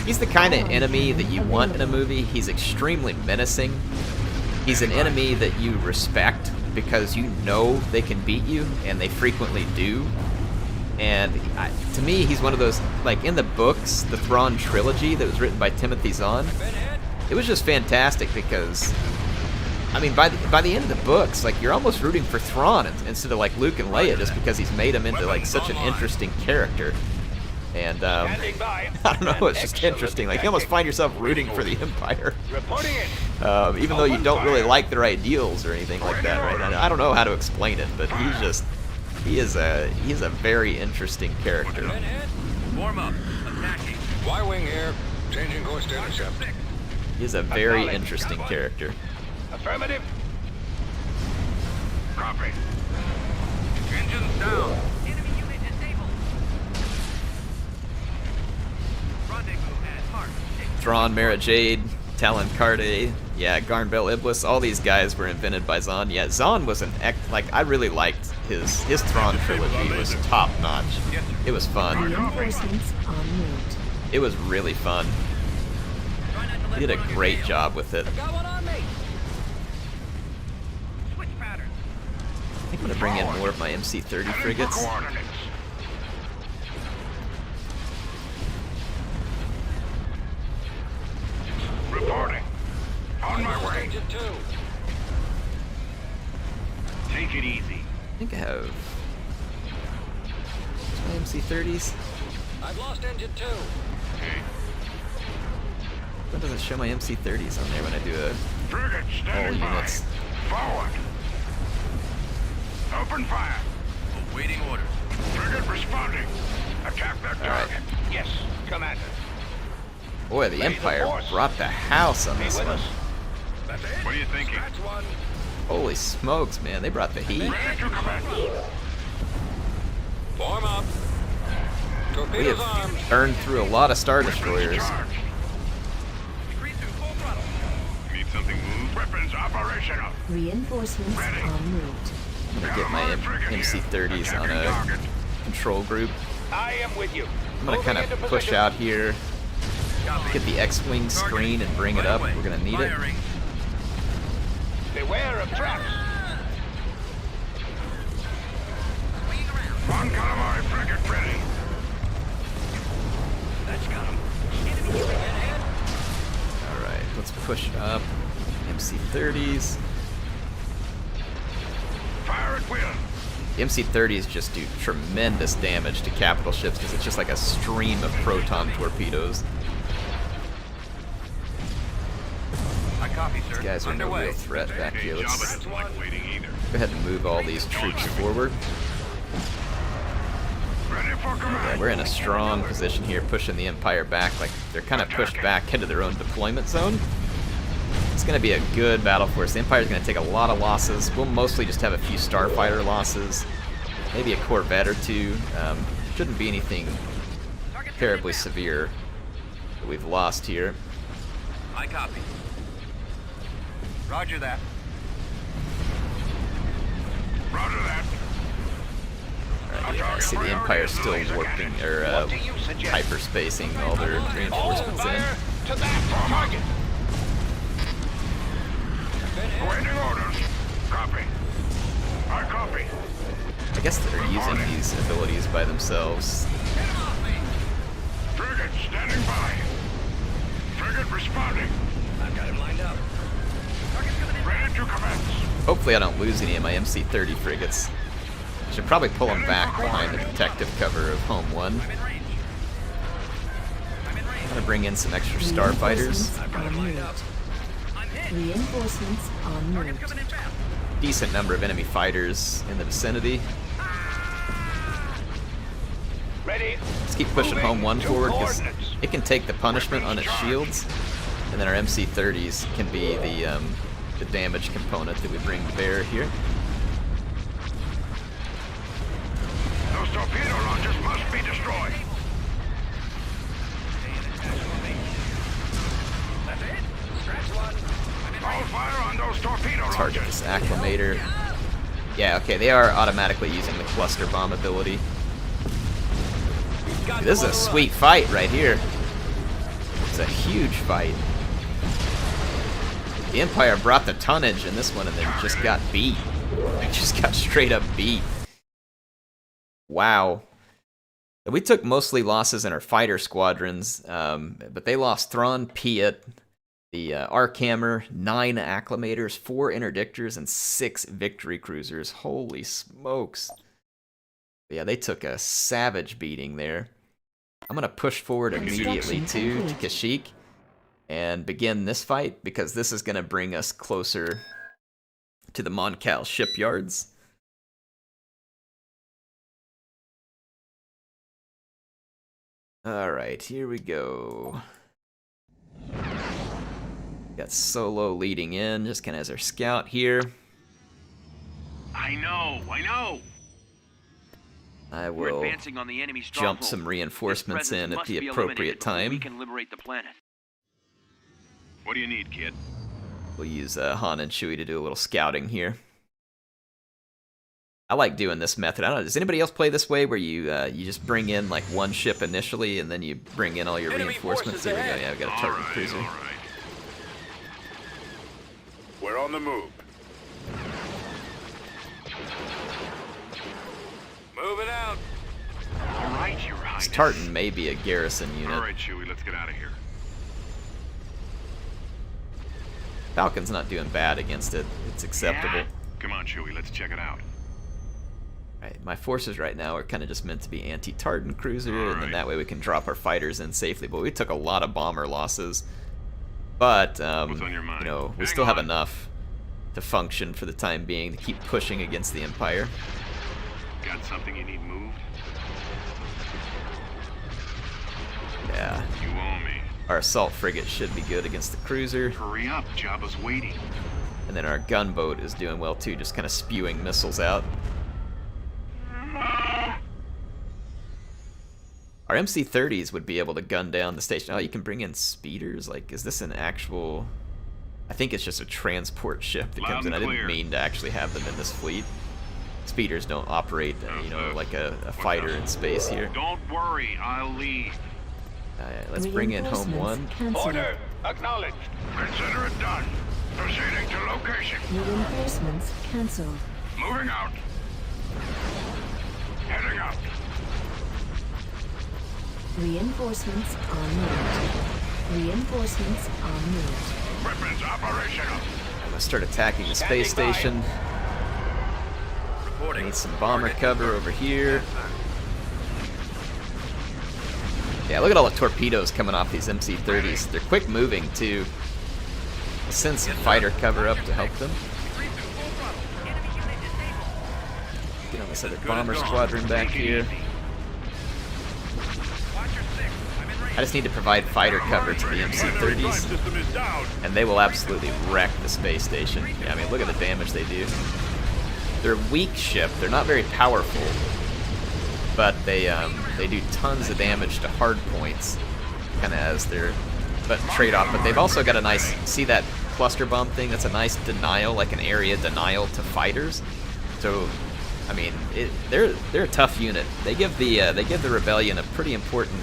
He's the kind of enemy that you want in a movie. He's extremely menacing. He's an enemy that you respect because you know they can beat you, and they frequently do. And to me, he's one of those, like, in the books, the Thrawn trilogy that was written by Timothy Zahn, it was just fantastic because, I mean, by the end of the books, like, you're almost rooting for Thrawn instead of, like, Luke and Leia, just because he's made him into, like, such an interesting character. And, I don't know, it's just interesting. Like, you almost find yourself rooting for the Empire. Even though you don't really like their ideals or anything like that, right? I don't know how to explain it, but he is a very interesting character. Form up. Attacking. Y-wing here. Changing course to intercept. He is a very interesting character. Affirmative. Copy. Engines down. Enemy unit disabled. Rendezvous at Heart. Thrawn, Mara Jade, Talon Karde, yeah, Garnbel Iblis, all these guys were invented by Zahn. Yeah, Zahn was I really liked his Thrawn trilogy. It was top notch. It was fun. Reinforcements en route. It was really fun. He did a great job with it. Got one on me. Switch pattern. I think I'm gonna bring in more of my MC-30 frigates. Coordinates. Reporting. On my way. Engine 2. Take it easy. I think I have my MC-30s. I've lost engine 2. Okay. Why doesn't it show my MC-30s on there when I do a Frigate all standing by. units? Forward. Open fire. Awaiting orders. Frigate responding. Attack that Alright. target. Yes, Commander. Boy, the Empire brought the house on this one. That's it. What are you thinking? That's one. Holy smokes, man, they brought the heat. Ready to commence. Form up. We Torpedoes armed. have burned through a lot of Star Destroyers. Charge. Increase to full throttle. Need something moved. Weapons operational. Reinforcements Ready. en route. I'm gonna get my MC-30s on a control group. I am with you. I'm gonna kind of push out here, get the X-Wing screen and bring it up. We're gonna need it. Firing. Beware of traps. One calamari frigate ready. That's got him. Enemy unit ahead. Alright, let's push up. MC-30s. Fire at will. The MC-30s just do tremendous damage to capital ships because it's just like a stream of proton torpedoes. I Copy, sir. These guys are no Underway. real threat back here. Jabba Let's doesn't like waiting either. go ahead and move all these troops forward. Ready for Yeah, command. we're in a strong position here, pushing the Empire back. Like, they're kind of pushed back into their own deployment zone. It's going to be a good battle for us. The Empire's going to take a lot of losses. We'll mostly just have a few starfighter losses. Maybe a Corvette or two. Shouldn't be anything terribly severe that we've lost here. I copy. Roger that. Roger that. Yeah, I see the Empire's still warping, or hyperspacing all their reinforcements in. To that target. Waiting orders. Copy. I copy. I guess they're using these abilities by themselves. Frigate standing by. Frigate responding. I've got him lined up. Ready to commence. Hopefully I don't lose any of my MC-30 frigates. Should probably pull them back behind the protective cover of Home 1. I'm in range. I'm gonna bring in some extra starfighters. Reinforcements en route. I'm hit. Reinforcements en Target's route. coming in fast. Decent number of enemy fighters in the vicinity. Ready. Let's keep pushing Home 1 forward because it can take the punishment on its shields, and then our MC-30s can be the damage component that we bring to bear here. Those torpedo launchers must be destroyed. That's it. Scratch one. I'm in All range. fire on those torpedo Target launchers. this acclimator. Yeah, okay, they are automatically using the cluster bomb ability. This is a sweet fight right here. It's a huge fight. The Empire brought the tonnage in this one and then just got beat. They just got straight up beat. Wow. We took mostly losses in our fighter squadrons, but they lost Thrawn, Piet, the Archammer, 9 acclimators, 4 interdictors, and 6 victory cruisers. Holy smokes. Yeah, they took a savage beating there. I'm going to push forward immediately to Kashyyyk and begin this fight because this is going to bring us closer to the Mon Cal shipyards. Alright, here we go. Got Solo leading in, just kind of as our scout here. I know. I We're will advancing on the enemy jump stronghold. some reinforcements in at the appropriate time. We can liberate the planet. What do you need, kid? We'll use Han and Chewie to do a little scouting here. I like doing this method. I don't know, does anybody else play this way where you you just bring in like one ship initially and then you bring in all your Enemy reinforcements? forces Here we go. ahead. Yeah, we got a All target right, cruiser. all right. We're on the move. Move it out. All right, Your Highness. This Tartan may be a garrison All unit. right, Chewie, let's get out of here. Falcon's not doing bad against it. It's acceptable. Come on, Chewie, let's check it out. Right, my forces right now are kind of just meant to be anti-Tartan cruiser, and then Alright. that way we can drop our fighters in safely. But we took a lot of bomber losses. But, What's on your mind? you know, we Hang still have on. enough to function for the time being to keep pushing against the Empire. Got something you need moved? Yeah, You owe me. our assault frigate should be good against the cruiser. Hurry up, Jabba's waiting. And then our gunboat is doing well too, just kind of spewing missiles out. Our MC-30s would be able to gun down the station. Oh, you can bring in speeders? Like, is this an actual... I think it's just a transport ship that comes in. I Loud and didn't clear. mean to actually have them in this fleet. Speeders don't operate, you know, like a fighter in space here. Don't worry, I'll lead. Let's bring in Home 1. Reinforcements cancelled. Acknowledged. Consider it done. Proceeding to location. Reinforcements cancelled. Moving out. Heading out. Reinforcements en route. Reinforcements en route. Weapons operational. I'm gonna start attacking the space station. Reporting. Need some bomber cover over here. Yeah, look at all the torpedoes coming off these MC-30s. They're quick moving too. Send some fighter cover up to help them. Get on this other bomber squadron back here. I just need to provide fighter cover to the MC-30s, and they will absolutely wreck the space station. Yeah, I mean, look at the damage they do. They're a weak ship. They're not very powerful, but they do tons of damage to hard points, kind of as their trade-off. But they've also got a nice, see that cluster bomb thing? That's a nice denial, like an area denial to fighters. So, I mean, they're a tough unit. They give the rebellion a pretty important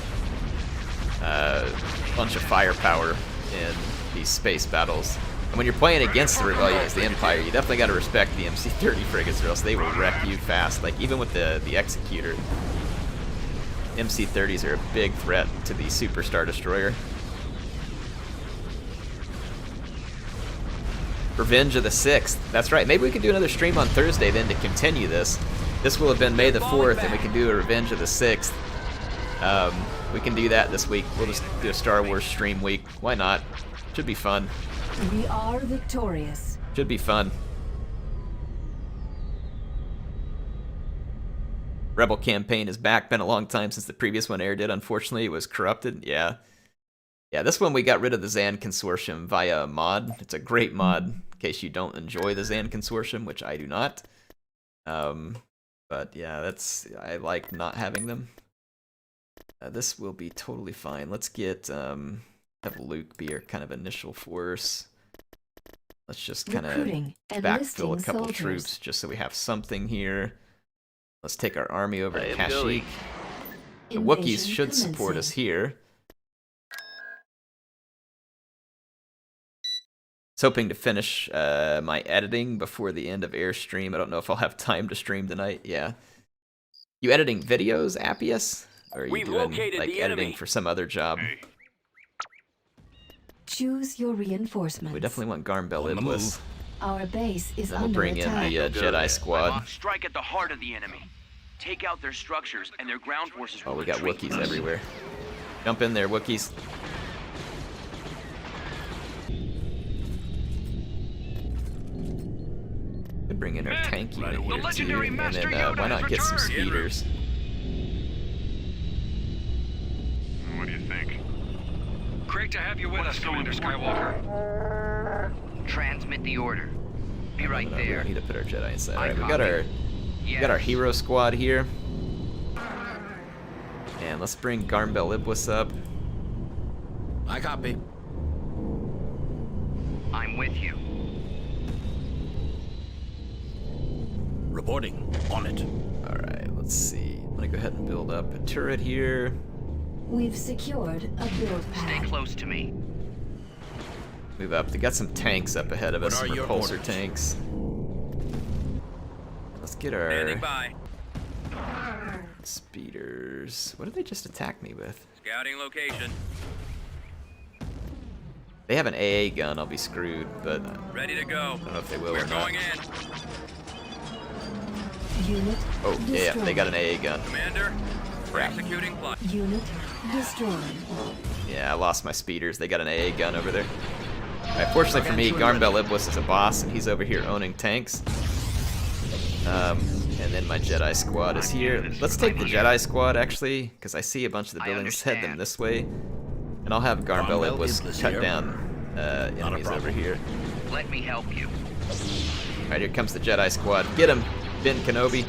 bunch of firepower in these space battles. And when you're playing against the rebellion as the Empire, you definitely got to respect the MC-30 frigates, or else they will wreck you fast. Like even with the Executor, MC-30s are a big threat to the Super Star Destroyer. Revenge of the 6th. That's right. Maybe we can do another stream on Thursday then to continue this. This will have been May the 4th, and we can do a Revenge of the 6th. We can do that this week. We'll just do a Star Wars stream week. Why not? Should be fun. We are victorious. Should be fun. Rebel campaign is back. Been a long time since the previous one aired. Unfortunately, it was corrupted. Yeah. Yeah, this one we got rid of the Zan Consortium via a mod. It's a great mod in case you don't enjoy the Zan Consortium, which I do not. But yeah, I like not having them. This will be totally fine. Let's get have Luke be our kind of initial force. Let's just kind of backfill a couple troops just so we have something here. Let's take our army over to Kashyyyk. The Wookiees should support us here. I was hoping to finish my editing before the end of Airstream. I don't know if I'll have time to stream tonight. Yeah. You editing videos, Appius? Or are you doing like editing for some other job? Choose your reinforcements. We definitely want Garmbel Iblis. Our base is Then we'll under bring attack. in the Jedi squad. Strike at the heart of the enemy. Take out their structures, and their ground forces will Oh, we got retreat. Wookiees everywhere. Jump in there, Wookiees. Could bring in our tank unit here too, and then why not get some speeders? What do you think? Great to have you with us, Commander Skywalker. Transmit the order. Be right We there. don't need to put our Jedi inside. I Alright, we copy. got our hero squad here. And let's bring Garmbel Iblis up. I copy. I'm with you. Reporting. On it. Alright, let's see. I'm gonna go ahead and build up a turret here. We've secured a build Stay pad. close to me. Move up. They got some tanks up ahead of us, What some are your repulsor orders? tanks. Let's get our Standing by. speeders. What did they just attack me with? Scouting location. They have an AA gun, I'll be screwed, but Ready to go. I don't know if they will We're or not. going in. Unit Oh, yeah, they got an AA gun. Commander, Crap. executing plot. Unit destroyed. Yeah, I lost my speeders. They got an AA gun over there. Alright, fortunately for me, Garmbel Iblis is a boss, and he's over here owning tanks. And then my Jedi squad is here. Let's take the Jedi squad, actually, because I see a bunch of the buildings head them this way. And I'll have Garmbel Iblis cut here. down enemies over here. Let me help you. Alright, here comes the Jedi squad. Get him, Ben Kenobi,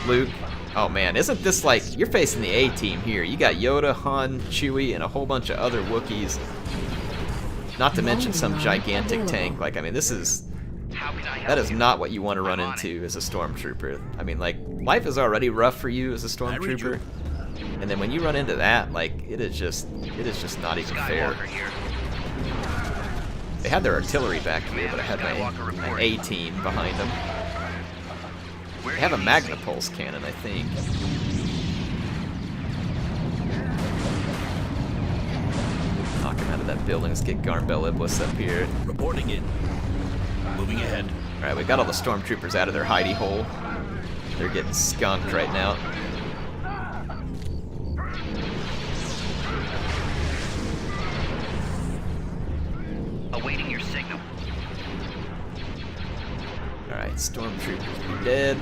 Luke. Oh man, isn't this like, you're facing the A-team here. You got Yoda, Han, Chewie, and a whole bunch of other Wookiees. Not to mention some gigantic tank. Like, I mean, this is, How can I help that is you? not what you want to run I'm on into as a stormtrooper. I mean, like, life is already rough for you as a stormtrooper. And then when you run into that, like, it is just not even fair. Skywalker here. They had their artillery back here, but I had my A-team behind them. Where They have a do you Magna see? Pulse cannon, I think. Knock him out of that building. Let's get Garmbel Iblis up here. Reporting in. Moving ahead. Alright, we got all the stormtroopers out of their hidey hole. They're getting skunked right now. Awaiting your signal. Alright, stormtroopers are dead.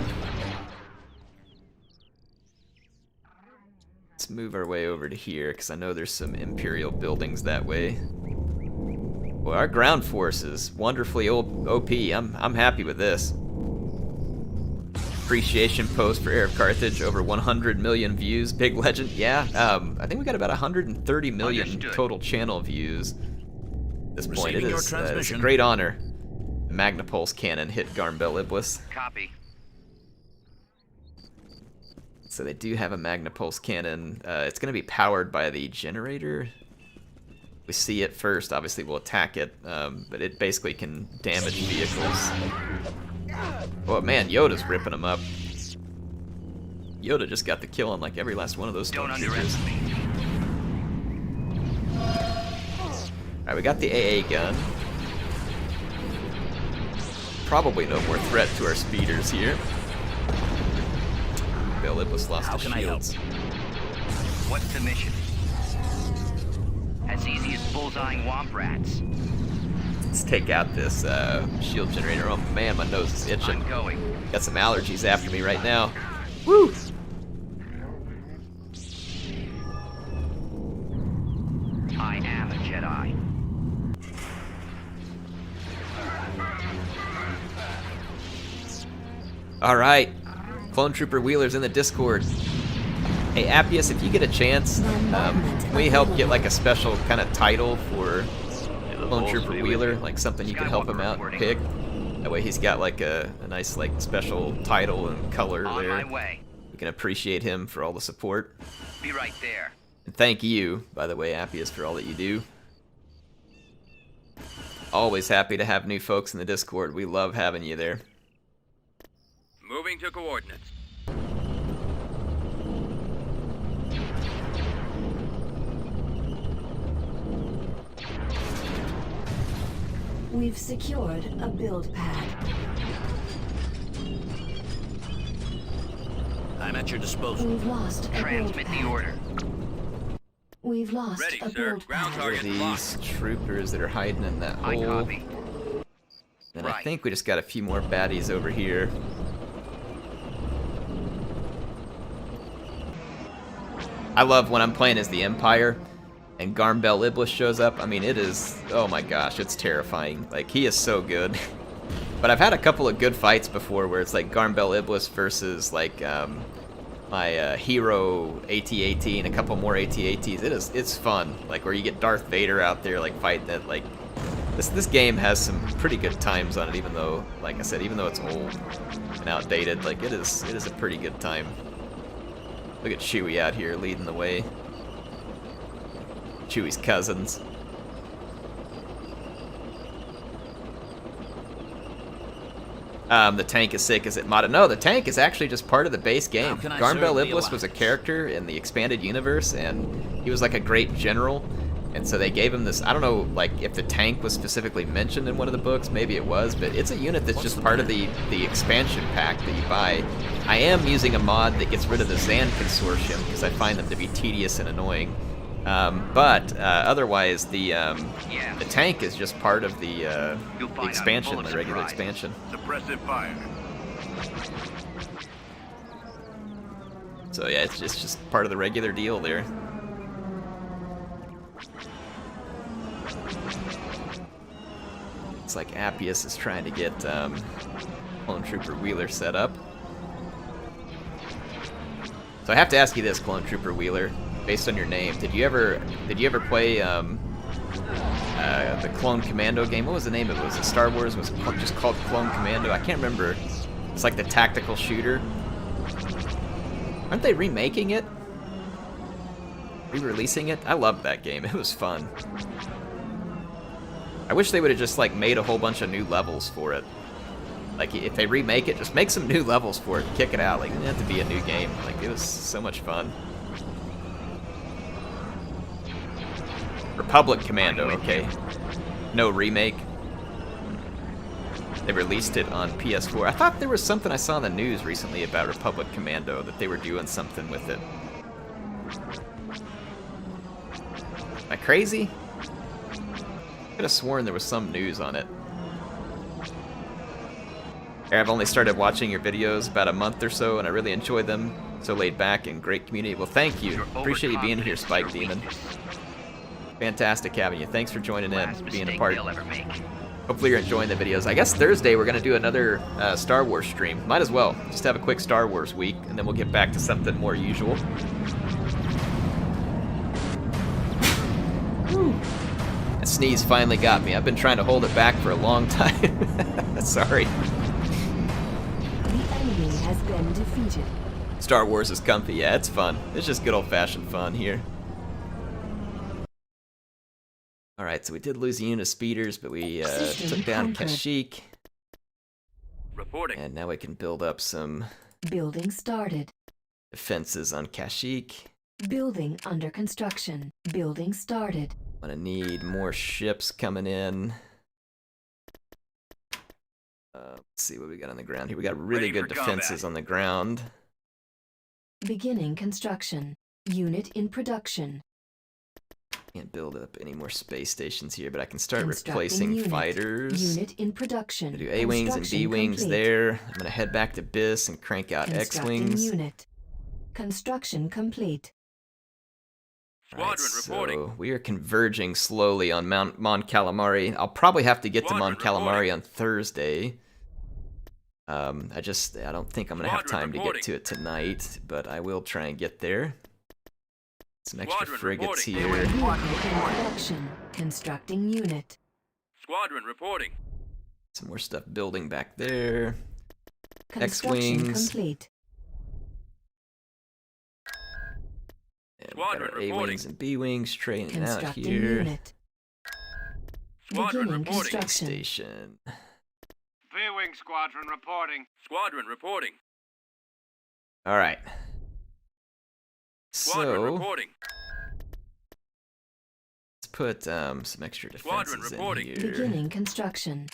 Let's move our way over to here, because I know there's some Imperial buildings that way. Well, our ground force is wonderfully OP. I'm happy with this. Appreciation post for HeirofCarthage, over 100 million views. Big legend, yeah. I think we got about 130 million Understood. total channel views at this point. It Receiving your is it's a transmission. great honor. The Magnapulse cannon hit Garmbel Iblis. Copy. So they do have a Magnapulse cannon. It's going to be powered by the generator. We see it first, obviously we'll attack it, but it basically can damage vehicles. Oh man, Yoda's ripping them up. Yoda just got the kill on like every last one of those Don't stormtroopers. underestimate. Alright, we got the AA gun. Probably no more threat to our speeders here. Bill Iblis lost How his can I help? shields. What's the mission? As easy as bullseyeing womp rats. Let's take out this shield generator. Oh man, my nose is itching. I'm going. Got some allergies after me right now. Woo! I am a Jedi. Alright. Clone Trooper Wheeler's in the Discord. Hey Appius, if you get a chance, can we help get like a special kind of title for Clone Trooper Wheeler? Like something you can help him out and pick? That way he's got like a nice like special title and color On my there. way. We can appreciate him for all the support. Be right there. And thank you, by the way, Appius, for all that you do. Always happy to have new folks in the Discord. We love having you there. Moving to coordinates. We've secured a build pad. I'm at your disposal. We've lost a build Transmit the pad. order. We've lost Ready, a sir. build Ground pad. target. These troopers that are hiding in that I hole. copy. And I Right. think we just got a few more baddies over here. I love when I'm playing as the Empire and Garmbel Iblis shows up. I mean, it is, oh my gosh, it's terrifying. Like, he is so good. But I've had a couple of good fights before where it's like Garmbel Iblis versus like my hero AT-AT and a couple more AT-ATs. It's fun. Like where you get Darth Vader out there like fighting it. Like this game has some pretty good times on it, even though, like I said, even though it's old and outdated, like it is a pretty good time. Look at Chewie out here leading the way. Chewie's cousins. The tank is sick. Is it modded? No, the tank is actually just part of the base game. How can I Garmbel serve the Iblis was a Alliance? character in the expanded universe, and he was like a great general. And so they gave him this, I don't know, like if the tank was specifically mentioned in one of the books, maybe it was, but it's a unit that's just part of the expansion pack that you buy. I am using a mod that gets rid of the Zan Consortium because I find them to be tedious and annoying. But otherwise, the tank is just part of the expansion, the regular expansion. Suppressive fire. So yeah, it's just part of the regular deal there. It's like Appius is trying to get Clone Trooper Wheeler set up. So I have to ask you this, Clone Trooper Wheeler, based on your name, did you ever play the Clone Commando game? What was the name of it? Was it Star Wars? Was it just called Clone Commando? I can't remember. It's like the tactical shooter. Aren't they remaking it? Re-releasing it? I loved that game. It was fun. I wish they would have just like made a whole bunch of new levels for it. Like if they remake it, just make some new levels for it, kick it out. Like it didn't have to be a new game. Like it was so much fun. Republic Commando, okay. No remake. They released it on PS4. I thought there was something I saw in the news recently about Republic Commando, that they were doing something with it. Am I crazy? Could have sworn there was some news on it. I've only started watching your videos about a month or so, and I really enjoy them. So laid back and great community. Well, thank you. Appreciate you being here, Spike Demon. Fantastic having you. Thanks for joining in, being a part. Hopefully you're enjoying the videos. I guess Thursday we're going to do another Star Wars stream. Might as well. Just have a quick Star Wars week, and then we'll get back to something more usual. That sneeze finally got me. I've been trying to hold it back for a long time. Sorry. The enemy has been defeated. Star Wars is comfy. Yeah, it's fun. It's just good old-fashioned fun here. Alright, so we did lose a unit of speeders, but we took down Kashyyyk. Reporting. And now we can build up some Building started. defenses on Kashyyyk. Building under construction. Building started. Gonna need more ships coming in. Let's see what we got on the ground here. We got really Ready good for defenses combat. on the ground. Beginning construction. Unit in production. Can't build up any more space stations here, but I can start Constructing replacing unit. fighters. Unit in production. I do A-wings and Construction B-wings complete. there. I'm gonna head back to BIS and crank out Constructing X-wings. unit. Construction complete. Alright, Squadron reporting. so we are converging slowly on Mon Calamari. I'll probably have to get to Mon Squadron Calamari reporting. on Thursday. I don't think I'm gonna have Squadron time to get reporting. to it tonight, but I will try and get there. Some extra Squadron frigates reporting. here. Vehicle in production. Constructing unit. Squadron reporting. Some more stuff building back there. Construction X-wings. complete. And we got Squadron our reporting. A-wings and B-wings training out Constructing here. unit. Squadron Beginning reporting. construction. Station. V-Wing Squadron reporting. Squadron reporting. All right. Squadron So reporting. let's put some extra Squadron defenses in reporting. here. Beginning construction.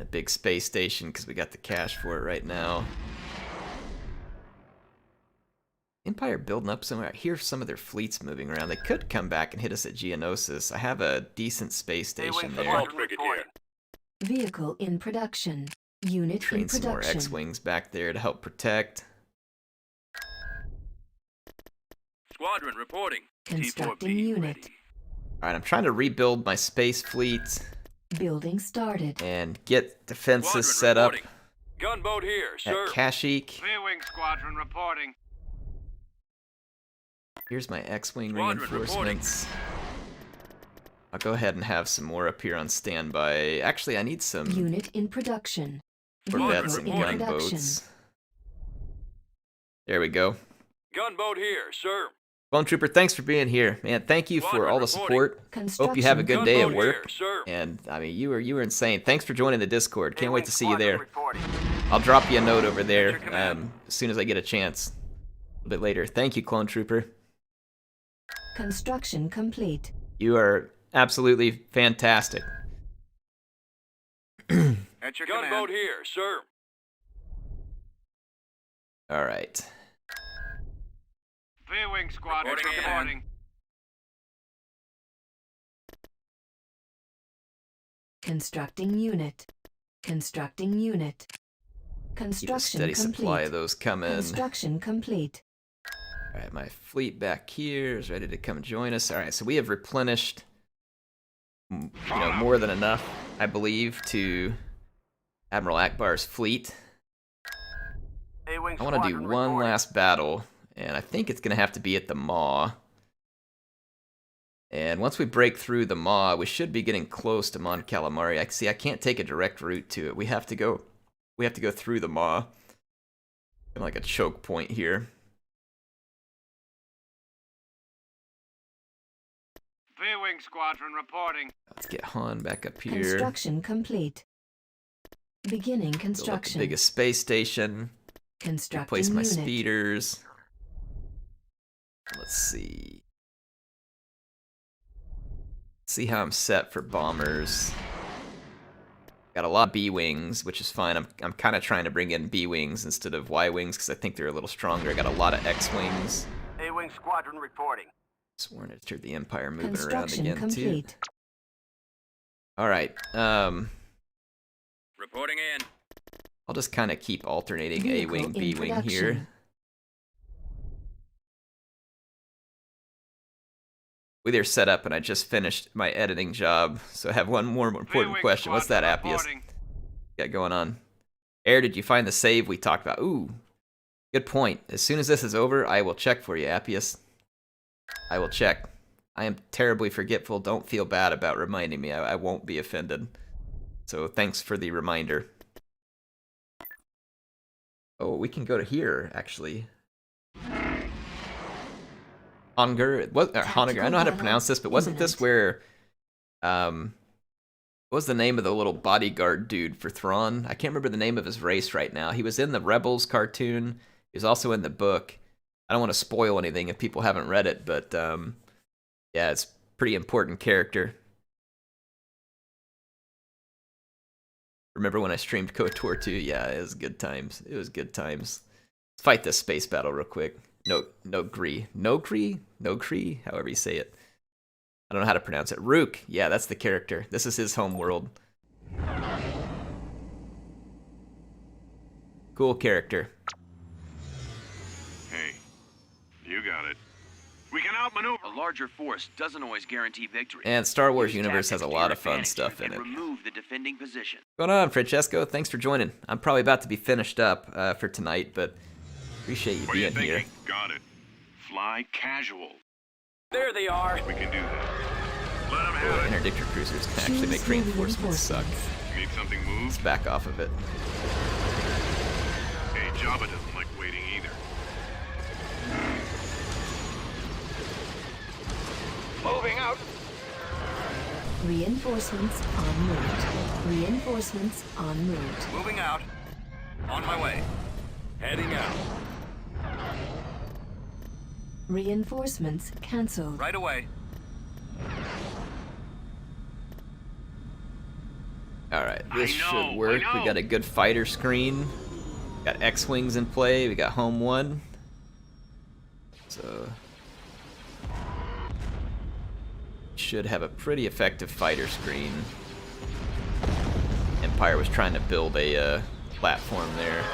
A big space station because we got the cash for it right now. Empire building up somewhere. I hear some of their fleets moving around. They could come back and hit us at Geonosis. I have a decent space station there. Assault frigate here. Vehicle in production. Unit Train in some more production. X-wings back there to help protect. Squadron reporting. Constructing T4B unit. ready. All right, I'm trying to rebuild my space fleet Building started. and get defenses Squadron set up reporting. Gunboat here, at sir. Kashyyyk. V-Wing Squadron reporting. Here's my X-wing Squadron reinforcements. I'll go ahead and have some more up here on standby. Actually, I need some Unit in production. corvettes Vehicle and in production. gunboats. There we go. Gunboat here, sir. Clone Trooper, thanks for being here, man. Thank you for Squadron all the reporting. support. Construction. Hope you have a good day at Gunboat work. here, sir. And I mean, you were insane. Thanks for joining the Discord. Can't wait V-Wing to see you Squadron there. reporting. I'll drop you a note over there Your command. as soon as I get a chance. A little bit later. Thank you, Clone Trooper. Construction complete. You are absolutely fantastic. At your Gunboat command. here, sir. All right. V-Wing Squadron Reporting in. reporting. Constructing unit. Constructing unit. Keep a Construction steady supply of complete. those coming. Construction complete. All right, my fleet back here is ready to come join us. All right, so we have replenished, more than enough, I believe, to Admiral Akbar's fleet. A-Wing I want to do Squadron one reporting. last battle, and I think it's going to have to be at the Maw. And once we break through the Maw, we should be getting close to Mon Calamari. I can't take a direct route to it. We have to go through the Maw. Kind of like a choke point here. V-Wing Squadron reporting. Let's get Han back up here. Construction complete. Beginning Build up the construction. biggest space station. Constructing Replace my unit. speeders. Let's see. See how I'm set for bombers. Got a lot of B-wings, which is fine. I'm kind of trying to bring in B-wings instead of Y-wings because I think they're a little stronger. I got a lot of X-wings. A-Wing Squadron reporting. Sworn I heard the Empire moving around Construction again complete. too. All right. Reporting in. I'll just kind of keep alternating A Vehicle wing, in B wing here. production. We are set up, and I just finished my editing job, so I have one more important V-wing question. What's that, squadron Appius? reporting. Got going on? Air, did you find the save we talked about? Ooh, good point. As soon as this is over, I will check for you, Appius. I will check. I am terribly forgetful. Don't feel bad about reminding me. I won't be offended. So thanks for the reminder. Oh, we can go to here, actually. Honger, Honger. I know how to pronounce this, but wasn't this where, what was the name of the little bodyguard dude for Thrawn? I can't remember the name of his race right now. He was in the Rebels cartoon. He was also in the book. I don't want to spoil anything if people haven't read it, but yeah, it's a pretty important character. Remember when I streamed KOTOR 2? Yeah, it was good times. It was good times. Let's fight this space battle real quick. No Kree, however you say it. I don't know how to pronounce it. Rook, yeah, that's the character. This is his home world. Cool character. Hey, you got it. We can outmaneuver. A larger force doesn't always guarantee victory. And Star Wars Use Universe has a tactics to lot your of fun advantage stuff in and it. remove the defending position. What's going on, Francesco? Thanks for joining. I'm probably about to be finished up for tonight, but appreciate you What are you being here. thinking? Got it. Fly casual. There they are. We can do that. Let them Oh, have it. interdictor cruisers can actually make Choose reinforcements suck. Need something moved? Let's back off of it. Hey, Jabba doesn't like waiting either. Moving out. Reinforcements en route. Reinforcements en route. Moving out. On my way. Heading out. Reinforcements cancelled. Right away. Alright, this I know, should work. I We know. got a good fighter screen. Got X-Wings in play. We got Home 1. So... should have a pretty effective fighter screen. Empire was trying to build a platform there.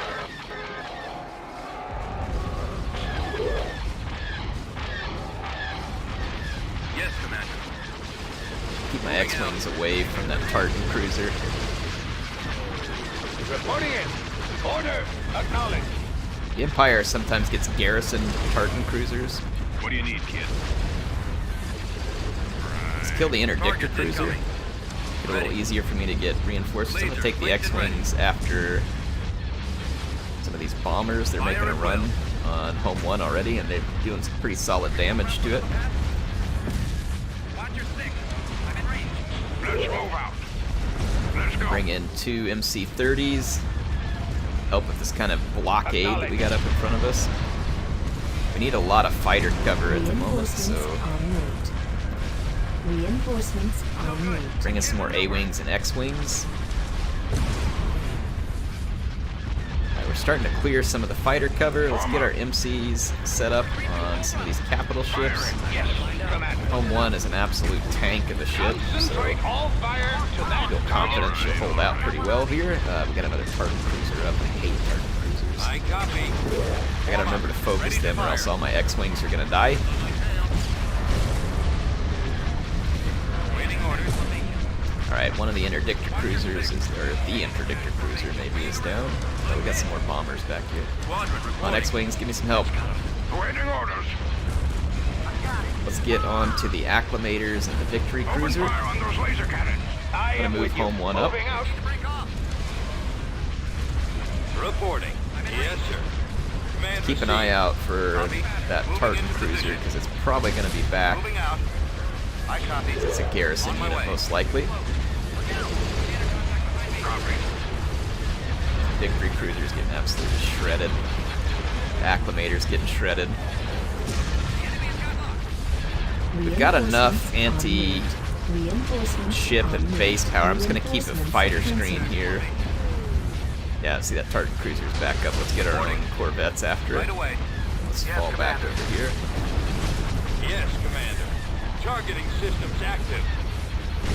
Yes, Commander. Keep my X-Wings away from that Tartan cruiser. Reporting in. Order. Acknowledged. The Empire sometimes gets garrisoned Tartan cruisers. What do you need, kid? Let's kill the interdictor Target cruiser. incoming. Get a little Ready. easier for me to get reinforcements. I'm gonna Laser, take the placed and ready. X-Wings after some of these bombers. They're Fire making a at run will. on Home 1 already, and they're doing some pretty solid damage to it. Watch your six. I'm in range. Let's move out. Let's go. Bring in 2 MC-30s. Help with this kind of blockade that we got up in front of us. We need a lot of fighter cover at the moment, so Reinforcements en route. Reinforcements en route. bring in some more A-Wings and X-Wings. Alright, we're starting to clear some of the fighter cover. Let's get our MCs set up on some of these capital ships. Yes, Commander. Home 1 is an absolute tank of a ship, so Concentrate all fire to that I feel confident target. she'll hold out pretty well here. We got another Tartan cruiser up. I hate Tartan cruisers. I copy. I gotta remember to focus Ready to them or fire. else all my X-Wings are gonna die. Waiting orders for me. Alright, one of the interdictor cruisers is, or the interdictor cruiser maybe is down. Oh, we got some more bombers back here. Squadron Come on, reporting. X-Wings, give me some help. Waiting orders. Let's get on to the acclimators and the victory Open cruiser. fire on those laser cannons. I Gonna am move with you. Home 1 up. Moving out. Break off. Reporting. Yes, sir. Command Keep an received. eye out for Copy. that Moving Tartan into cruiser position. because it's probably gonna be back. Moving out. I copy. It's a garrison On my unit way. most likely. Copy. Victory cruiser's getting absolutely shredded. Acclimator's getting shredded. We've got enough anti-ship and base power. I'm just gonna keep a fighter screen here. Yeah, see that Tartan cruiser's back up. Let's get our own Corvettes after Right it. away. Let's fall back over here. Yes, Commander. Targeting systems active.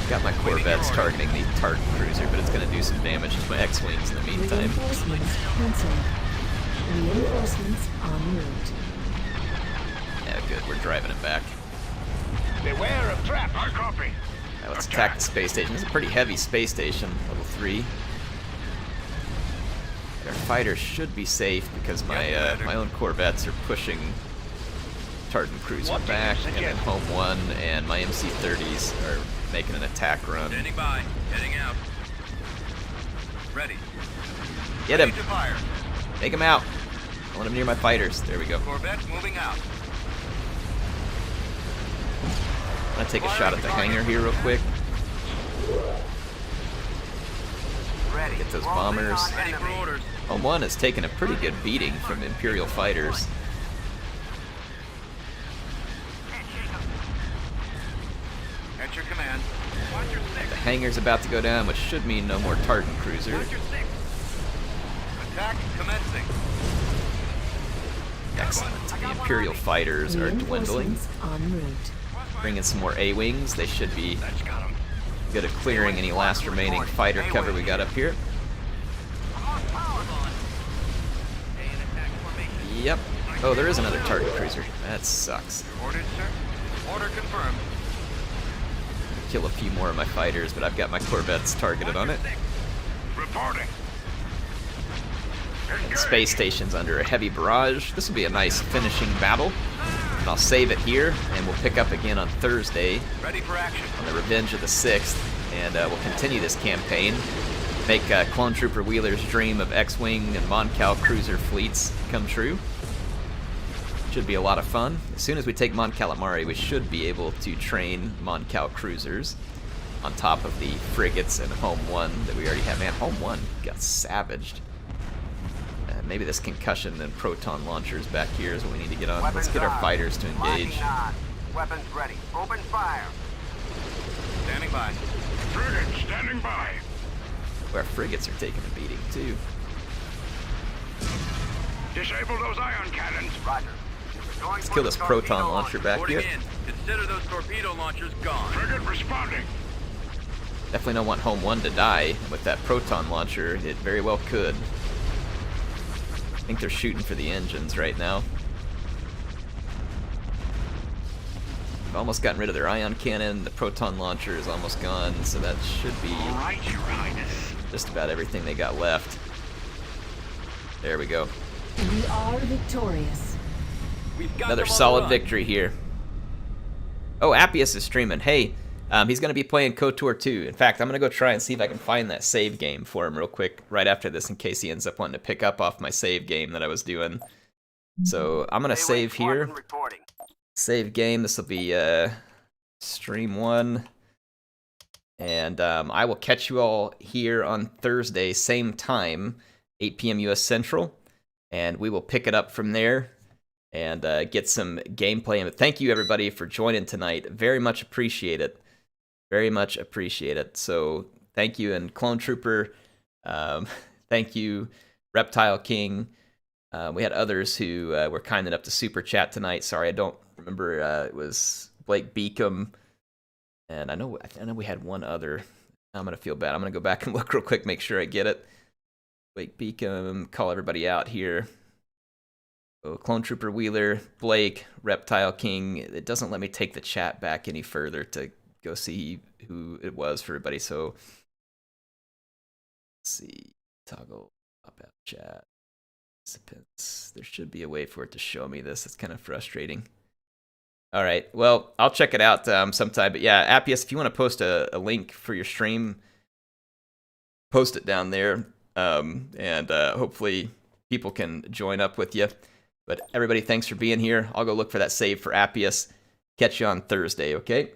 Got my Corvettes targeting the Tartan cruiser, but it's going to do some damage to my X-Wings in the meantime. Reinforcements cancelled. Reinforcements en route. Yeah, good. We're driving it back. Beware of traps. I copy. Now let's attack the space station. This is a pretty heavy space station, level 3. Our fighters should be safe because my my own Corvettes are pushing Tartan cruiser back, and then Home 1 and my MC-30s are making an attack run. Standing by. Heading out. Ready. Get him! Ready to fire. Take him out! I want him near my fighters. There we go. Corvettes moving out. I'm gonna take a shot at the hangar here real quick. Ready. Get those bombers. Ready for orders. Home 1 has taken a pretty good beating from Imperial fighters. At your command. Watch your six. The hangar's about to go down, which should mean no more Tartan cruiser. Watch your six. Attack commencing. Excellent. The Imperial fighters are dwindling. Reinforcements en route. Bring in some more A-Wings. They should be That's got him. good at clearing any last remaining fighter cover we got up here. Stay in attack formation. Yep. Oh, there is another Tartan cruiser. That sucks. Your orders, sir. Order confirmed. Kill a few more of my fighters, but I've got my Corvettes targeted on it. Reporting. And space station's under a heavy barrage. This will be a nice finishing battle. And I'll save it here, and we'll pick up again on Thursday Ready for action. on the Revenge of the 6th, and we'll continue this campaign. Make Clone Trooper Wheeler's dream of X-Wing and Mon Cal cruiser fleets come true. Should be a lot of fun. As soon as we take Mon Calamari, we should be able to train Mon Cal cruisers on top of the frigates and Home 1 that we already have. Man, Home 1 got savaged. Maybe this concussion and proton launchers back here is what we need to get on. Let's get our fighters to engage. Weapons ready. Open fire. Standing by. Frigate standing by. Our frigates are taking a beating too. Disable those ion cannons. Roger. Let's kill this proton launcher back Boarding here. in. Consider those torpedo launchers gone. Frigate responding. Definitely don't want Home 1 to die. With that proton launcher, it very well could. I think they're shooting for the engines right now. They've almost gotten rid of their ion cannon. The proton launcher is almost gone, so that should be just about everything they got left. There we go. We are victorious. We've got Another them on the solid run. victory here. Oh, Appius is streaming. Hey, he's going to be playing KOTOR 2. In fact, I'm going to go try and see if I can find that save game for him real quick right after this in case he ends up wanting to pick up off my save game that I was doing. So I'm going to save here. Reporting. Save game. This will be stream 1. And I will catch you all here on Thursday, same time, 8 p.m. U.S. Central. And we will pick it up from there and get some gameplay. And thank you, everybody, for joining tonight. Very much appreciate it. Very much appreciate it. So thank you, and Clone Trooper. Thank you, Reptile King. We had others who were kind enough to super chat tonight. Sorry, I don't remember. It was Blake Beacom, and I know we had one other. I'm gonna feel bad. I'm gonna go back and look real quick, make sure I get it. Blake Beacom, call everybody out here. Oh, Clone Trooper Wheeler, Blake, Reptile King. It doesn't let me take the chat back any further to go see who it was for everybody. So let's see, toggle pop out chat participants. There should be a way for it to show me this. It's kind of frustrating. All right, well, I'll check it out sometime. But yeah, Appius, if you want to post a link for your stream, post it down there, and hopefully people can join up with you. But everybody, thanks for being here. I'll go look for that save for Appius. Catch you on Thursday, okay?